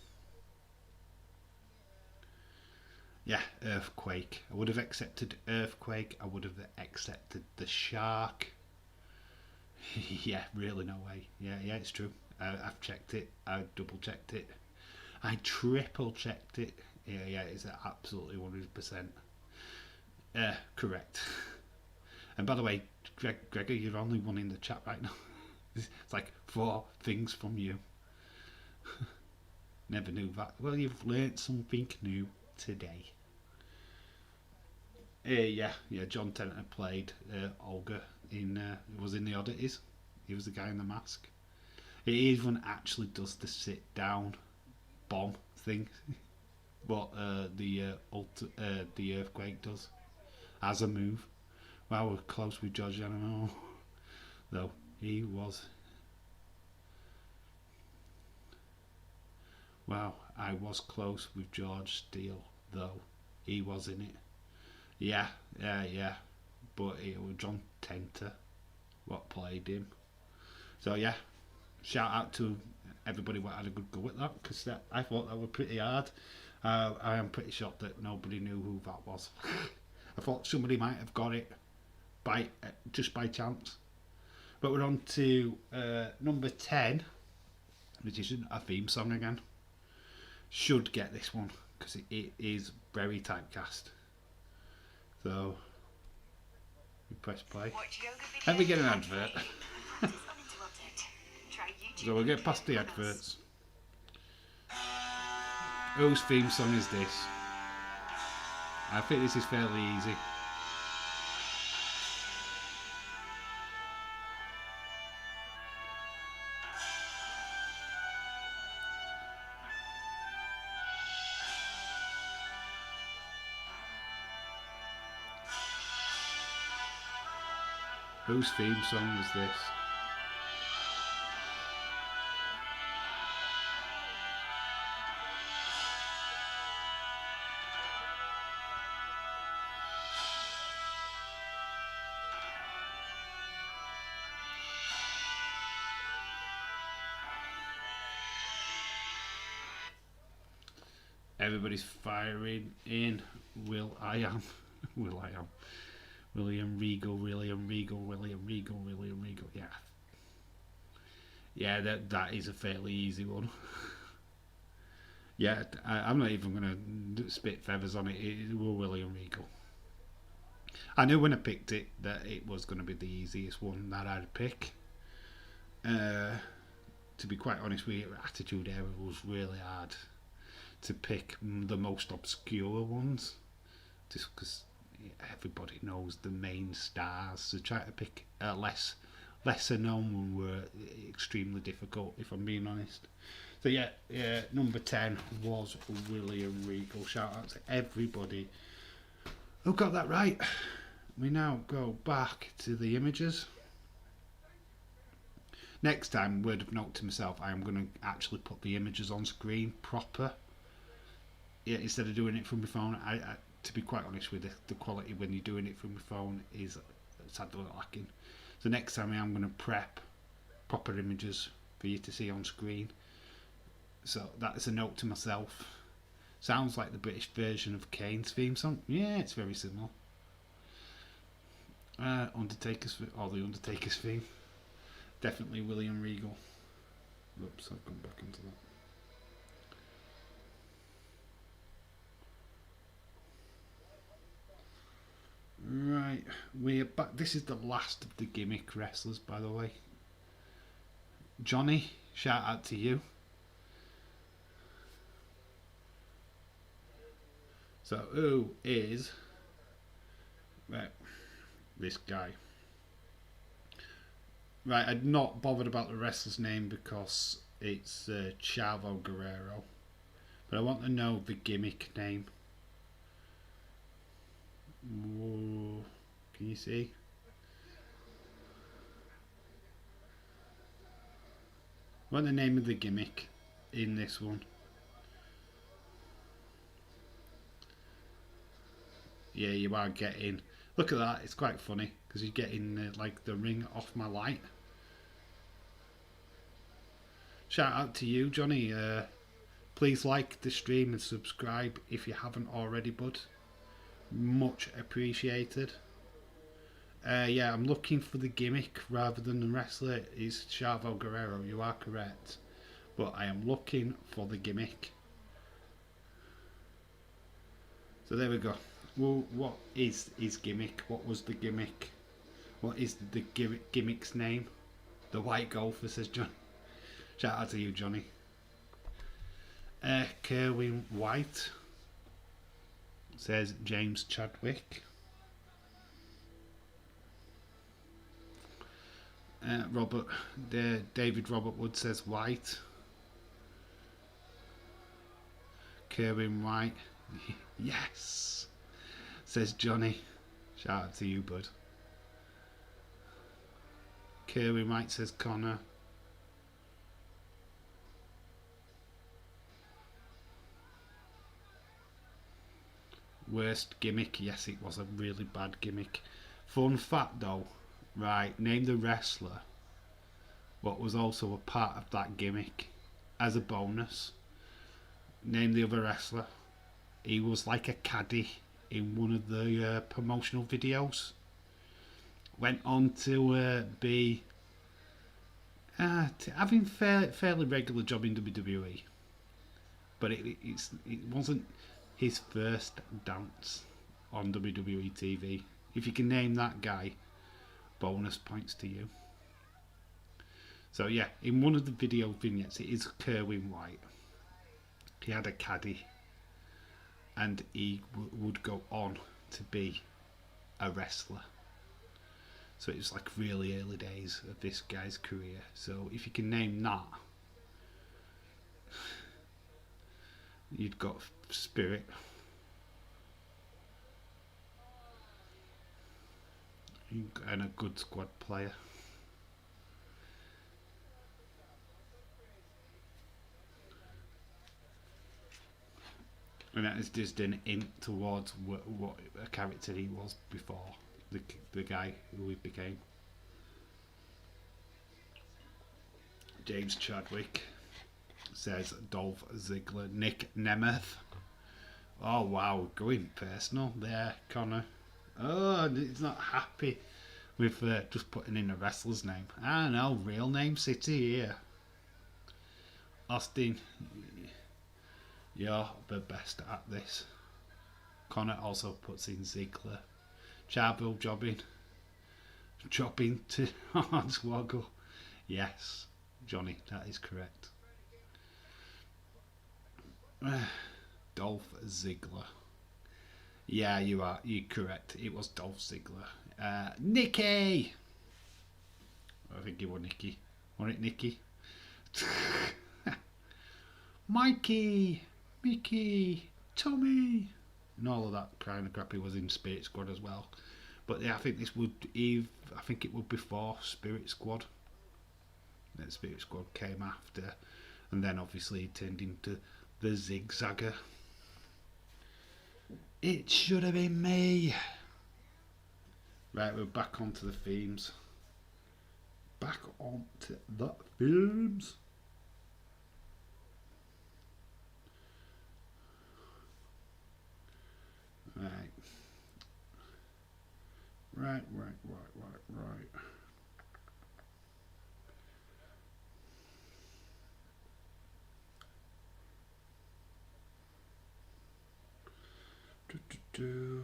Yeah, Earthquake. I would have accepted Earthquake. I would have accepted the Shark. Yeah, really, no way. Yeah, it's true. I've checked it. I double checked it. I triple checked it. Yeah, it's absolutely 100% correct. And by the way, Gregor, you're only one in the chat right now. It's like 4 things from you. Never knew that. Well, you've learnt something new today. Yeah, John Tenter played Olga in was in The Oddities. He was the guy in the mask. He even actually does the sit down bomb thing, what the Earthquake does as a move. Wow, we're close with George Animal, though he was. Wow, I was close with George Steele, though he was in it. Yeah. But it was John Tenter what played him. So yeah, shout out to everybody who had a good go at that, because I thought that were pretty hard. I am pretty shocked that nobody knew who that was. I thought somebody might have got it just by chance. But we're on to number 10, which is a theme song again. Should get this one because it is very typecast. So we press play. Let me get an advert. So we'll get past the adverts. Whose theme song is this? I think this is fairly easy. Whose theme song was this? Everybody's firing in. Will I am. William Regal. Yeah, that is a fairly easy one. Yeah, I'm not even going to spit feathers on it. It was William Regal. I knew when I picked it that it was going to be the easiest one that I'd pick. To be quite honest with you, Attitude Era was really hard to pick the most obscure ones, just because everybody knows the main stars. So try to pick lesser known one were extremely difficult, if I'm being honest. So yeah, number 10 was William Regal. Shout out to everybody who got that right. We now go back to the images. Next time, word of note to myself, I am going to actually put the images on screen proper. Yeah, instead of doing it from my phone. I to be quite honest with you, the quality when you're doing it from your phone is sadly lacking. So next time I am going to prep proper images for you to see on screen. So that is a note to myself. Sounds like the British version of Kane's theme song. Yeah, it's very similar. The Undertaker's theme. Definitely William Regal. Oops, I've gone back into that. Right, we're back. This is the last of the Gimmick wrestlers, by the way. Johnny, shout out to you. So, who is... Right, this guy. Right, I'd not bothered about the wrestler's name because it's Chavo Guerrero. But I want to know the Gimmick name. Whoa. Can you see? I want the name of the Gimmick in this one. Yeah, you are getting... Look at that, it's quite funny because you're getting like the ring off my light. Shout out to you, Johnny. Please like the stream and subscribe if you haven't already, bud. Much appreciated. Yeah, I'm looking for the Gimmick rather than the wrestler. Is Chavo Guerrero. You are correct. But I am looking for the Gimmick. So there we go. Well, what is his gimmick? What was the gimmick? What is the gimmick's name? The White Golfer, says John. Shout out to you, Johnny. Kerwin White, says James Chadwick. David Robert Wood says White. Kerwin White. Yes, says Johnny. Shout out to you, bud. Kerwin White says Connor. Worst gimmick? Yes, it was a really bad gimmick. Fun fact though, right, name the wrestler what was also a part of that gimmick as a bonus. Name the other wrestler. He was like a caddy in one of the promotional videos. Went on to be having fairly regular job in WWE, but it wasn't his first dance on WWE TV. If you can name that guy, bonus points to you. So yeah, in one of the video vignettes, it is Kerwin White. He had a caddy, and he would go on to be a wrestler. So it was like really early days of this guy's career. So if you can name that, you'd got Spirit. And a good squad player. And that is just an hint towards what a character he was before the guy who he became. James Chadwick says Dolph Ziggler. Nick Nemeth. Oh wow, going personal there, Connor. Oh, he's not happy with just putting in a wrestler's name. I know, real name city here. Austin, you're the best at this. Connor also puts in Ziggler. Chavo jobbing to Hornswoggle. Yes, Johnny, that is correct. Dolph Ziggler. Yeah, you're correct. It was Dolph Ziggler. Nikki! I think it was Nikki. Wasn't it Nikki? Mikey! Mickey! Tommy! And all of that kind of crap. He was in Spirit Squad as well. But yeah, I think it would before Spirit Squad. Then Spirit Squad came after. And then obviously it turned into the Zigzagger. It should have been me. Right, we're back onto the themes. Back onto the themes. Right. Right. do.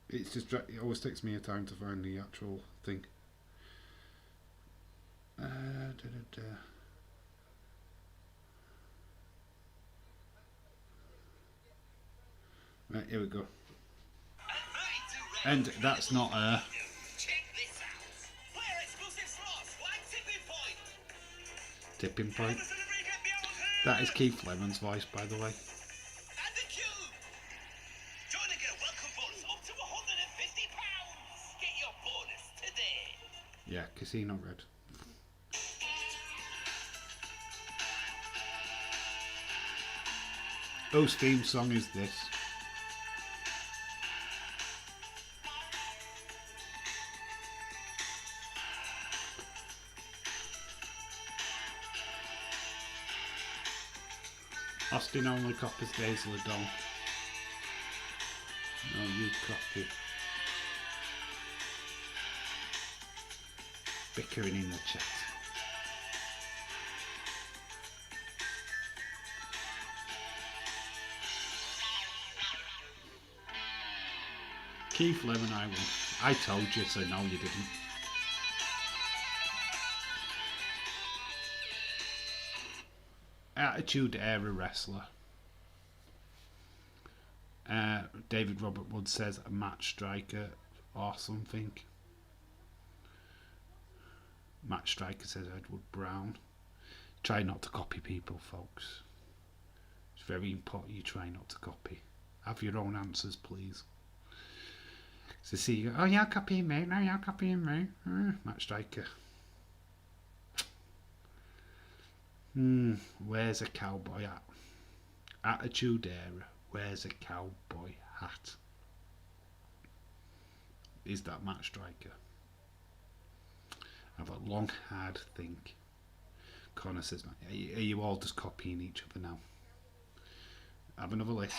It's just it always takes me a time to find the actual thing. Right, here we go. And that's not her. Tipping Point. That is Keith Lemon's voice, by the way. Yeah, Casino Red. Whose theme song is this? Austin only copies Days of the Dawn. No, you copy. Bickering in the chat. Keith Lemon, I won. I told you, so no, you didn't. Attitude Era wrestler. David Robert Wood says a match striker or something. Match striker says Edward Brown. Try not to copy people, folks. It's very important you try not to copy. Have your own answers, please. So see you go, oh, you're copying me. No, you're copying me. Match striker. Where's a cowboy hat? Attitude Era. Where's a cowboy hat? Is that match striker? Have a long, hard think. Connor says, are you all just copying each other now? Have another list.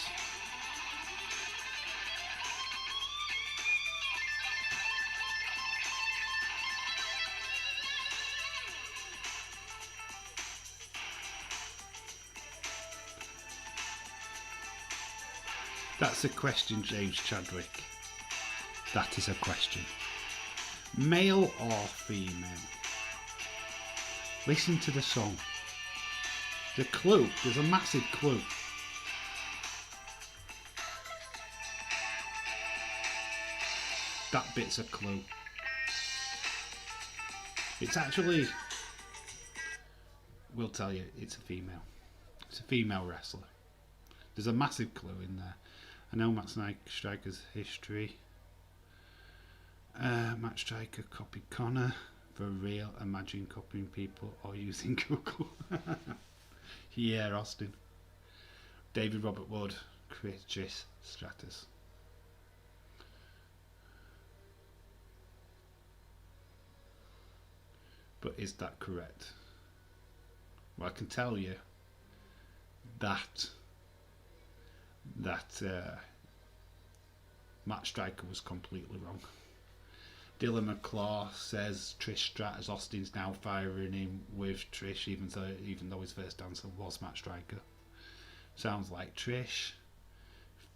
That's a question, James Chadwick. That is a question. Male or female? Listen to the song. The clue. There's a massive clue. That bit's a clue. It's actually... We'll tell you, it's a female. It's a female wrestler. There's a massive clue in there. I know Matt Striker's history. Matt Striker copied Connor. For real, imagine copying people or using Google. Yeah, Austin. David Robert Wood, Chris Stratus. But is that correct? Well, I can tell you that Matt Striker was completely wrong. Dylan McClaw says Trish Stratus. Austin's now firing him with Trish, even though his first answer was Matt Striker. Sounds like Trish.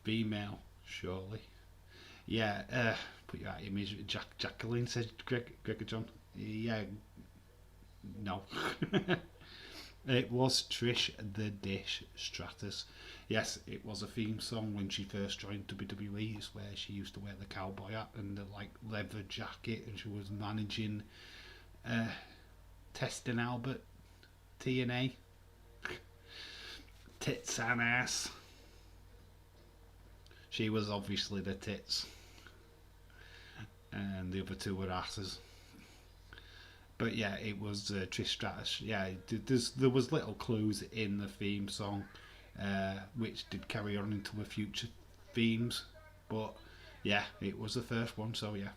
Female, surely. Yeah, put your image. Jacqueline says Gregor John. Yeah, no. It was Trish the Dish Stratus. Yes, it was a theme song when she first joined WWE. It's where she used to wear the cowboy hat and the leather jacket, and she was managing Testing Albert, TNA, tits and ass. She was obviously the tits, and the other two were asses. But yeah, it was Trish Stratus. Yeah, there was little clues in the theme song, which did carry on into the future themes. But yeah, it was the first one. So yeah,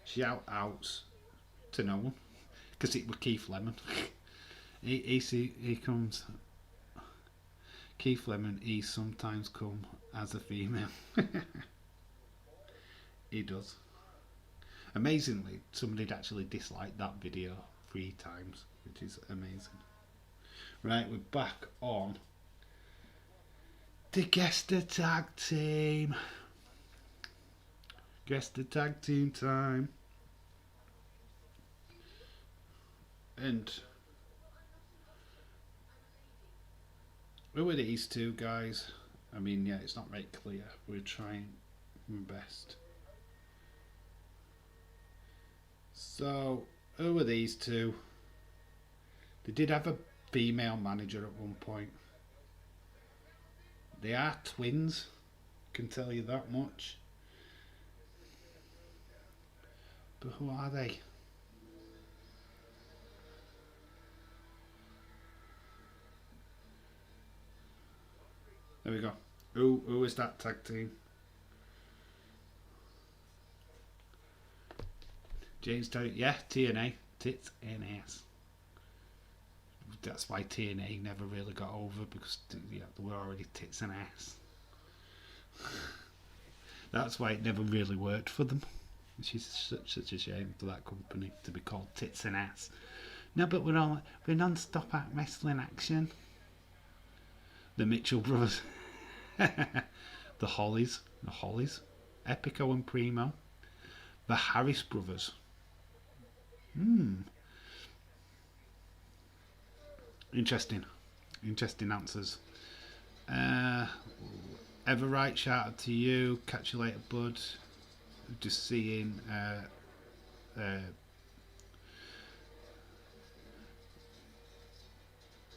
shout outs to no one, because it was Keith Lemon. he comes. Keith Lemon. He sometimes come as a female. He does. Amazingly, somebody'd actually disliked that video 3 times, which is amazing. Right, we're back on the guest the tag team. Guess the tag team time. And who are these two guys? I mean, yeah, it's not very clear. We're trying our best. So, who are these two? They did have a female manager at one point. They are twins, can tell you that much. But who are they? There we go. Who is that tag team? James Terry, yeah, TNA, tits and ass. That's why TNA never really got over, because yeah, they were already tits and ass. That's why it never really worked for them, which is such a shame for that company to be called tits and ass. No, but we're non-stop at wrestling action. The Mitchell brothers, the Hollies, Epico and Primo, the Harris brothers. Interesting answers. Everright, shout out to you. Catch you later, bud. Just seeing.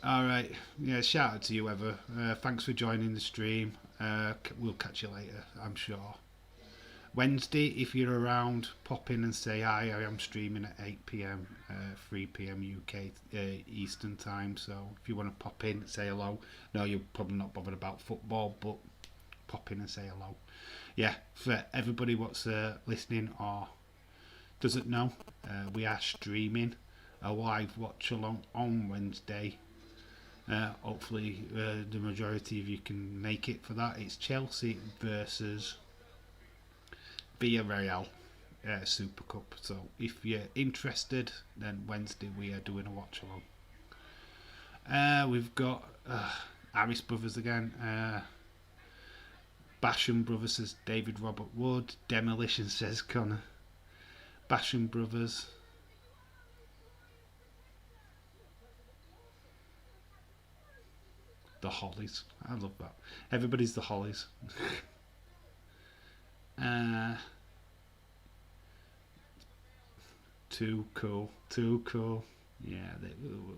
All right, yeah. Shout out to you, Ever. Thanks for joining the stream. We'll catch you later, I'm sure. Wednesday, if you're around, pop in and say hi. I am streaming at 8 p.m, 3 p.m. UK Eastern time. So if you want to pop in, say hello. No, you're probably not bothered about football, but pop in and say hello. Yeah, for everybody what's listening or doesn't know, we are streaming a live watch along on Wednesday. Hopefully, the majority of you can make it for that. It's Chelsea versus Villarreal Super Cup. So if you're interested, then Wednesday we are doing a watch along. We've got Harris brothers again. Basham brothers says David Robert Wood. Demolition says Connor. Basham brothers. The Hollies. I love that. Everybody's the Hollies. Too cool. Yeah,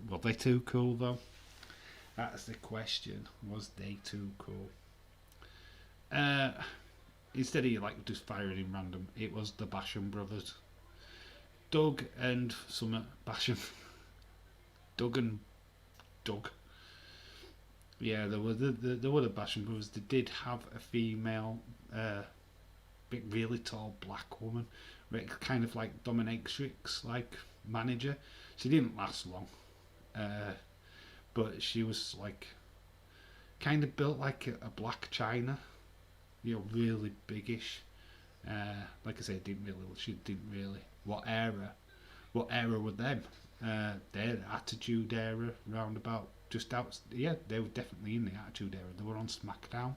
were they too cool though? That's the question. Was they too cool? Instead of like just firing in random, it was the Basham brothers, Doug and Summit Basham. Doug and Doug. Yeah, there were the Basham brothers. They did have a female, really tall black woman, kind of like dominatrix like manager. She didn't last long, but she was like kind of built like a black china, really biggish. Like I said, she didn't really. What era were them? Their Attitude Era, roundabout just out. Yeah, they were definitely in the Attitude Era. They were on SmackDown.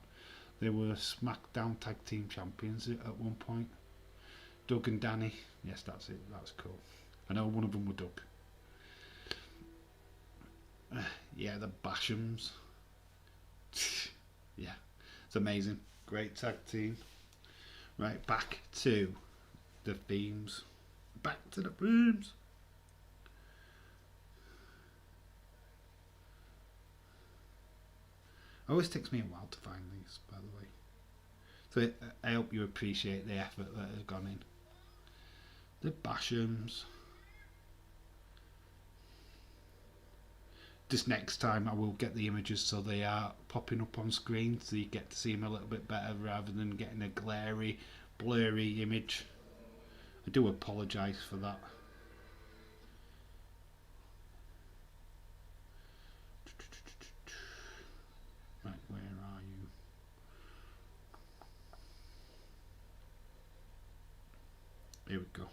They were SmackDown Tag Team Champions at one point. Doug and Danny. Yes, that's it. That's cool. I know one of them were Doug. Yeah, the Bashams. Yeah, it's amazing. Great tag team. Right, back to the themes. Back to the themes. It always takes me a while to find these, by the way. So I hope you appreciate the effort that has gone in. The Bashams. Just next time I will get the images so they are popping up on screen, so you get to see them a little bit better rather than getting a glary, blurry image. I do apologise for that. Right, where are you? go.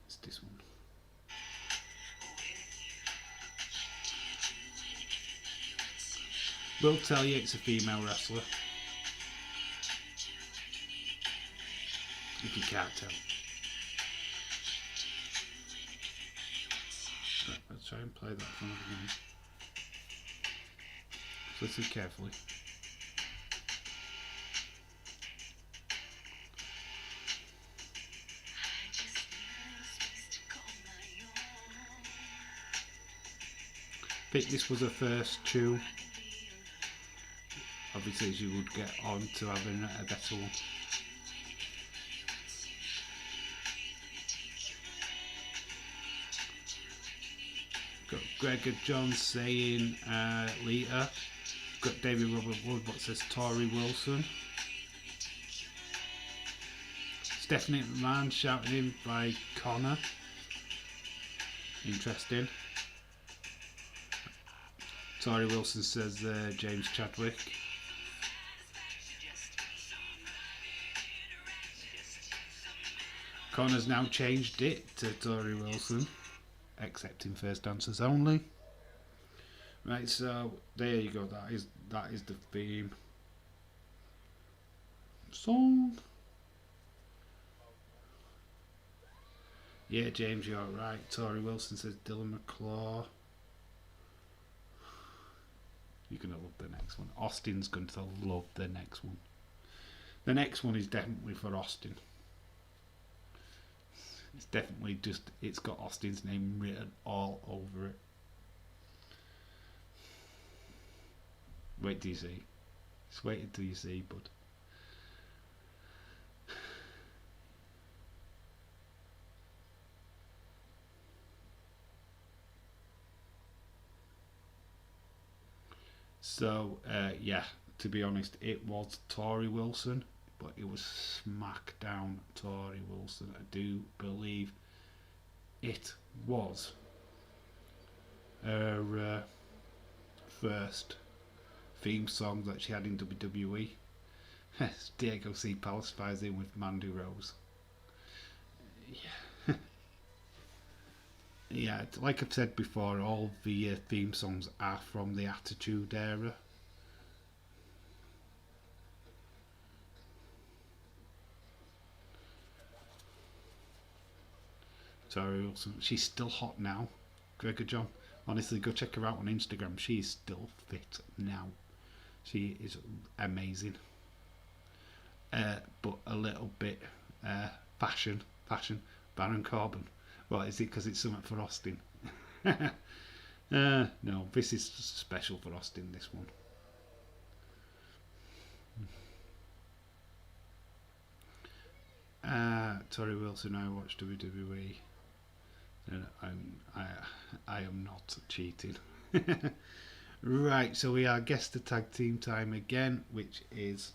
It's this one. Will tell you it's a female wrestler. If you can't tell. Right, let's try and play that from the beginning. So listen carefully. I think this was her first tune. Obviously, she would get on to having a better one. Got Gregor John saying Lita. Got David Robert Wood, what says Tori Wilson. Stephanie McMahon shouting in by Connor. Interesting. Tori Wilson says James Chadwick. Connor's now changed it to Tori Wilson, accepting first dancers only. Right, so there you go. That is the theme song. Yeah, James, you're right. Tori Wilson says Dylan McClaw. You're going to love the next one. Austin's going to love the next one. The next one is definitely for Austin. It's definitely just, it's got Austin's name written all over it. Wait till you see. Just wait until you see, bud. So, yeah, to be honest, it was Tori Wilson, but it was SmackDown Tori Wilson. I do believe it was her first theme song that she had in WWE. Diego C. Palace in with Mandy Rose. Yeah. Yeah, like I've said before, all the theme songs are from the Attitude Era. Tori Wilson, she's still hot now. Gregor John, honestly, go check her out on Instagram. She is still fit now. She is amazing. But a little bit fashion. Baron Corbin. Well, is it because it's something for Austin? No, this is special for Austin, this one. Tori Wilson, I watch WWE. I am not cheating. Right, so we are guess the tag team time again, which is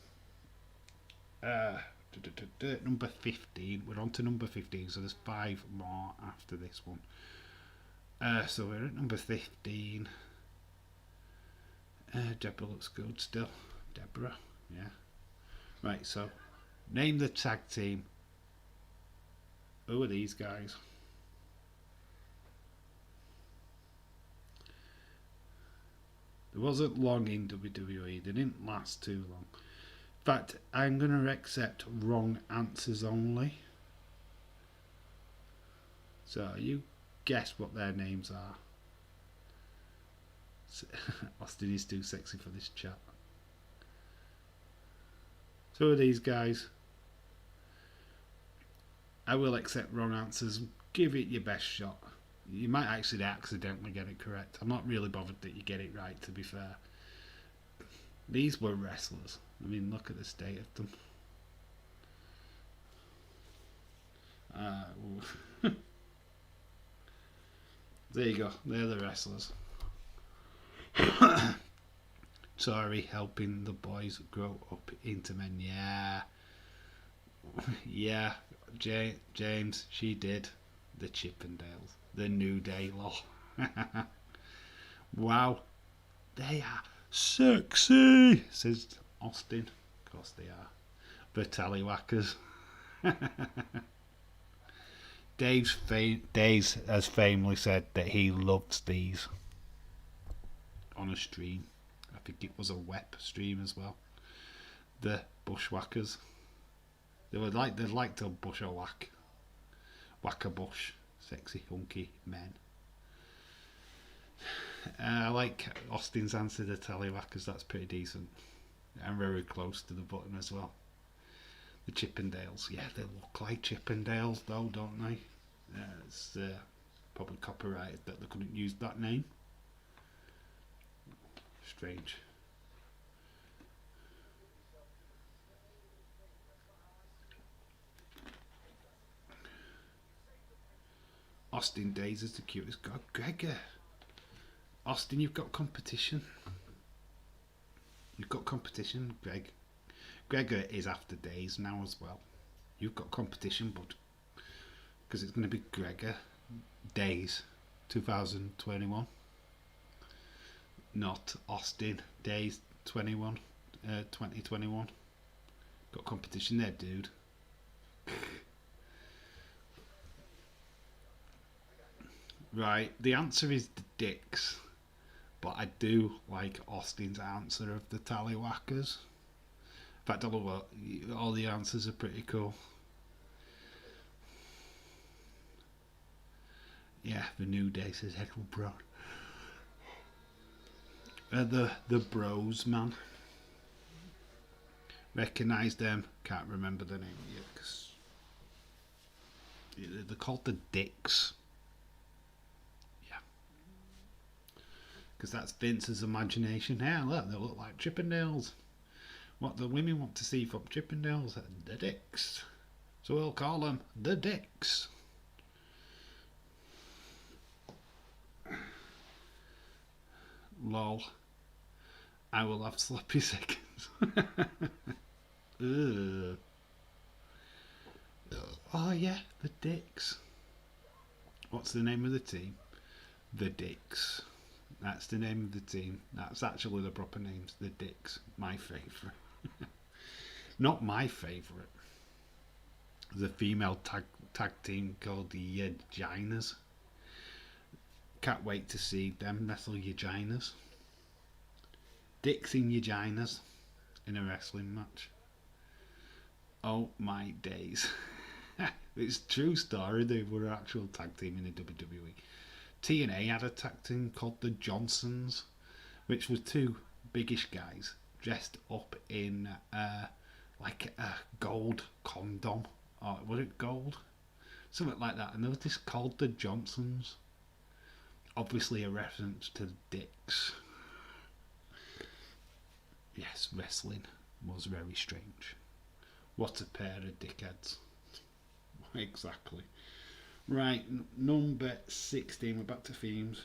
number 15. We're on to number 15, so there's 5 more after this one. So we're at number 15. Deborah looks good still. Deborah, yeah. Right, so name the tag team. Who are these guys? They wasn't long in WWE. They didn't last too long. In fact, I'm going to accept wrong answers only. So you guess what their names are. Austin is too sexy for this chat. So who are these guys? I will accept wrong answers. Give it your best shot. You might actually accidentally get it correct. I'm not really bothered that you get it right, to be fair. These were wrestlers. I mean, look at the state of them. There you go. They're the wrestlers. Sorry, helping the boys grow up into men. Yeah. Yeah. James, she did. The Chippendales. The New Day, lol. Wow. They are sexy, says Austin. Of course they are. The Tallywhackers. Days has famously said that he loves these on a stream. I think it was a web stream as well. The bushwhackers. They'd like to bush a whack a bush, sexy hunky men. I like Austin's answer to Tallywhackers. That's pretty decent and very close to the button as well. The Chippendales, yeah, they look like Chippendales though, don't they? It's probably copyrighted that they couldn't use that name. Strange. Austin Days is the cutest. God, Gregor. Austin, you've got competition. You've got competition, Greg. Gregor is after Days now as well. You've got competition, bud. Because it's going to be Gregor Days 2021. Not Austin Days 2021. Got competition there, dude. Right, the answer is the Dicks. But I do like Austin's answer of the Tallywhackers. In fact, I love what all the answers are pretty cool. Yeah, the New Day says Heckle Brown. The Bros, man. Recognise them. Can't remember the name yet because they're called the Dicks. Because that's Vince's imagination. Yeah, look, they look like Chippendales. What the women want to see from Chippendales are the Dicks. So we'll call them the Dicks. Lol. I will have sloppy seconds. Oh yeah, the Dicks. What's the name of the team? The Dicks. That's the name of the team. That's actually the proper names. The Dicks. My favourite. Not my favourite. There's a female tag team called the Ginas. Can't wait to see them wrestle Ginas. Dicks in Ginas in a wrestling match. Oh my days. It's a true story. They were an actual tag team in the WWE. TNA had a tag team called the Johnsons, which was two biggish guys dressed up in like a gold condom. Or was it gold? Something like that. And they were just called the Johnsons. Obviously a reference to the Dicks. Yes, wrestling was very strange. What a pair of dickheads. Exactly. Right, number 16. We're back to themes.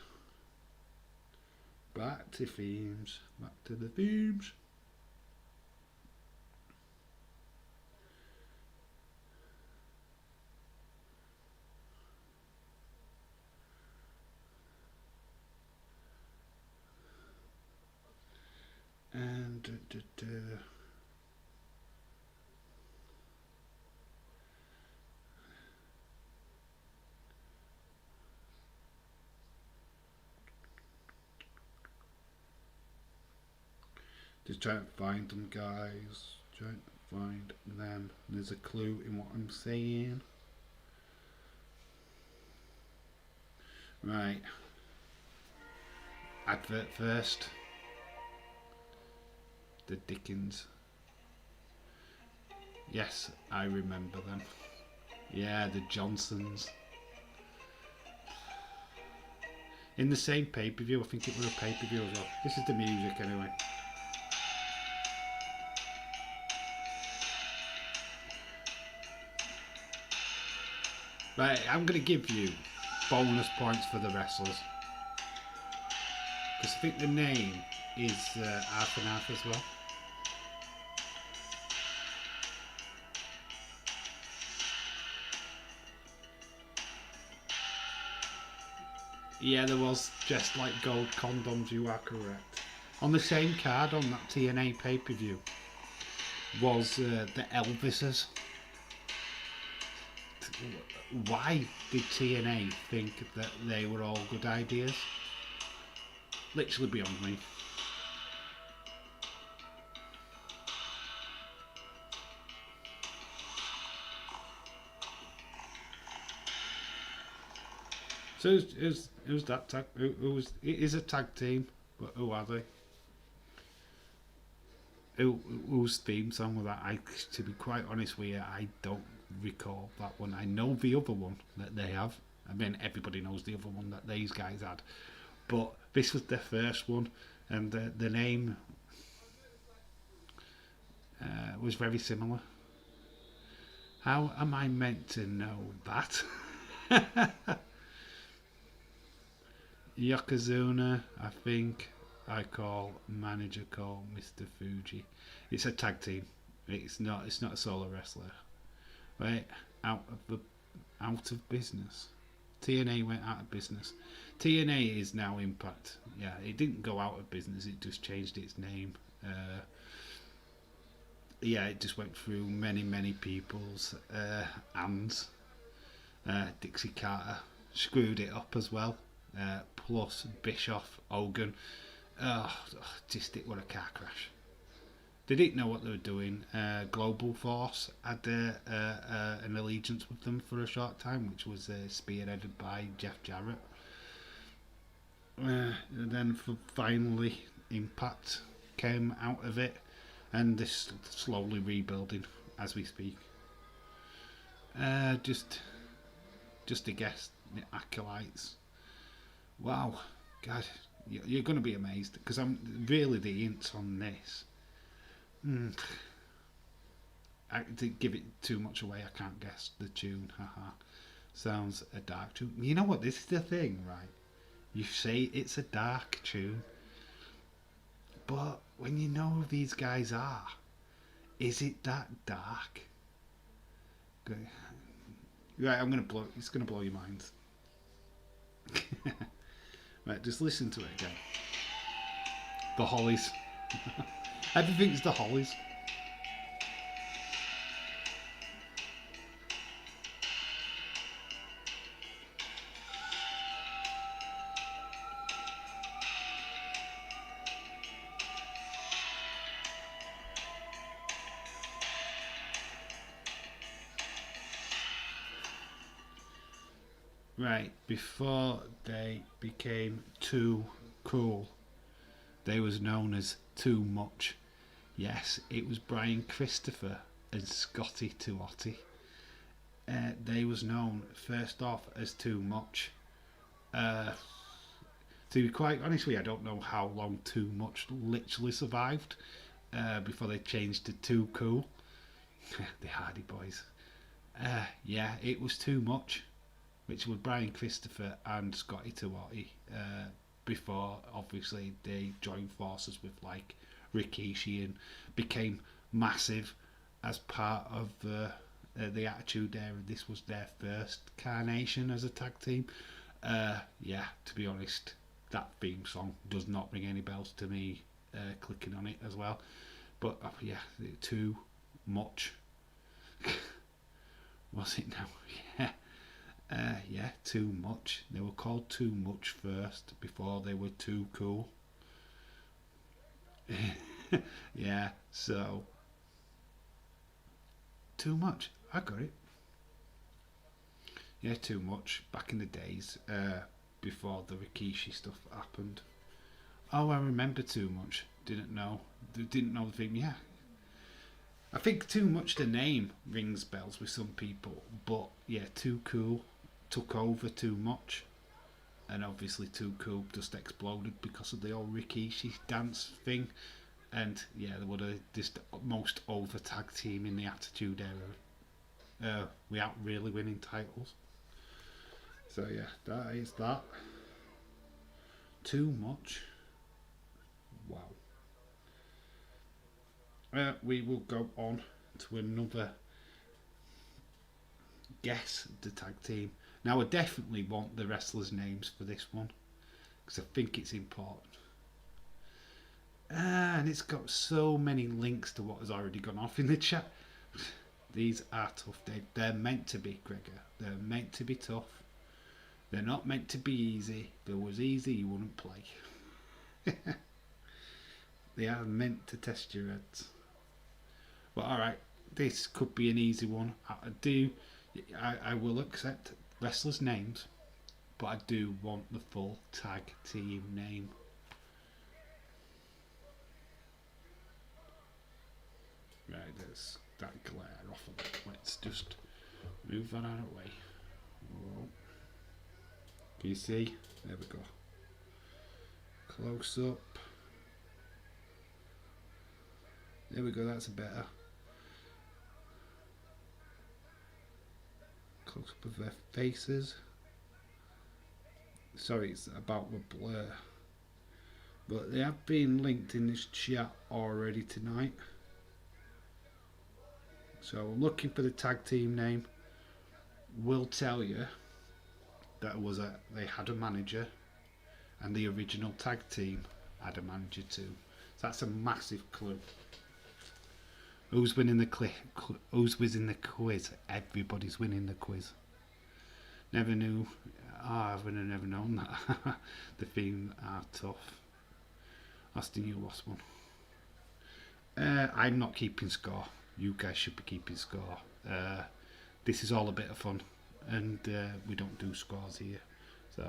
Back to themes. Back to the themes. And just trying to find them, guys. Trying to find them. There's a clue in what I'm saying. Right. Advert first. The Dickens. Yes, I remember them. Yeah, the Johnsons. In the same pay-per-view, I think it was a pay-per-view as well. This is the music anyway. Right, I'm going to give you bonus points for the wrestlers. Because I think the name is half and half as well. Yeah, there was just like gold condoms, you are correct. On the same card on that TNA pay-per-view was the Elvises. why did TNA think that they were all good ideas? Literally beyond me. So who's that tag? It is a tag team, but who are they? Whose theme song was that? To be quite honest with you, I don't recall that one. I know the other one that they have. I mean, everybody knows the other one that these guys had, but this was their first one, and the name was very similar. How am I meant to know that? Yokozuna, I think I call manager call Mr. Fuji. It's a tag team. It's not a solo wrestler. Right, out of business. TNA went out of business. TNA is now Impact. Yeah, it didn't go out of business. It just changed its name. Yeah, it just went through many people's hands. Dixie Carter screwed it up as well. Plus Bischoff, Hogan. Just it was a car crash. They didn't know what they were doing. Global Force had an allegiance with them for a short time, which was spearheaded by Jeff Jarrett. And then finally, Impact came out of it, and they're slowly rebuilding as we speak. Just to guess, the acolytes. Wow, God, you're going to be amazed because I'm really the hints on this. I didn't give it too much away. I can't guess the tune. Haha. Sounds a dark tune. You know what? This is the thing, right? You say it's a dark tune, but when you know who these guys are, is it that dark? Okay. Right, it's gonna blow your minds. Right, just listen to it again. The Hollies. Everything's the Hollies. Right, before they became too cool, they was known as Too Much. Yes, it was Brian Christopher and Scotty Tuotti. They was known first off as Too Much. To be quite honest with you, I don't know how long Too Much literally survived before they changed to Too Cool. The Hardy Boys. Yeah, it was Too Much, which was Brian Christopher and Scotty Tuotti. Before, obviously, they joined forces with like Rikishi and became massive as part of the Attitude Era. This was their first carnation as a tag team. Yeah, to be honest, that theme song does not ring any bells to me. Clicking on it as well, but yeah, Too Much. Was it now? Yeah. Yeah, Too Much. They were called Too Much first before they were Too Cool. Yeah, so Too Much. I got it. Yeah, Too Much. Back in the days, before the Rikishi stuff happened. Oh, I remember Too Much. Didn't know the thing. Yeah, I think Too Much, the name rings bells with some people, but yeah, Too Cool took over Too Much, and obviously Too Cool just exploded because of the old Rikishi dance thing, and yeah, they were the most over tag team in the Attitude Era, without really winning titles. So yeah, that is that. Too Much. Wow. We will go on to another guess the tag team. Now I definitely want the wrestlers' names for this one because I think it's important. And it's got so many links to what has already gone off in the chat. These are tough. They're meant to be, Gregor. They're meant to be tough. They're not meant to be easy. If it was easy, you wouldn't play. They are meant to test your heads. But alright, this could be an easy one. I will accept wrestlers' names, but I do want the full tag team name. Right, there's that glare off of it. Let's just move that out of the way. Whoa. Can you see? There we go. Close up. There we go, that's better. Close up of their faces. Sorry, it's about the blur. But they have been linked in this chat already tonight. So looking for the tag team name. Will tell you that they had a manager, and the original tag team had a manager too. So that's a massive clue. Who's winning the Who's winning the quiz? Everybody's winning the quiz. Never knew. I would have never known that. The theme are tough. That's the new last one. I'm not keeping score. You guys should be keeping score. This is all a bit of fun, and we don't do scores here. So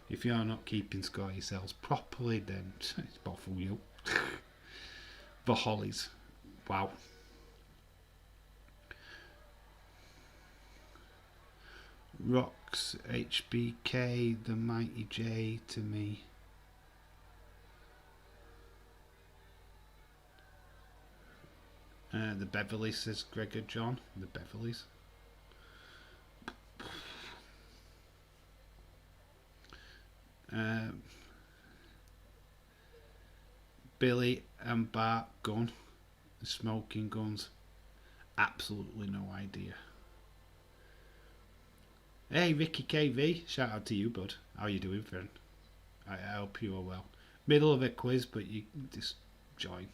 if you're not keeping score yourselves properly, then it's both of you. The Hollies. Wow. Rocks, HBK, the Mighty J to me. The Beverleys, says Gregor John. The Beverleys. Billy and Bart Gunn. The Smoking Guns. Absolutely no idea. Hey, Ricky KV. Shout out to you, bud. How you doing, friend? I hope you are well. Middle of a quiz, but you just join.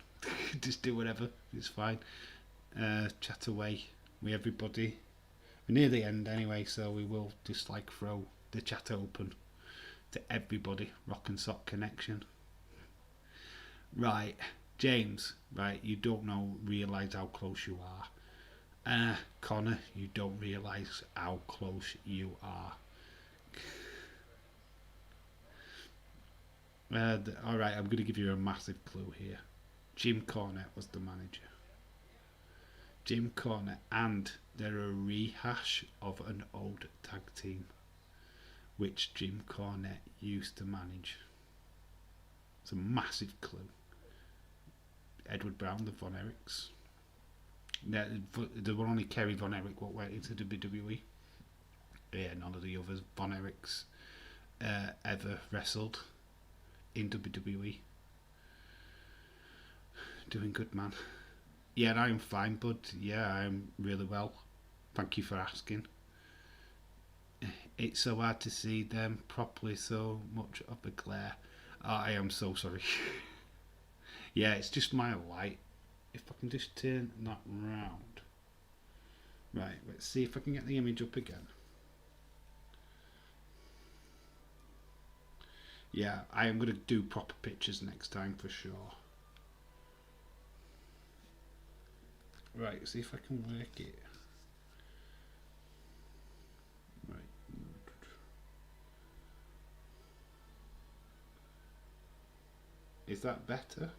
Just do whatever. It's fine. Chat away with everybody. We're near the end anyway, so we will just like throw the chat open to everybody. Rock and Sock Connection. Right, James. Right, you don't realise how close you are. Connor, you don't realise how close you are. Alright, I'm going to give you a massive clue here. Jim Cornette was the manager. Jim Cornette, and they're a rehash of an old tag team which Jim Cornette used to manage. It's a massive clue. Edward Brown, the Von Erichs. There were only Kerry Von Erich what went into WWE. Yeah, none of the others Von Erichs ever wrestled in WWE. Doing good, man. Yeah, I'm fine, bud. Yeah, I'm really well. Thank you for asking. It's so hard to see them properly, so much of the glare. I am so sorry. Yeah, it's just my light. If I can just turn that round. Right, let's see if I can get the image up again. Yeah, I am going to do proper pictures next time for sure. Right, see if I can work it. Right. Is that better?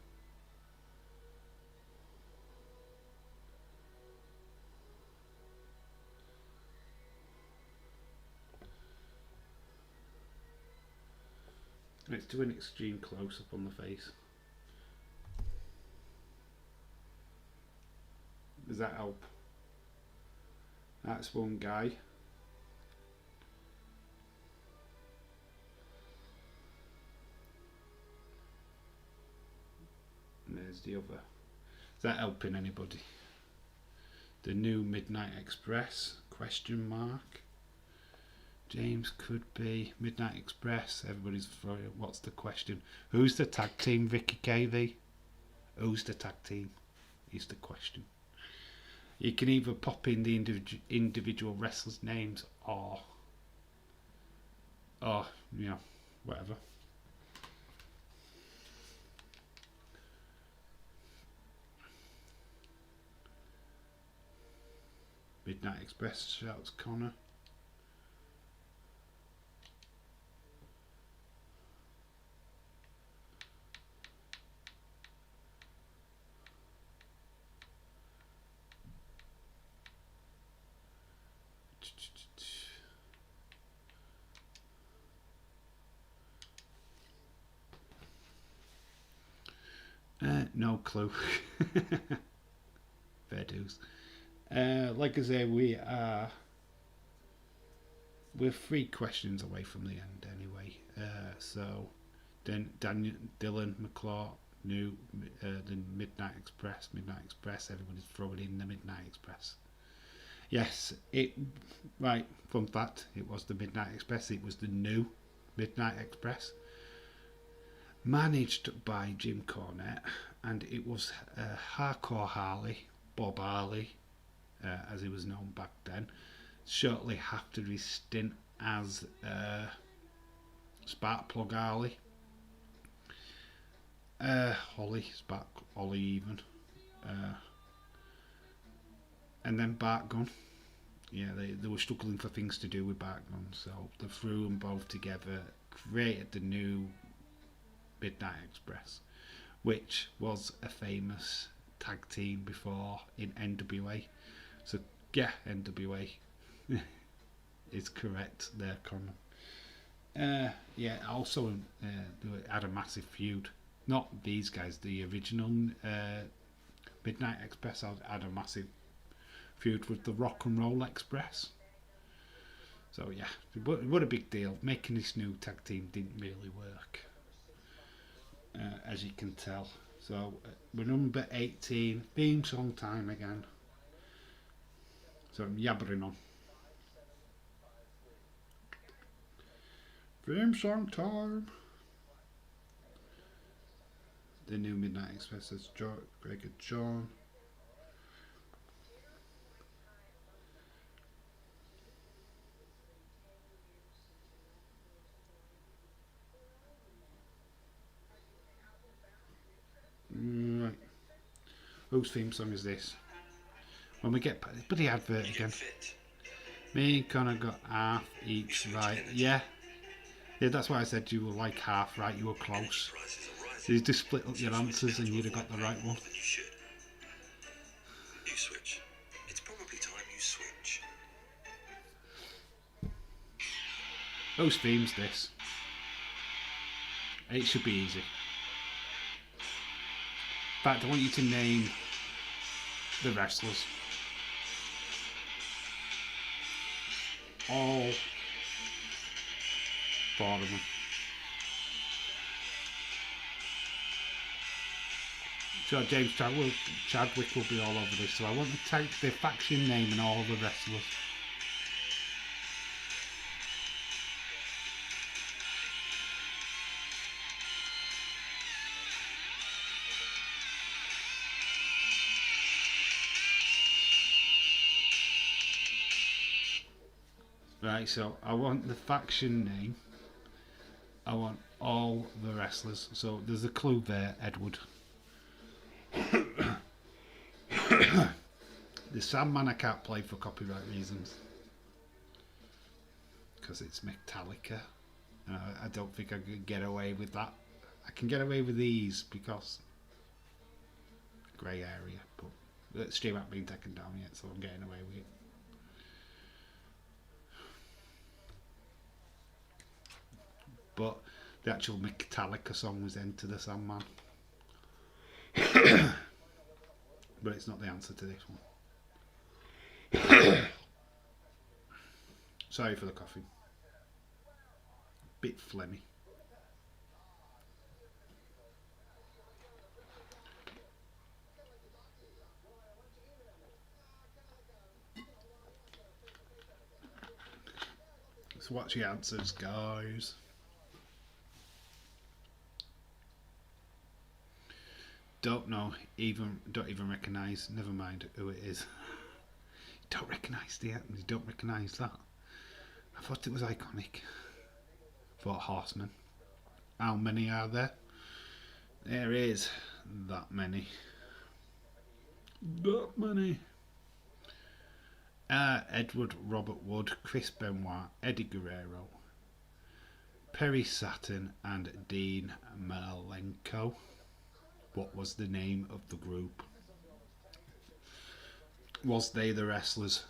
Let's do an extreme close-up on the face. Does that help? That's one guy. And there's the other. Is that helping anybody? The new Midnight Express? Question mark. James could be Midnight Express. Everybody's throwing. What's the question? Who's the tag team? Vicky KV. Who's the tag team? is the question. You can either pop in the individual wrestlers' names or you know, whatever. Midnight Express, shouts Connor. No clue. Fair dues. Like I say, we're 3 questions away from the end anyway. So then Dylan McClaw knew the Midnight Express. Everybody's throwing in the Midnight Express. Yes, right. Fun fact: it was the Midnight Express. It was the new Midnight Express, managed by Jim Cornette, and it was Hardcore Harley, Bob Harley, as he was known back then, shortly after his stint as Sparkplug Harley. Holly even. And then Bart Gunn. Yeah, they were struggling for things to do with Bart Gunn, so they threw them both together, created the new Midnight Express, which was a famous tag team before in NWA. So yeah, NWA is correct there, Connor. Yeah, also they had a massive feud. Not these guys, the original Midnight Express had a massive feud with the Rock and Roll Express. So yeah, what a big deal. Making this new tag team didn't really work, as you can tell. So we're number 18, theme song time again. So I'm yabbering on. Theme song time. The new Midnight Express is Greg and John. Right. Whose theme song is this? When we get the advert again. Me and Connor got half each right. Yeah, that's why I said you were like half right. You were close. So you just split up your answers and you'd have got the right one. You switch. It's probably time you switch. Whose theme's this? It should be easy. In fact, I want you to name the wrestlers. All 4 of them. So James Chadwick will be all over this. So I want to take the faction name and all the wrestlers. Right, so I want the faction name. I want all the wrestlers. So there's a clue there, Edward. The Sandman I can't play for copyright reasons. Because it's Metallica. I don't think I could get away with that. I can get away with these because grey area. But Stu hasn't been taken down yet, so I'm getting away with it. But the actual Metallica song was Enter the Sandman. But it's not the answer to this one. Sorry for the coughing. Bit phlegmy. So what's your answers, guys? Don't know, don't even recognise. Never mind who it is. Don't recognise the you don't recognise that. I thought it was iconic. For Horsemen. How many are there? There is that many. That many. Edward Robert Wood, Chris Benoit, Eddie Guerrero, Perry Saturn, and Dean Malenko. What was the name of the group? Was they the wrestlers?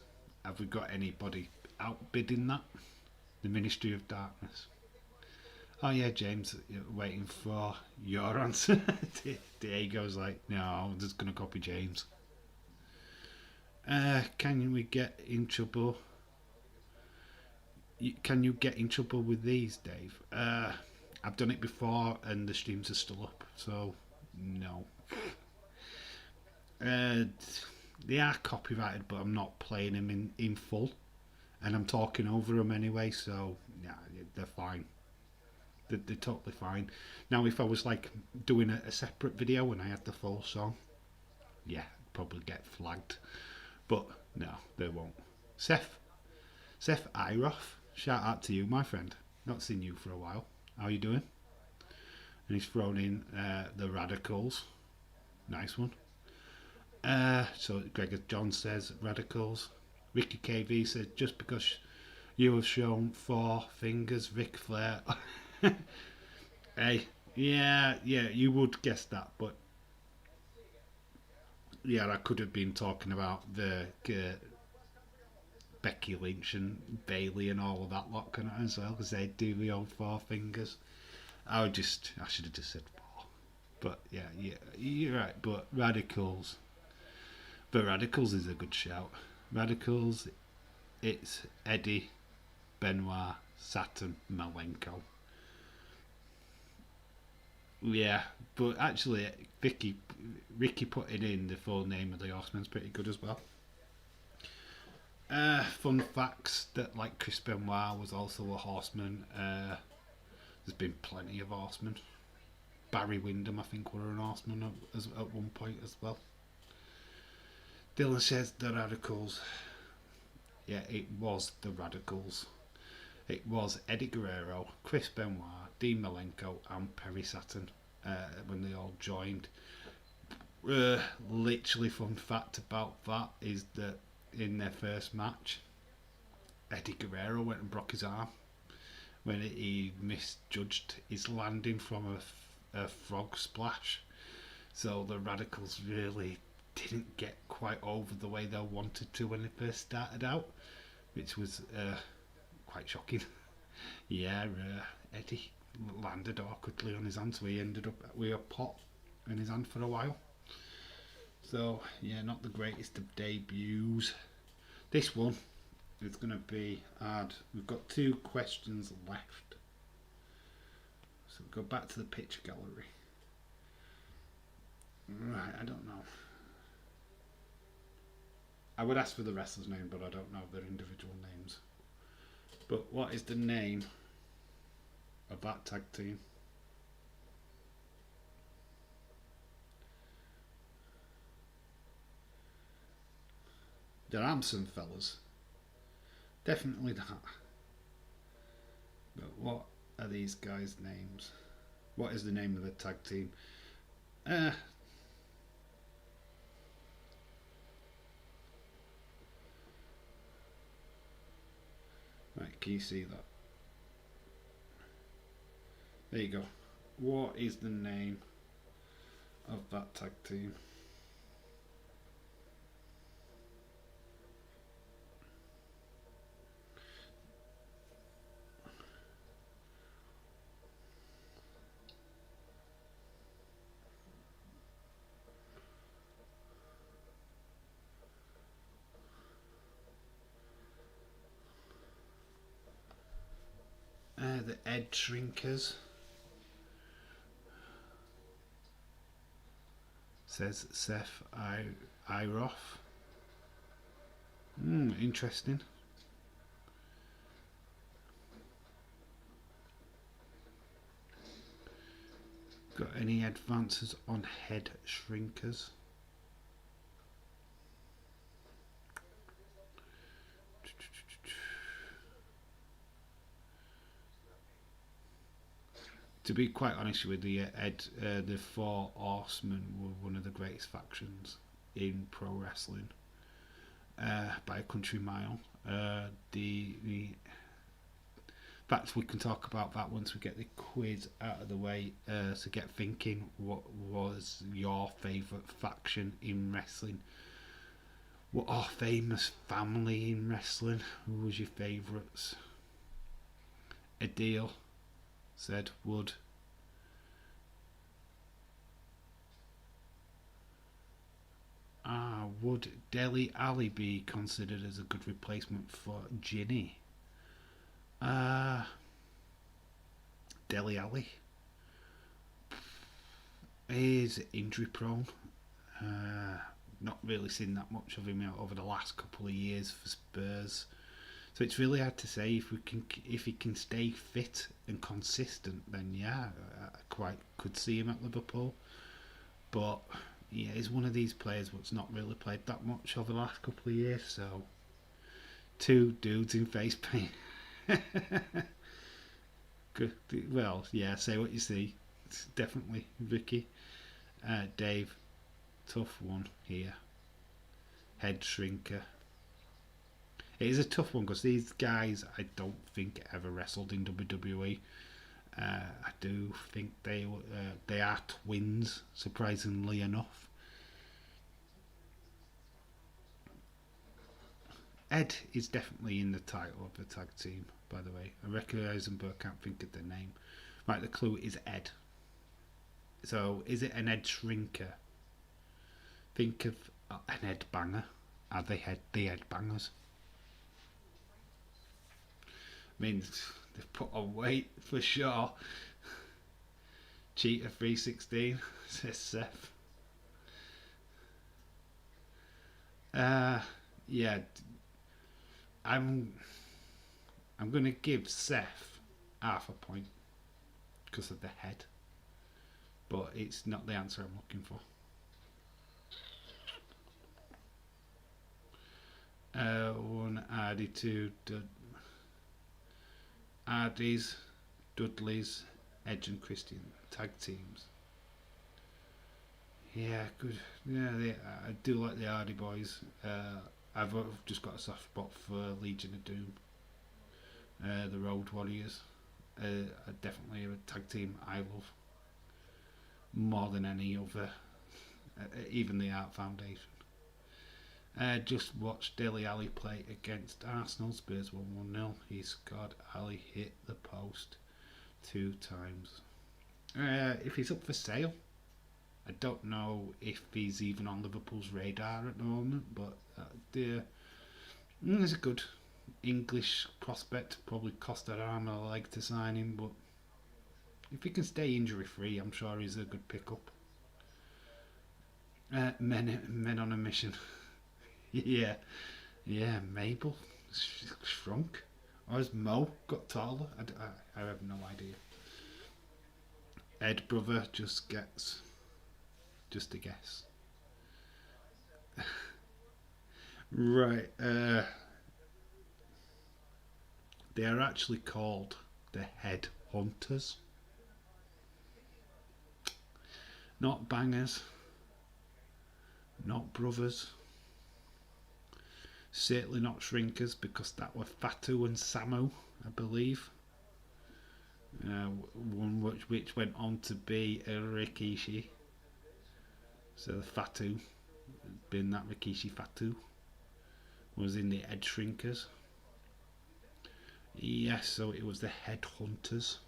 Have we got anybody outbidding that? The Ministry of Darkness. Oh yeah, James, you're waiting for your answer. Diego's like, no, I'm just going to copy James. Can we get in trouble? Can you get in trouble with these, Dave? I've done it before and the streams are still up, so no. They are copyrighted, but I'm not playing them in full, and I'm talking over them anyway, so yeah, they're fine. They're totally fine. Now, if I was like doing a separate video and I had the full song, yeah, I'd probably get flagged. But no, they won't. Seth Iroff, shout out to you, my friend. Not seen you for a while. How are you doing? And he's thrown in the Radicals. Nice one. So Gregor John says Radicals. Ricky KV says just because you have shown 4 fingers, Ric Flair. Hey, yeah, you would guess that, but yeah, I could have been talking about the Becky Lynch and Bailey and all of that lot as well, because they do the old 4 fingers. I should have just said 4, but yeah, you're right. But Radicals, is a good shout. Radicals, it's Eddie, Benoit, Saturn, Malenko. Yeah, but actually, Ricky putting in the full name of the Horseman's pretty good as well. Fun facts that like Chris Benoit was also a horseman. There's been plenty of horsemen. Barry Windham, I think, were an horseman at one point as well. Dylan says the Radicals. Yeah, it was the Radicals. It was Eddie Guerrero, Chris Benoit, Dean Malenko, and Perry Saturn when they all joined. Literally, fun fact about that is that in their first match, Eddie Guerrero went and broke his arm when he misjudged his landing from a frog splash. So the Radicals really didn't get quite over the way they wanted to when they first started out, which was quite shocking. Yeah, Eddie landed awkwardly on his hand, so he ended up with a pot in his hand for a while. So yeah, not the greatest of debuts. This one is going to be hard. We've got 2 questions left, so we'll go back to the picture gallery. Right, I don't know. I would ask for the wrestler's name, but I don't know their individual names. But what is the name of that tag team? They're Amson fellas. Definitely that. But what are these guys' names? What is the name of the tag team? Right, can you see that? There you go. What is the name of that tag team? The Ed Shrinkers. Says Seth Iroff. Interesting. Got any advances on head shrinkers? To be quite honest with you, Ed, the Four Horsemen were one of the greatest factions in pro wrestling by a country mile. The fact we can talk about that once we get the quiz out of the way. So get thinking, what was your favourite faction in wrestling? What are famous family in wrestling? Who was your favourites? Adil said would. Would Deli Ali be considered as a good replacement for Ginny? Deli Ali is injury prone. Not really seen that much of him over the last couple of years for Spurs. So it's really hard to say if he can stay fit and consistent. Then yeah, I quite could see him at Liverpool. But yeah, he's one of these players what's not really played that much over the last couple of years. So two dudes in face paint. Good. Well, yeah. Say what you see. It's definitely Vicky. Dave, tough one here. Head shrinker. It is a tough one because these guys I don't think ever wrestled in WWE. I do think they are twins, surprisingly enough. Ed is definitely in the title of the tag team, by the way. I recognise them but I can't think of their name. Right, the clue is Ed. So, is it an Ed shrinker? Think of an Ed banger. Are they the Ed bangers? I mean, they've put on weight for sure. Cheetah 316 says Seth. Yeah, I'm going to give Seth half a point because of the head, but it's not the answer I'm looking for. One Ardy, two Ardys, Dudleys, Edge and Christian tag teams. Yeah, good. Yeah, I do like the Hardy Boys. I've just got a soft spot for Legion of Doom. The Road Warriors are definitely a tag team I love more than any other, even the Art Foundation. Just watched Dele Alli play against Arsenal. Spurs won 1-0. He scored. Ali hit the post 2 times. If he's up for sale, I don't know if he's even on Liverpool's radar at the moment, but he's a good English prospect. Probably cost an arm and a leg to sign him, but if he can stay injury free, I'm sure he's a good pickup. Men on a mission. Yeah, Mabel shrunk, or has Mo got taller? I have no idea. Ed brother just a guess. Right, they are actually called the Head Hunters, not bangers, not brothers. Certainly not shrinkers because that were Fatu and Samu, I believe. One which went on to be a Rikishi. So the Fatu, being that Rikishi Fatu, was in the Head Shrinkers. Yes, so it was the Head Hunters.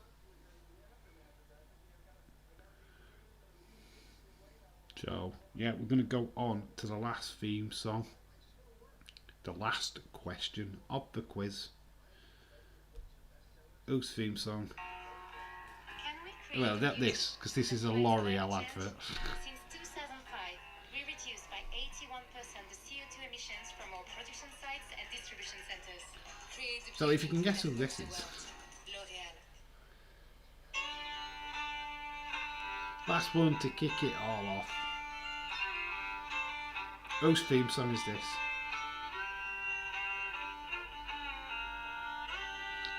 So yeah, we're going to go on to the last theme song. The last question of the quiz. Whose theme song? Well, this, because this is a L'Oreal advert. Since 2005, we reduced by 81% the CO2 emissions from our production sites and distribution centers. So if you can guess who this is. Last one to kick it all off. Whose theme song is this?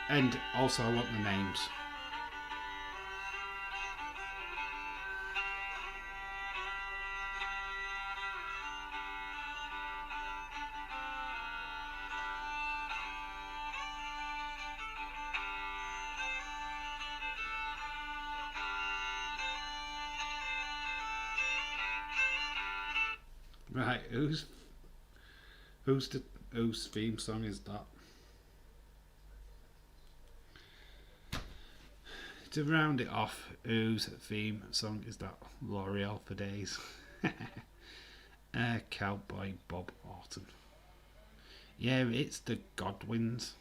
And also I want the names. Right, whose theme song is that? To round it off, whose theme song is that? L'Oreal for days. Cowboy Bob Orton. Yeah, it's the Godwins,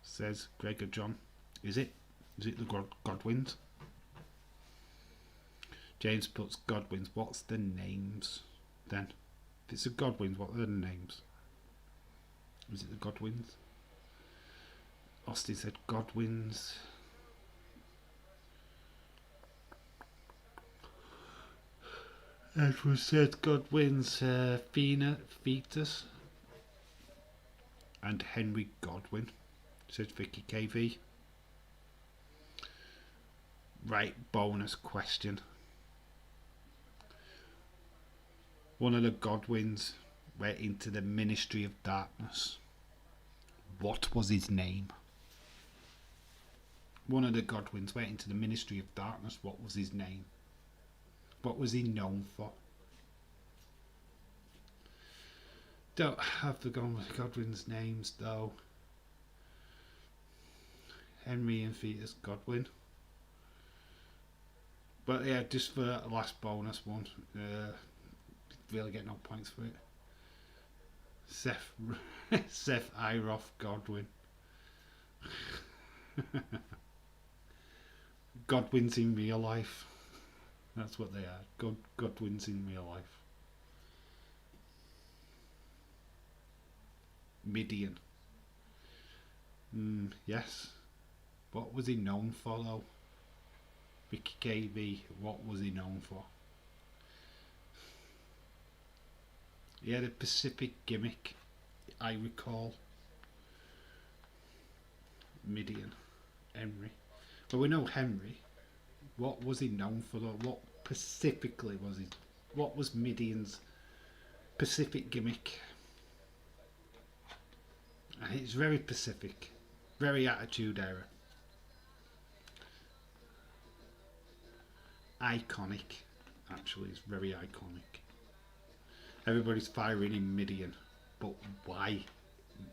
says Gregor John. Is it? Is it the Godwins? James puts Godwins. What's the names then? If it's the Godwins, what are the names? Is it the Godwins? Austin said Godwins. Edward said Godwin's Fetus. And Henry Godwin, said Vicky KV. Right, bonus question. One of the Godwins went into the Ministry of Darkness. What was his name? One of the Godwins went into the Ministry of Darkness. What was his name? What was he known for? Don't have to go with Godwin's names though. Henry and Fetus Godwin. But yeah, just for the last bonus one, really get no points for it. Seth Iroff Godwin. Godwins in real life. That's what they are. Godwins in real life. Midian. Yes. What was he known for though? Vicky KB, what was he known for? He had a Pacific gimmick, I recall. Midian. Henry. But we know Henry. What was he known for though? What specifically was he? What was Midian's Pacific gimmick? It's very Pacific. Very Attitude Era. Iconic. Actually, it's very iconic. Everybody's firing in Midian. But why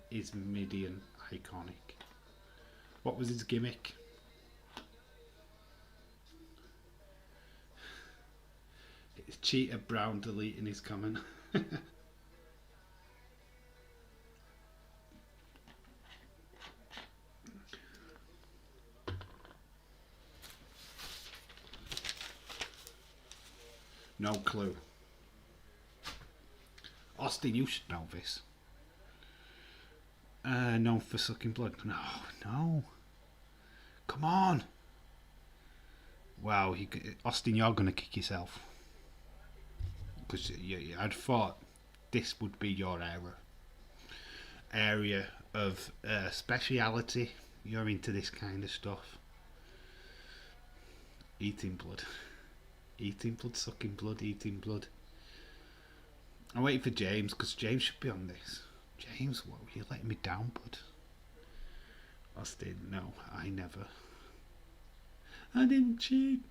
is Midian iconic? What was his gimmick? It's Cheetah Brown deleting his comment. No clue. Austin, you should know this. Known for sucking blood. No. Come on. Wow, Austin, you're going to kick yourself. Because I'd thought this would be your area of speciality. You're into this kind of stuff. Eating blood. Eating blood, sucking blood, eating blood. I'm waiting for James, because James should be on this. James, what were you letting me down, bud? Austin, no, I never. I didn't cheat.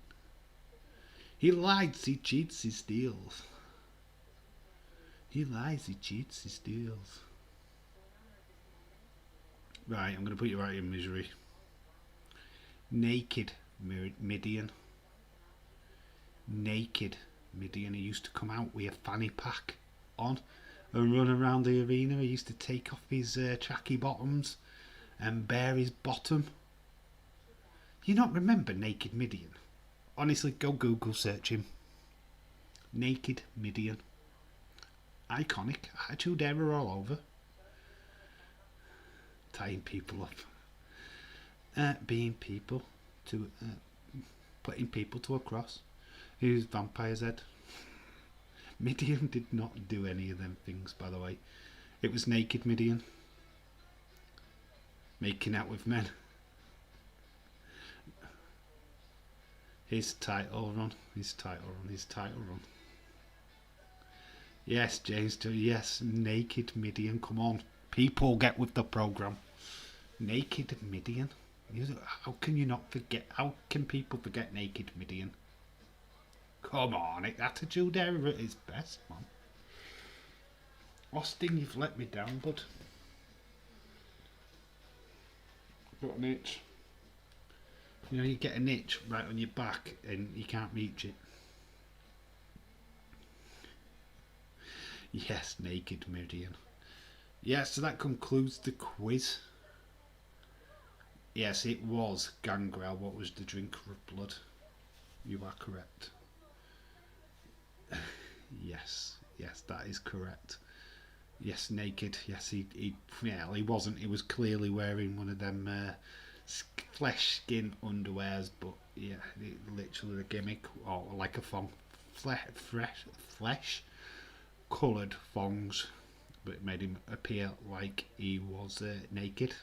He lies, he cheats, he steals. He lies, he cheats, he steals. Right, I'm going to put you right in misery. Naked Midian. Naked Midian. He used to come out with a fanny pack on and run around the arena. He used to take off his tracky bottoms and bare his bottom. You not remember Naked Midian? Honestly, go Google search him. Naked Midian. Iconic. Attitude Era all over. Tying people up. Being people to... putting people to a cross. Who's Vampire's Head? Midian did not do any of them things, by the way. It was naked Midian. Making out with men. His title run. Yes, James, yes, naked Midian. Come on, people, get with the programme. Naked Midian. How can you not forget? How can people forget naked Midian? Come on, Attitude Era at its best, man. Austin, you've let me down, bud. Got an itch. You know, you get an itch right on your back and you can't reach it. Yes, naked Midian. Yes, so that concludes the quiz. Yes, it was Gangrel. What was the drink of blood? You are correct. Yes, that is correct. Yes, naked. Yes, he wasn't. He was clearly wearing one of them flesh skin underwears, but yeah, literally the gimmick, or like a thong, flesh coloured thongs, but it made him appear like he was naked.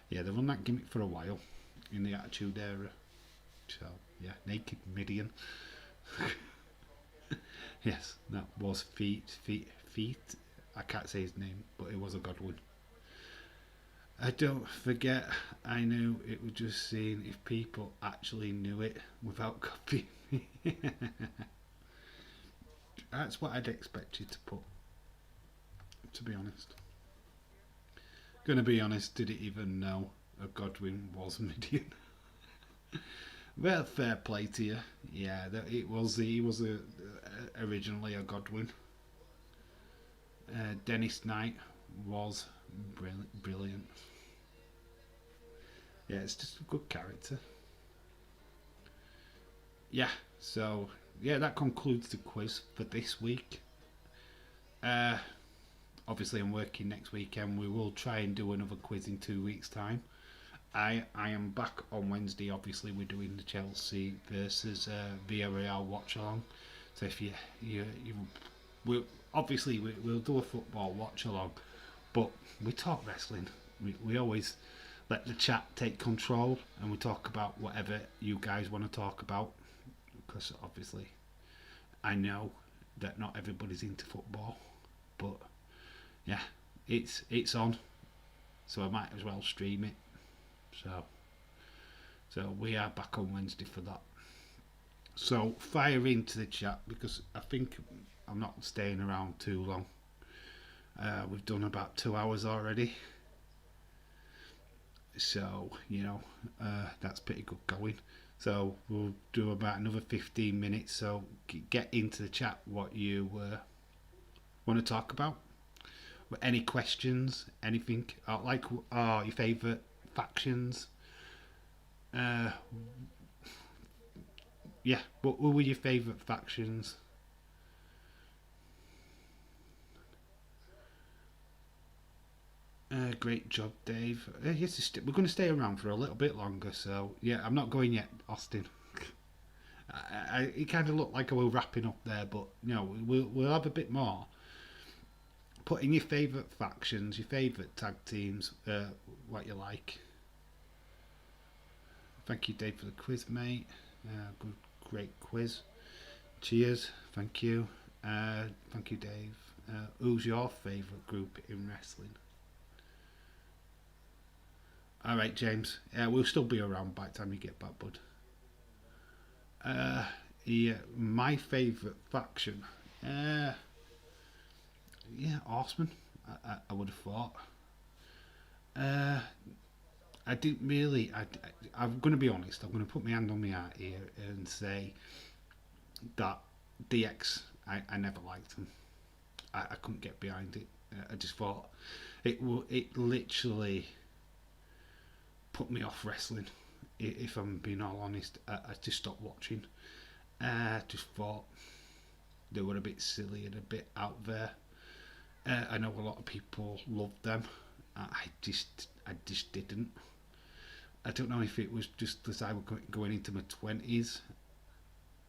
Yeah, they run that gimmick for a while in the Attitude Era. So yeah, naked Midian. Yes, that was feet. I can't say his name, but it was a Godwin. I don't forget, I knew it was just seeing if people actually knew it without copying me. That's what I'd expect you to put, to be honest. Gonna be honest, did it even know a Godwin was Midian? Well, fair play to you. Yeah, he was originally a Godwin. Dennis Knight was brilliant. Yeah, it's just a good character. Yeah, so yeah, that concludes the quiz for this week. Obviously I'm working next weekend. We will try and do another quiz in 2 weeks' time. I am back on Wednesday. Obviously we're doing the Chelsea versus Villarreal watch along. So if we'll do a football watch along, but we talk wrestling. We always let the chat take control, and we talk about whatever you guys want to talk about, because obviously I know that not everybody's into football, but yeah, it's on, so I might as well stream it. So we are back on Wednesday for that. So fire into the chat, because I think I'm not staying around too long. We've done about 2 hours already, so that's pretty good going. So we'll do about another 15 minutes. So get into the chat what you want to talk about. Any questions, anything, like your favourite factions. Yeah, what were your favourite factions? Great job, Dave. Yes, we're going to stay around for a little bit longer, so yeah, I'm not going yet, Austin. It kind of looked like we were wrapping up there, but we'll have a bit more. Put in your favourite factions, your favourite tag teams, what you like. Thank you, Dave, for the quiz, mate. Great quiz. Cheers. Thank you. Thank you, Dave. Who's your favourite group in wrestling? All right, James. We'll still be around by the time you get back, bud. Yeah, my favourite faction. Yeah, Horseman. I would have thought. I didn't really. I'm going to be honest. I'm going to put my hand on my heart here and say that DX. I never liked them. I couldn't get behind it. I just thought it literally put me off wrestling. If I'm being all honest, I just stopped watching. Just thought they were a bit silly and a bit out there. I know a lot of people loved them. I just didn't. I don't know if it was just as I was going into my 20s,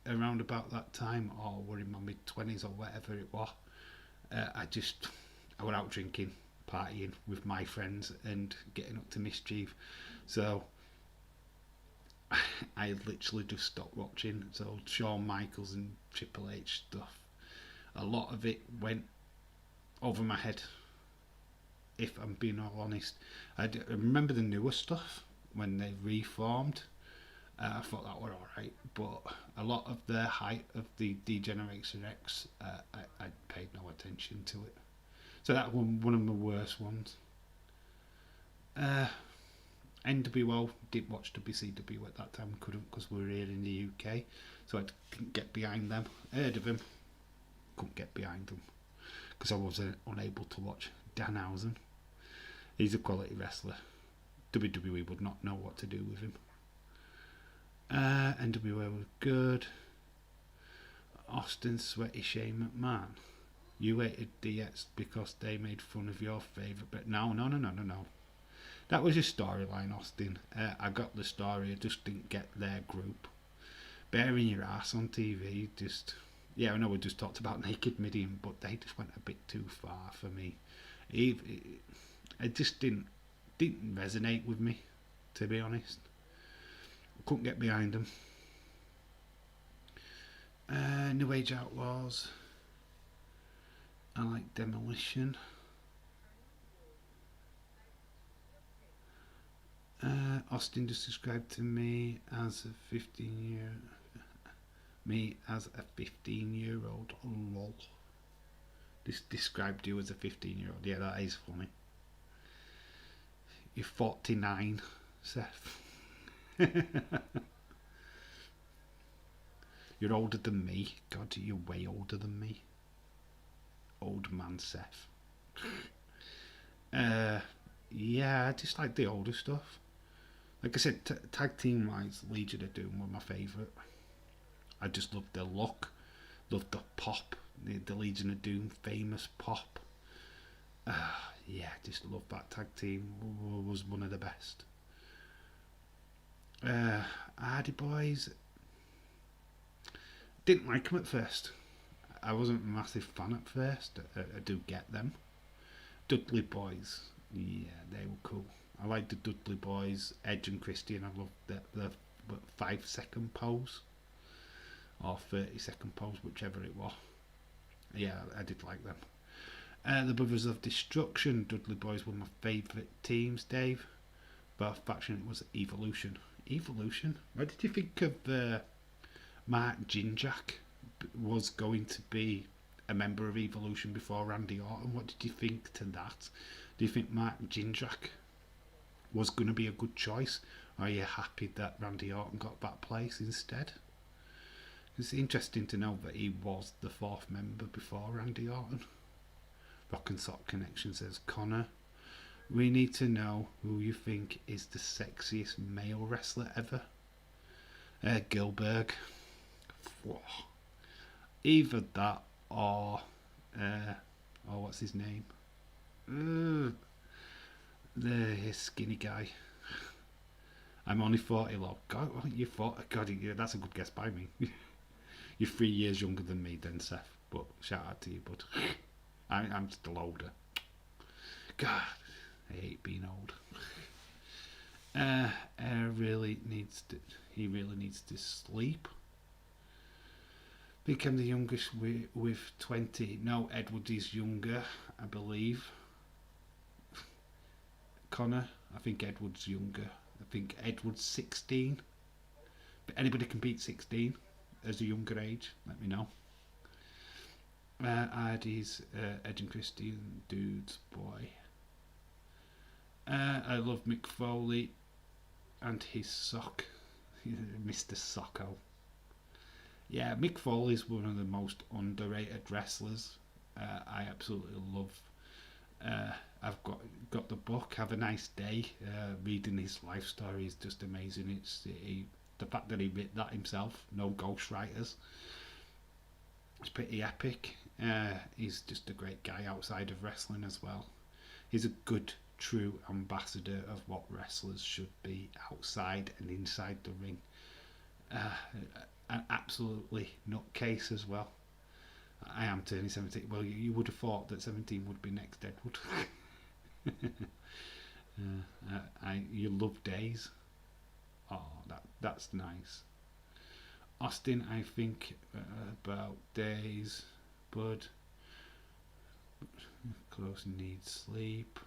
around about that time, or were in my mid-20s or whatever it was. I went out drinking, partying with my friends and getting up to mischief. So I literally just stopped watching. So Shawn Michaels and Triple H stuff, a lot of it went over my head, if I'm being all honest. I remember the newer stuff when they reformed. I thought that were alright, but a lot of the height of the D-Generation X, I paid no attention to it. So that was one of the worst ones. NWO, did watch WCW at that time, couldn't because we were here in the UK, so I couldn't get behind them. Heard of them, couldn't get behind them because I was unable to watch Danhausen. He's a quality wrestler. WWE would not know what to do with him. NWO was good. Austin Sweaty Shane McMahon. You hated DX because they made fun of your favourite, but no. That was your storyline, Austin. I got the story, I just didn't get their group. Bearing your ass on TV, just... Yeah, I know we just talked about Naked Midian, but they just went a bit too far for me. It just didn't resonate with me, to be honest. Couldn't get behind them. New Age Outlaws. I like Demolition. Austin just described to me as a 15-year-old. Lol. This described you as a 15-year-old. Yeah, that is funny. You're 49, Seth. You're older than me. God, you're way older than me. Old man Seth. Yeah, I just like the older stuff. Like I said, tag team wise, Legion of Doom were my favourite. I just loved their look, loved the pop, the Legion of Doom famous pop. Yeah, just loved that tag team. Was one of the best. Hardy Boys, didn't like them at first. I wasn't a massive fan at first. I do get them. Dudley Boys, yeah, they were cool. I liked the Dudley Boys, Edge and Christian. I loved the 5-second pose or 30-second pose, whichever it was. Yeah, I did like them. The Brothers of Destruction, Dudley Boys were my favourite teams, Dave. But faction, it was Evolution. Evolution? What did you think of Mark Jindrak was going to be a member of Evolution before Randy Orton? What did you think to that? Do you think Mark Jindrak was going to be a good choice? Or are you happy that Randy Orton got that place instead? It's interesting to know that he was the 4th member before Randy Orton. Rock and Sock Connection says, Connor, we need to know who you think is the sexiest male wrestler ever. Gilbert. Whoa. Either that or what's his name? The skinny guy. I'm only 40, love. God, you're 40. God, yeah, that's a good guess by me. You're 3 years younger than me, then, Seth. But shout out to you, bud. I'm still older. God, I hate being old. He really needs to sleep. Become the youngest with 20. No, Edward is younger, I believe. Connor, I think Edward's younger. I think Edward's 16. But anybody can beat 16 as a younger age, let me know. Hardy's Edge and Christian dude's boy. I love Mick Foley and his sock, Mr. Socko. Yeah, Mick Foley's one of the most underrated wrestlers. I absolutely love. I've got the book. Have a Nice Day. Reading his life story is just amazing. The fact that he wrote that himself, no ghostwriters. It's pretty epic. He's just a great guy outside of wrestling as well. He's a good, true ambassador of what wrestlers should be outside and inside the ring. an absolutely nutcase as well. I am turning 17. Well, you would have thought that 17 would be next Deadwood. You love Days. Oh, that's nice. Austin, I think about Days, Bud. Close needs sleep.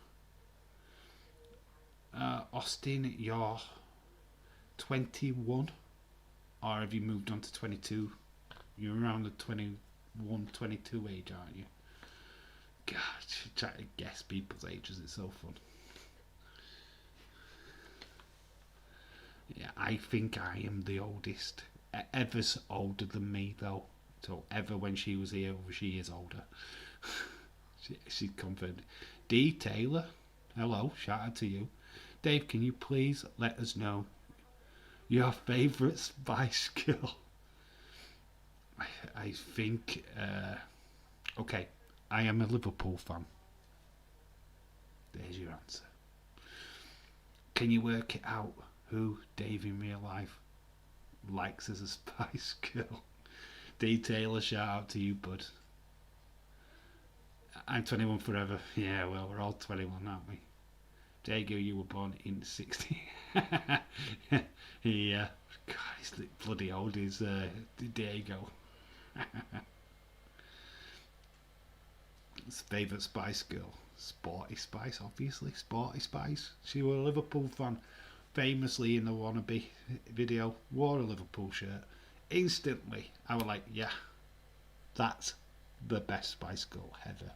Austin, you're 21, or have you moved on to 22? You're around the 21, 22 age, aren't you? God, try to guess people's ages. It's so fun. Yeah, I think I am the oldest. Ever's older than me, though. So Ever, when she was here, she is older. She's confirmed. D. Taylor, hello, shout out to you. Dave, can you please let us know your favourite Spice Girl? I think, okay, I am a Liverpool fan. There's your answer. Can you work it out who Dave in real life likes as a Spice Girl? D. Taylor, shout out to you, bud. I'm 21 forever. Yeah, well, we're all 21, aren't we? Diego, you were born in 60. Yeah, God, he's bloody old, is Diego. His favourite Spice Girl, Sporty Spice, obviously. Sporty Spice. She was a Liverpool fan. Famously in the Wannabe video, wore a Liverpool shirt. Instantly, I was like, yeah, that's the best Spice Girl ever.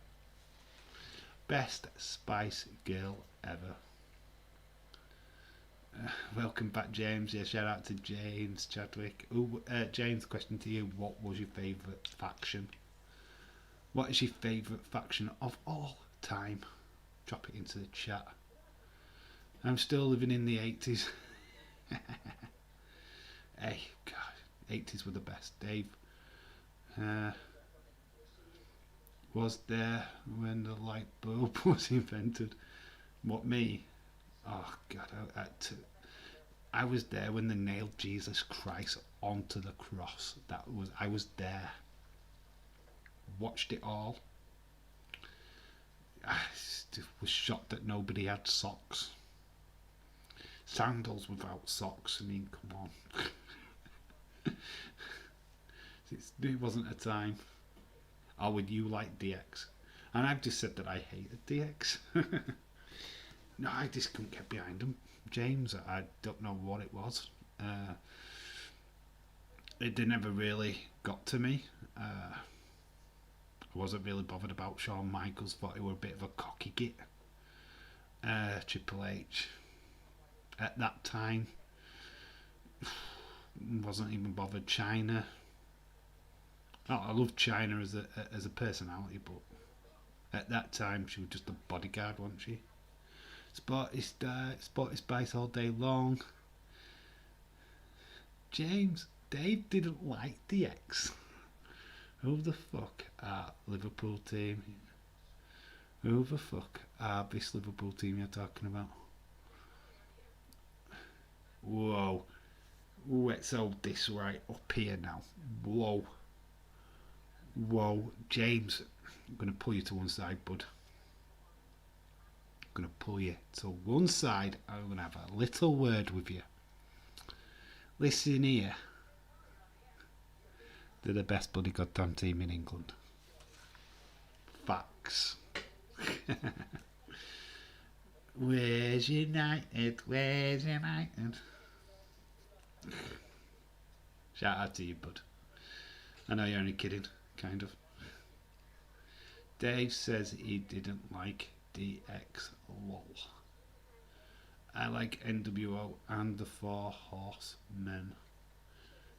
Best Spice Girl ever. Welcome back, James. Yeah, shout out to James Chadwick. Ooh, James, question to you. What was your favourite faction? What is your favourite faction of all time? Drop it into the chat. I'm still living in the 80s. Hey, God, 80s were the best. Dave, was there when the light bulb was invented? What, me? Oh, God, I was there when they nailed Jesus Christ onto the cross. I was there. Watched it all. I was shocked that nobody had socks. Sandals without socks. I mean, come on. It wasn't a time. Or would you like DX? And I've just said that I hated DX. No, I just couldn't get behind them. James, I don't know what it was. It never really got to me. I wasn't really bothered about Shawn Michaels. Thought he were a bit of a cocky git. Triple H, at that time, wasn't even bothered. China. Oh, I loved China as a personality, but at that time she was just a bodyguard, wasn't she? Sporty Spice all day long. James, Dave didn't like DX. Who the fuck are Liverpool team? Who the fuck are this Liverpool team you're talking about? Whoa. Let's hold this right up here now. Whoa. Whoa. James, I'm going to pull you to one side, bud. I'm going to pull you to one side. I'm going to have a little word with you. Listen here. They're the best bloody goddamn team in England. Facts. Where's United? Where's United? Shout out to you, bud. I know you're only kidding, kind of. Dave says he didn't like DX. Lol. I like NWO and the Four Horsemen.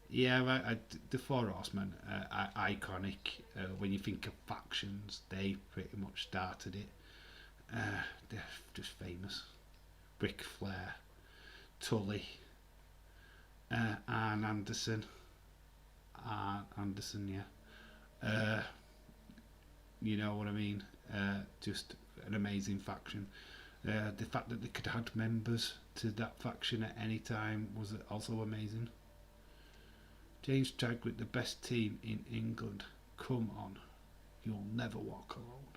Yeah, the Four Horsemen are iconic. When you think of factions, they pretty much started it. They're just famous. Ric Flair, Tully, Arn Anderson. Yeah. You know what I mean? Just an amazing faction. The fact that they could add members to that faction at any time was also amazing. James Chadwick, the best team in England. Come on, you'll never walk alone.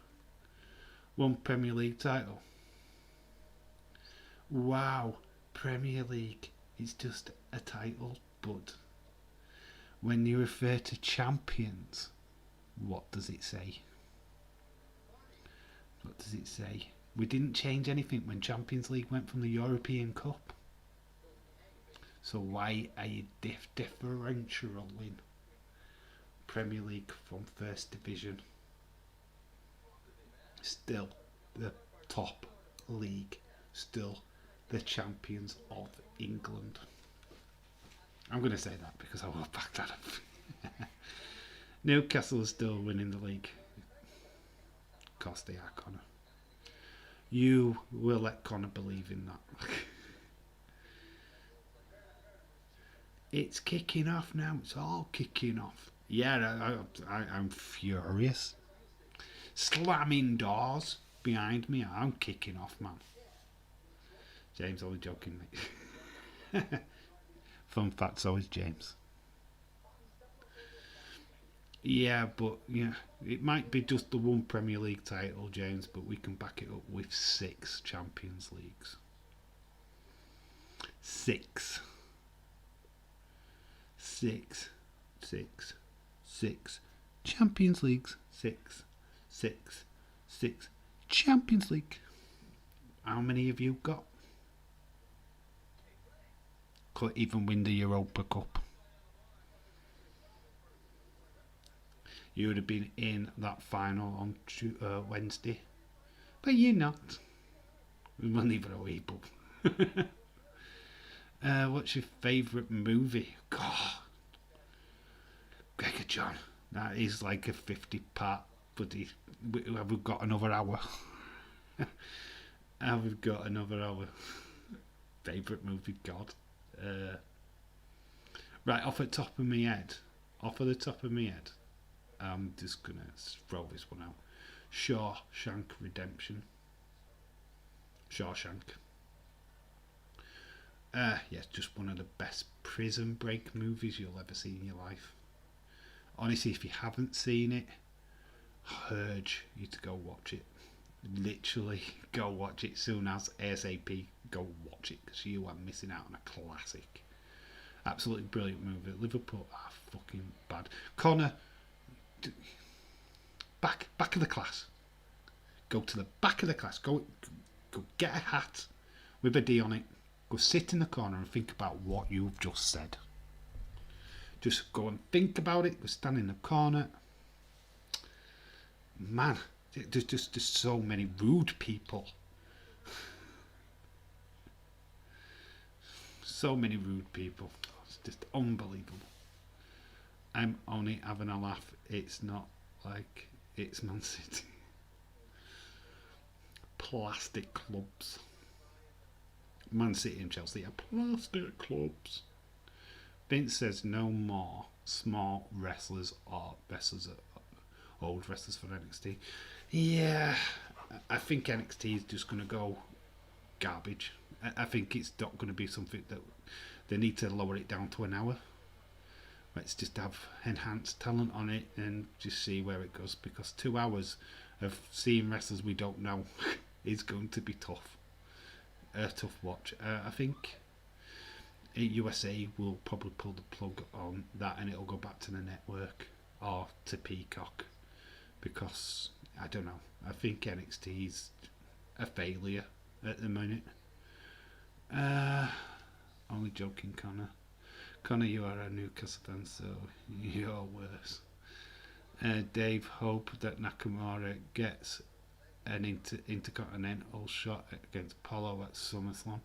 One Premier League title. Wow, Premier League is just a title, but when you refer to champions, what does it say? What does it say? We didn't change anything when Champions League went from the European Cup. So why are you differentialing Premier League from First Division? Still the top league. Still the champions of England. I'm going to say that because I will back that up. Newcastle is still winning the league. Of course they are, Connor. You will let Connor believe in that. It's kicking off now. It's all kicking off. Yeah, I'm furious. Slamming doors behind me. I'm kicking off, man. James, only joking, mate. Fun fact, so is James. Yeah, but yeah, it might be just the one Premier League title, James, but we can back it up with 6 Champions Leagues. 6. 6. Champions Leagues. 6. Champions League. How many have you got? Could even win the Europa Cup. You would have been in that final on Wednesday, but you're not. We won't leave it away, but what's your favourite movie? God, Gregor John. That is like a 50-part, buddy. We've got another hour. We've got another hour. Favourite movie, God. Right, off the top of my head. I'm just going to throw this one out. Shawshank Redemption. Shawshank. Yes, just one of the best prison break movies you'll ever see in your life. Honestly, if you haven't seen it, I urge you to go watch it. Literally, go watch it soon as ASAP. Go watch it because you are missing out on a classic. Absolutely brilliant movie. Liverpool are fucking bad. Connor, back of the class. Go to the back of the class. Go get a hat with a D on it. Go sit in the corner and think about what you've just said. Just go and think about it. Go stand in the corner. Man, there's just so many rude people. So many rude people. It's just unbelievable. I'm only having a laugh. It's not like it's Man City. Plastic clubs. Man City and Chelsea are plastic clubs. Vince says no more small wrestlers or old wrestlers for NXT. Yeah, I think NXT is just going to go garbage. I think it's not going to be something that they need to lower it down to an hour. Let's just have enhanced talent on it and just see where it goes, because 2 hours of seeing wrestlers we don't know is going to be tough. A tough watch. I think USA will probably pull the plug on that and it'll go back to the network or to Peacock, because I don't know. I think NXT is a failure at the minute. Only joking, Connor. Connor, you are a Newcastle fan, so you're worse. Dave, hope that Nakamura gets an intercontinental shot against Apollo at SummerSlam.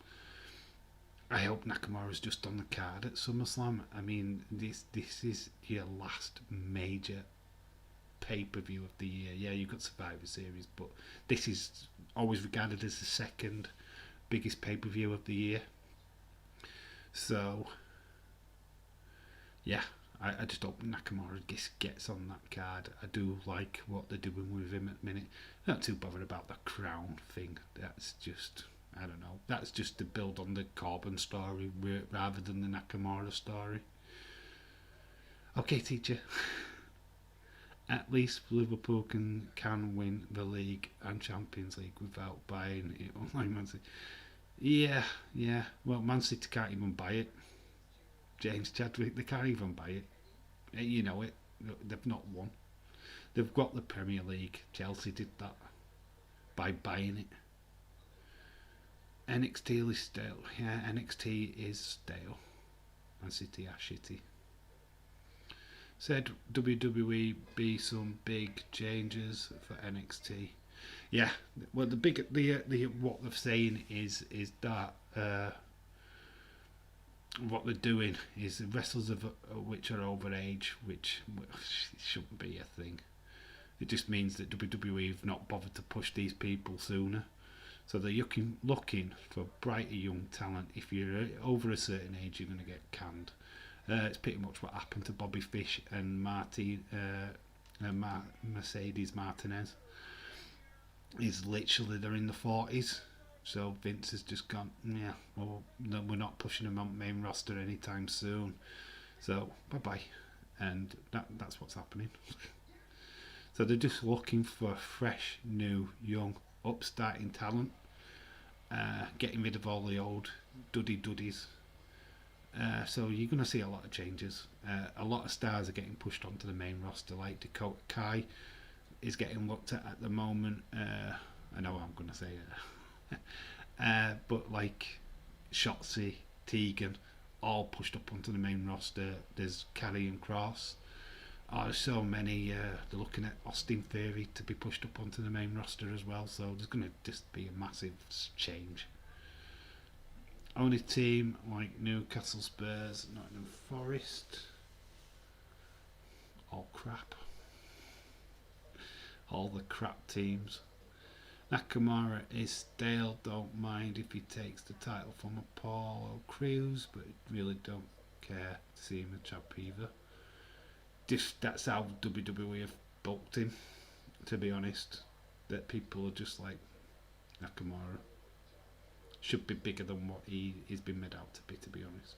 I hope Nakamura's just on the card at SummerSlam. I mean, this is your last major pay-per-view of the year. Yeah, you've got Survivor Series, but this is always regarded as the second biggest pay-per-view of the year. So, yeah, I just hope Nakamura gets on that card. I do like what they're doing with him at the minute. Not too bothered about the crown thing. That's just, I don't know. That's just to build on the Corbin story rather than the Nakamura story. Okay, teacher. At least Liverpool can win the league and Champions League without buying it online. Man City. Yeah, yeah. Well, Man City can't even buy it. James Chadwick, they can't even buy it. You know it. They've not won. They've got the Premier League. Chelsea did that by buying it. NXT is stale. Yeah, NXT is stale. Man City are shitty. Said WWE be some big changes for NXT. Yeah, well the what they're saying is that what they're doing is wrestlers of which are over age, which shouldn't be a thing. It just means that WWE have not bothered to push these people sooner. So they're looking for brighter young talent. If you're over a certain age, you're going to get canned. It's pretty much what happened to Bobby Fish and Mercedes Martinez. Is literally they're in the 40s. So Vince has just gone, yeah, well, no, we're not pushing them on main roster anytime soon. So bye bye, and that's what's happening. So they're just looking for fresh, new, young, upstarting talent, getting rid of all the old duddies. So you're going to see a lot of changes. A lot of stars are getting pushed onto the main roster, like Dakota Kai is getting looked at the moment. I know I'm going to say it. But like Shotzi, Tegan, all pushed up onto the main roster. There's Karrion Kross. There's so many. They're looking at Austin Theory to be pushed up onto the main roster as well. So there's going to just be a massive change. Only team like Newcastle, Spurs, Nottingham Forest. All crap. All the crap teams. Nakamura is stale, don't mind if he takes the title from Apollo Crews, but really don't care to see him a champ either. That's how WWE have booked him, to be honest. That people are just like, Nakamura should be bigger than what he's been made out to be, honest.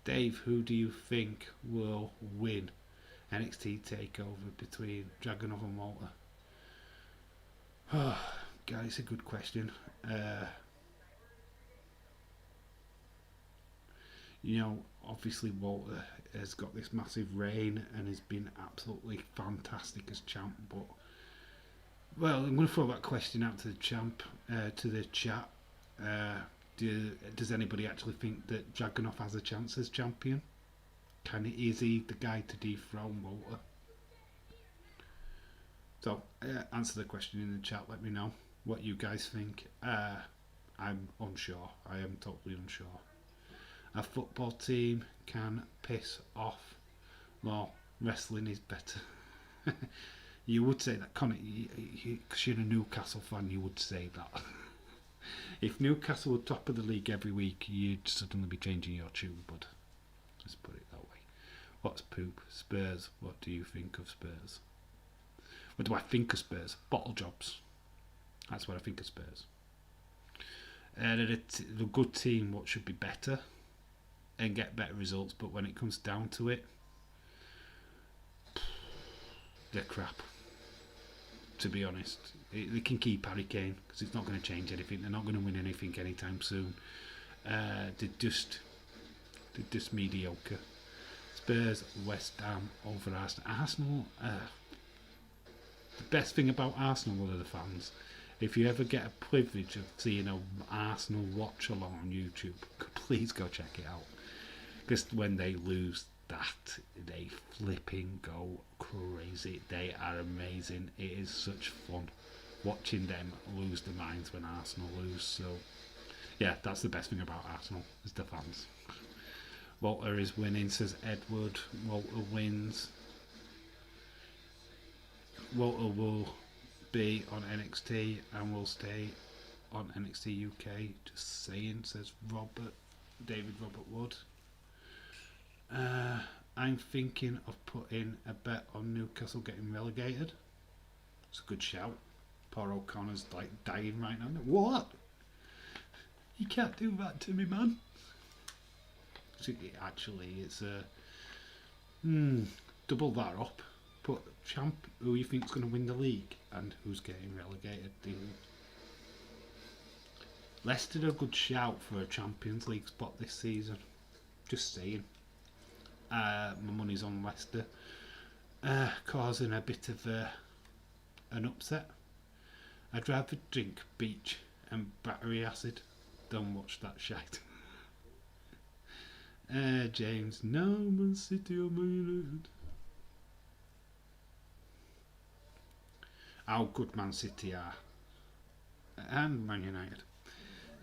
Dave, who do you think will win NXT takeover between Dragunov and Walter? Oh, God, it's a good question. Obviously Walter has got this massive reign and has been absolutely fantastic as champ. But well, I'm going to throw that question out to the to the chat. Does anybody actually think that Dragunov has a chance as champion? Is he the guy to dethrone Walter? So answer the question in the chat. Let me know what you guys think. I'm unsure. I am totally unsure. A football team can piss off. Well, wrestling is better. You would say that, Connor, because you're a Newcastle fan, you would say that. If Newcastle were top of the league every week, you'd suddenly be changing your tune, bud. Let's put it that way. What's poop? Spurs. What do you think of Spurs? What do I think of Spurs? Bottle jobs. That's what I think of Spurs. They're a good team, what should be better and get better results, but when it comes down to it, they're crap. To be honest, they can keep Harry Kane because it's not going to change anything. They're not going to win anything anytime soon. They're just mediocre. Spurs, West Ham over Arsenal. Arsenal. The best thing about Arsenal are the fans. If you ever get a privilege of seeing an Arsenal watch along on YouTube, please go check it out. Because when they lose that, they flipping go crazy. They are amazing. It is such fun watching them lose their minds when Arsenal lose. So, yeah, that's the best thing about Arsenal, is the fans. Walter is winning, says Edward. Walter wins. Walter will be on NXT and will stay on NXT UK. Just saying, says David Robert Wood. I'm thinking of putting a bet on Newcastle getting relegated. It's a good shout. Poor O'Connor's like dying right now. What? You can't do that to me, man. Actually, it's Double that up. Put champ who you think's going to win the league and who's getting relegated. Leicester a good shout for a Champions League spot this season. Just saying. My money's on Leicester, causing a bit of an upset. I'd rather drink beach and battery acid than watch that shite. James, no, Man City or Man United. How good Man City are, and Man United,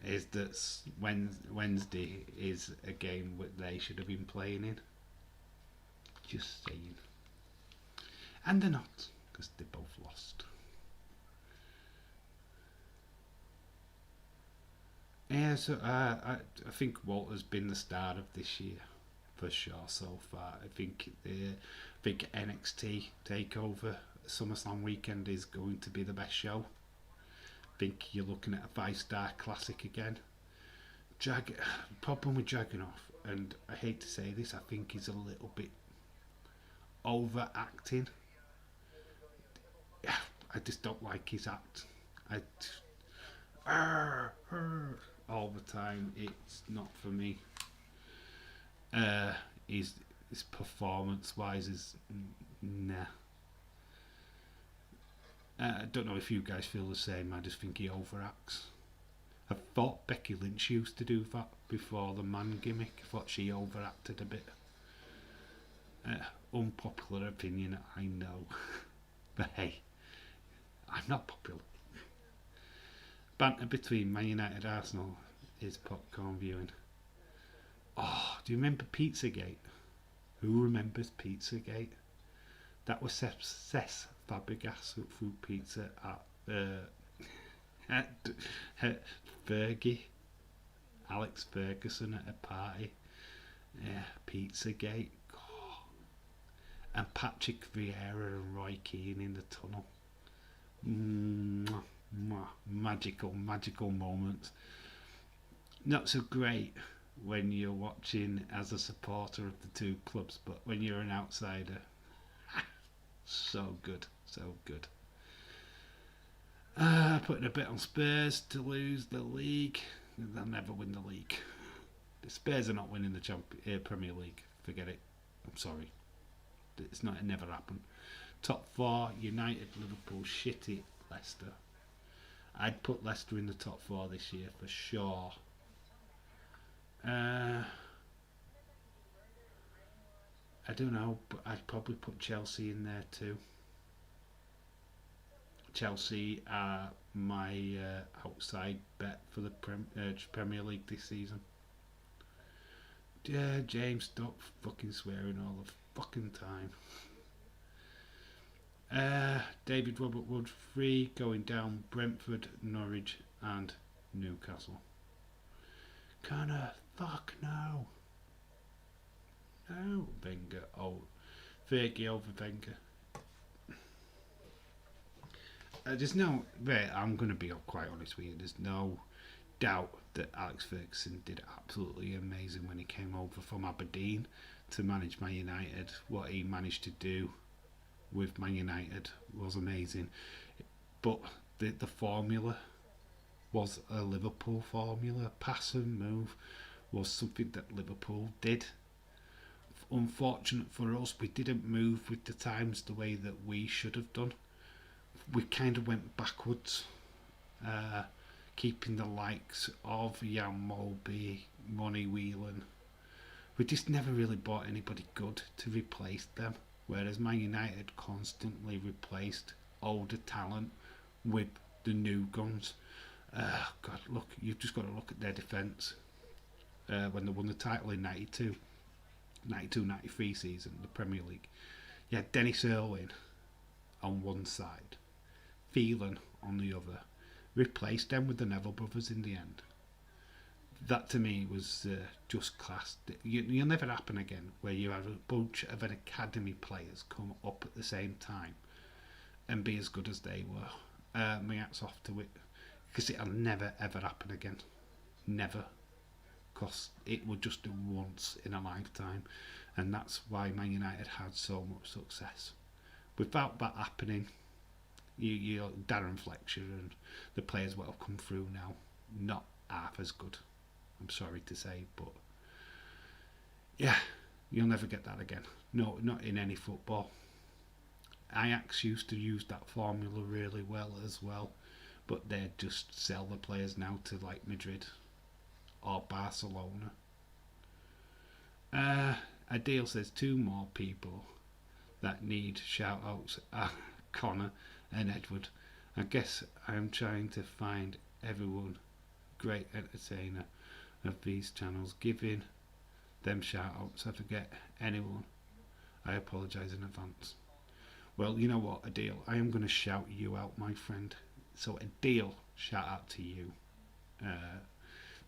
is that Wednesday is a game that they should have been playing in. Just saying. And they're not, because they both lost. Yeah, so I think Walter's been the star of this year, for sure, so far. I think NXT TakeOver SummerSlam weekend is going to be the best show. I think you're looking at a 5-star classic again. Problem with Dragunov, and I hate to say this, I think he's a little bit overacting. I just don't like his act. All the time, it's not for me. His performance wise is nah. I don't know if you guys feel the same. I just think he overacts. I thought Becky Lynch used to do that before the man gimmick. I thought she overacted a bit. Unpopular opinion, I know. But hey, I'm not popular. Banter between Man United and Arsenal is popcorn viewing. Oh, do you remember Pizzagate? Who remembers Pizzagate? That was Cesc Fabregas who threw pizza at Fergie, Alex Ferguson at a party. Yeah, Pizzagate. Oh. And Patrick Vieira and Roy Keane in the tunnel. Magical moments. Not so great when you're watching as a supporter of the two clubs, but when you're an outsider, so good. Putting a bit on Spurs to lose the league. They'll never win the league. The Spurs are not winning the Premier League. Forget it. I'm sorry. It never happened. Top 4, United, Liverpool, shitty Leicester. I'd put Leicester in the top 4 this year for sure. I don't know, but I'd probably put Chelsea in there too. Chelsea are my outside bet for the Premier League this season. Yeah, James, stop fucking swearing all the fucking time. David Robert Wood 3 going down Brentford, Norwich and Newcastle. Connor, fuck no. No, Wenger. Oh, Fergie over Wenger. There's no, I'm going to be quite honest with you, there's no doubt that Alex Ferguson did absolutely amazing when he came over from Aberdeen to manage Man United. What he managed to do with Man United was amazing, but the formula was a Liverpool formula. Pass and move was something that Liverpool did. Unfortunate for us, we didn't move with the times the way that we should have done. We kind of went backwards, keeping the likes of Jan Molby, Ronnie Whelan. We just never really bought anybody good to replace them, whereas Man United constantly replaced older talent with the new guns. God, look, you've just got to look at their defence. When they won the title in 92-93 season, the Premier League, you had Dennis Irwin on one side, Phelan on the other, replaced them with the Neville brothers in the end. That to me was just class. You'll never happen again where you have a bunch of an academy players come up at the same time and be as good as they were. My hat's off to it, because it'll never ever happen again. Never. Because it would just do once in a lifetime. and that's why Man United had so much success. Without that happening, you Darren Fletcher and the players that have come through now, not half as good. I'm sorry to say, but yeah, you'll never get that again. No, not in any football. Ajax used to use that formula really well as well, but they just sell the players now to like Madrid or Barcelona. Adil says 2 more people that need shout outs are Connor and Edward. I guess I'm trying to find everyone great entertainer of these channels, giving them shout outs. I forget anyone, I apologise in advance. Well, you know what, Adil, I am going to shout you out, my friend. So Adil, shout out to you.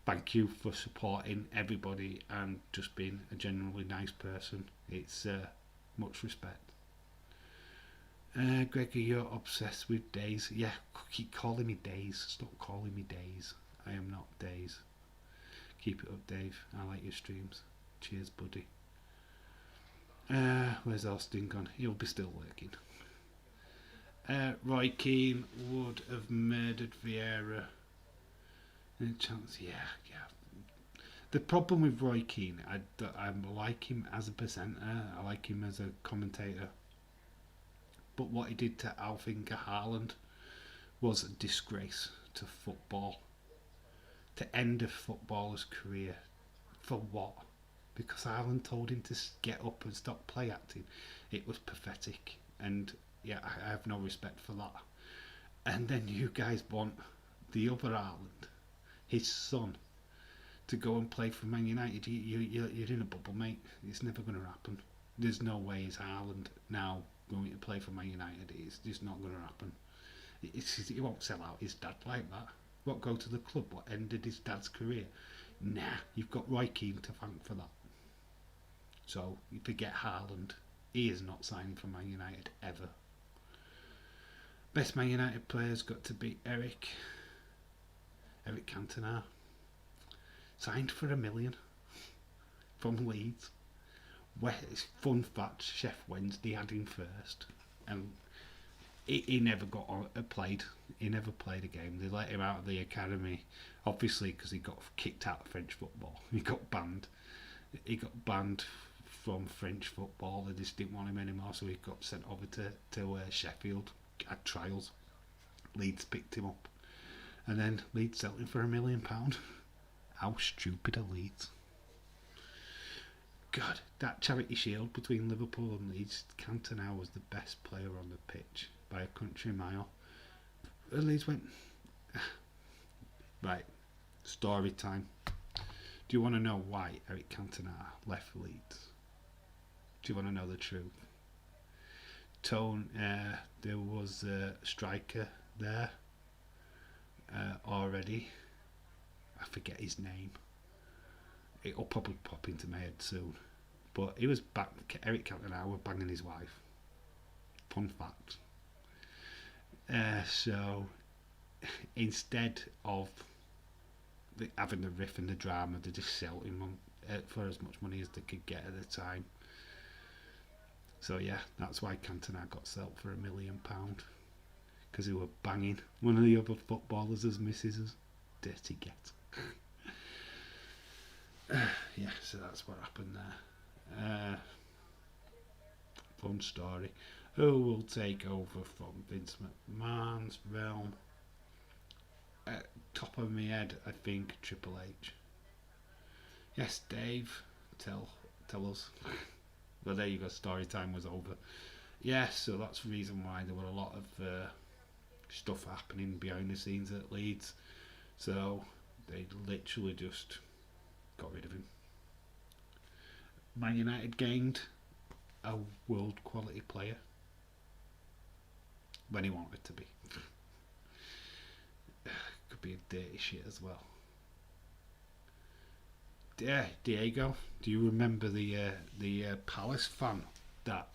Thank you for supporting everybody and just being a genuinely nice person. It's much respect. Gregor, you're obsessed with Days. Yeah, keep calling me Days. Stop calling me Days. I am not Days. Keep it up, Dave. I like your streams. Cheers, buddy. Where's Austin gone? He'll be still working. Roy Keane would have murdered Vieira. Chance, yeah. The problem with Roy Keane, I like him as a presenter. I like him as a commentator. But what he did to Alf-Inge Haaland was a disgrace to football. To end a footballer's career. For what? Because Haaland told him to get up and stop play acting. It was pathetic. And yeah, I have no respect for that. And then you guys want the other Haaland, his son, to go and play for Man United. You're in a bubble, mate. It's never going to happen. There's no way is Haaland now going to play for Man United. It's just not going to happen. He won't sell out his dad like that. What, go to the club? What, ended his dad's career? Nah, you've got Roy Keane to thank for that. So, you forget Haaland. He is not signing for Man United ever. Best Man United players got to be Eric Cantona. Signed for $1 million from Leeds. Fun fact, Chef Wednesday had him first, and he never got played. He never played a game. They let him out of the academy, obviously because he got kicked out of French football. He got banned. He got banned from French football. They just didn't want him anymore, so he got sent over to Sheffield. Had trials. Leeds picked him up, and then Leeds sold him for £1 million. How stupid are Leeds? God, that charity shield between Liverpool and Leeds, Cantona was the best player on the pitch by a country mile. And Leeds went, right, story time. Do you want to know why Eric Cantona left Leeds? Do you want to know the truth? There was a striker there already. I forget his name. It'll probably pop into my head soon. But he was back. Eric Cantona was banging his wife. Fun fact. So instead of having the riff and the drama, they just sold him on, for as much money as they could get at the time. So yeah, that's why Cantona got sold for £1 million, because he were banging one of the other footballers as misses. Dirty get. Yeah, so that's what happened there. Fun story. Who will take over from Vince McMahon's realm? Top of my head, I think Triple H. Yes, Dave, tell us. Well, there you go. Story time was over. Yeah, so that's the reason why there were a lot of stuff happening behind the scenes at Leeds. So they literally just got rid of him. Man United gained a world quality player when he wanted to be. Could be a dirty shit as well. Yeah, Diego, do you remember the Palace fan that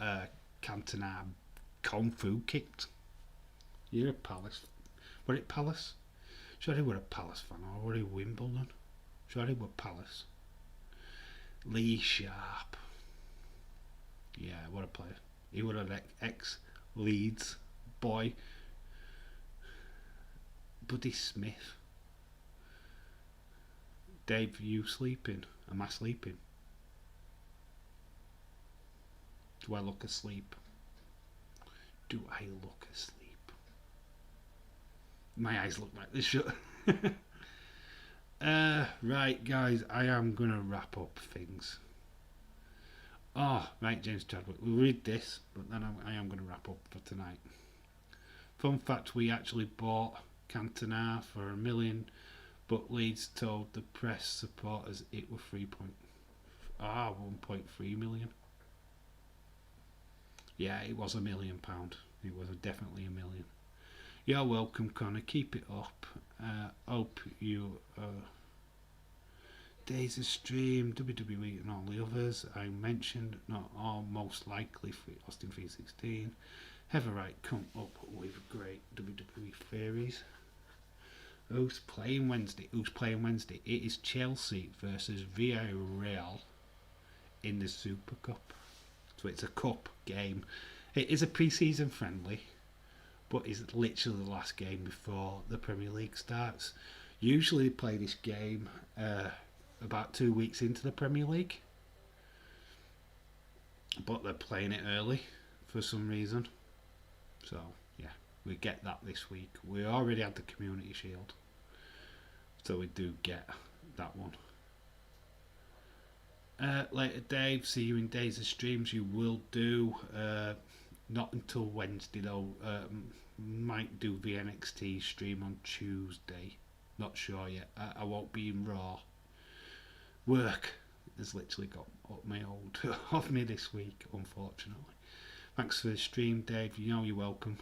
Cantona kung fu kicked? You're a Palace. Were it Palace? Sure they were a Palace fan, or were it Wimbledon? Sure they were Palace. Lee Sharp. player. He was an ex-Leeds boy. Buddy Smith. Dave, you sleeping? Am I sleeping? Do I look asleep? Do I look asleep? My eyes look like this shut. Right, guys, I am going to wrap up things. Oh, right, James Chadwick. We'll read this, but then I am going to wrap up for tonight. Fun fact, we actually bought Cantona for $1 million, but Leeds told the press supporters it was 1.3 million. Yeah, it was £1 million. It was definitely $1 million. You're welcome, Connor. Keep it up. Hope you days of stream, WWE and all the others I mentioned, not all most likely for Austin 316. Have a right come up with great WWE theories. Who's playing Wednesday? It is Chelsea versus Villarreal in the Super Cup. So it's a cup game. It is a pre-season friendly, but it's literally the last game before the Premier League starts. Usually they play this game about 2 weeks into the Premier League, but they're playing it early for some reason. So yeah, we get that this week. We already had the Community Shield, so we do get that one. Later, Dave. See you in days of streams. You will do. Not until Wednesday though. Might do the NXT stream on Tuesday. Not sure yet. I won't be in Raw. Work has literally got up my old off me this week, unfortunately. Thanks for the stream, Dave. You know you're welcome.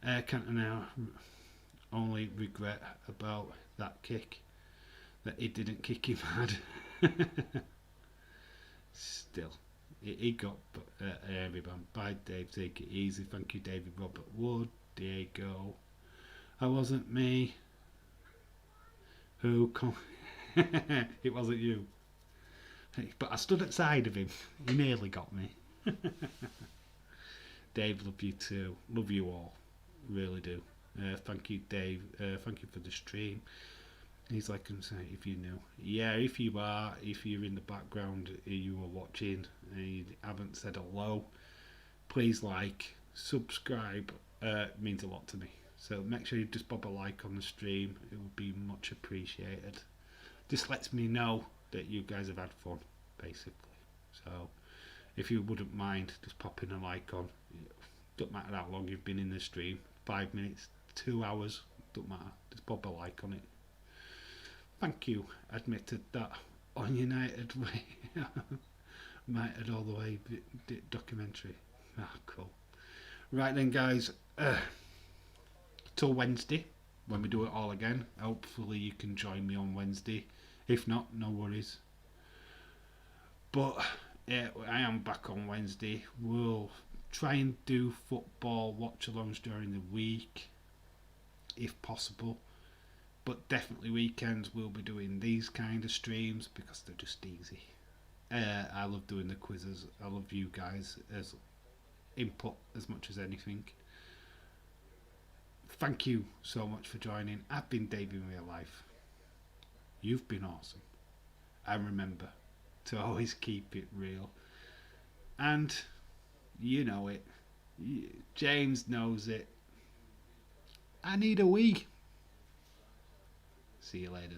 Cantona only regret about that kick, that he didn't kick him hard. Still, he got everyone. Bye, Dave. Take it easy. Thank you, David Robert Wood. Diego. I wasn't me. Who? It wasn't you. But I stood outside of him. He nearly got me. Dave, love you too. Love you all. Really do. Thank you, Dave. Thank you for the stream. He's like, I'm saying, if you knew. Yeah, if you're in the background, you are watching and you haven't said hello, please like, subscribe. It means a lot to me. So make sure you just bob a like on the stream. It would be much appreciated. Just lets me know that you guys have had fun, basically. So if you wouldn't mind just popping a like on. Don't matter how long you've been in the stream. 5 minutes, 2 hours, don't matter. Just bob a like on it. Thank you. Admitted that on United Way. United all the way documentary. Ah, cool. Right then, guys. Till Wednesday when we do it all again. Hopefully you can join me on Wednesday. If not, no worries. But yeah, I am back on Wednesday. We'll try and do football watch-alongs during the week, if possible. But definitely weekends we'll be doing these kind of streams because they're just easy. I love doing the quizzes. I love you guys as input as much as anything. Thank you so much for joining. I've been Dave in real life. You've been awesome. And remember to always keep it real. And you know it. James knows it. I need a wee. See you later.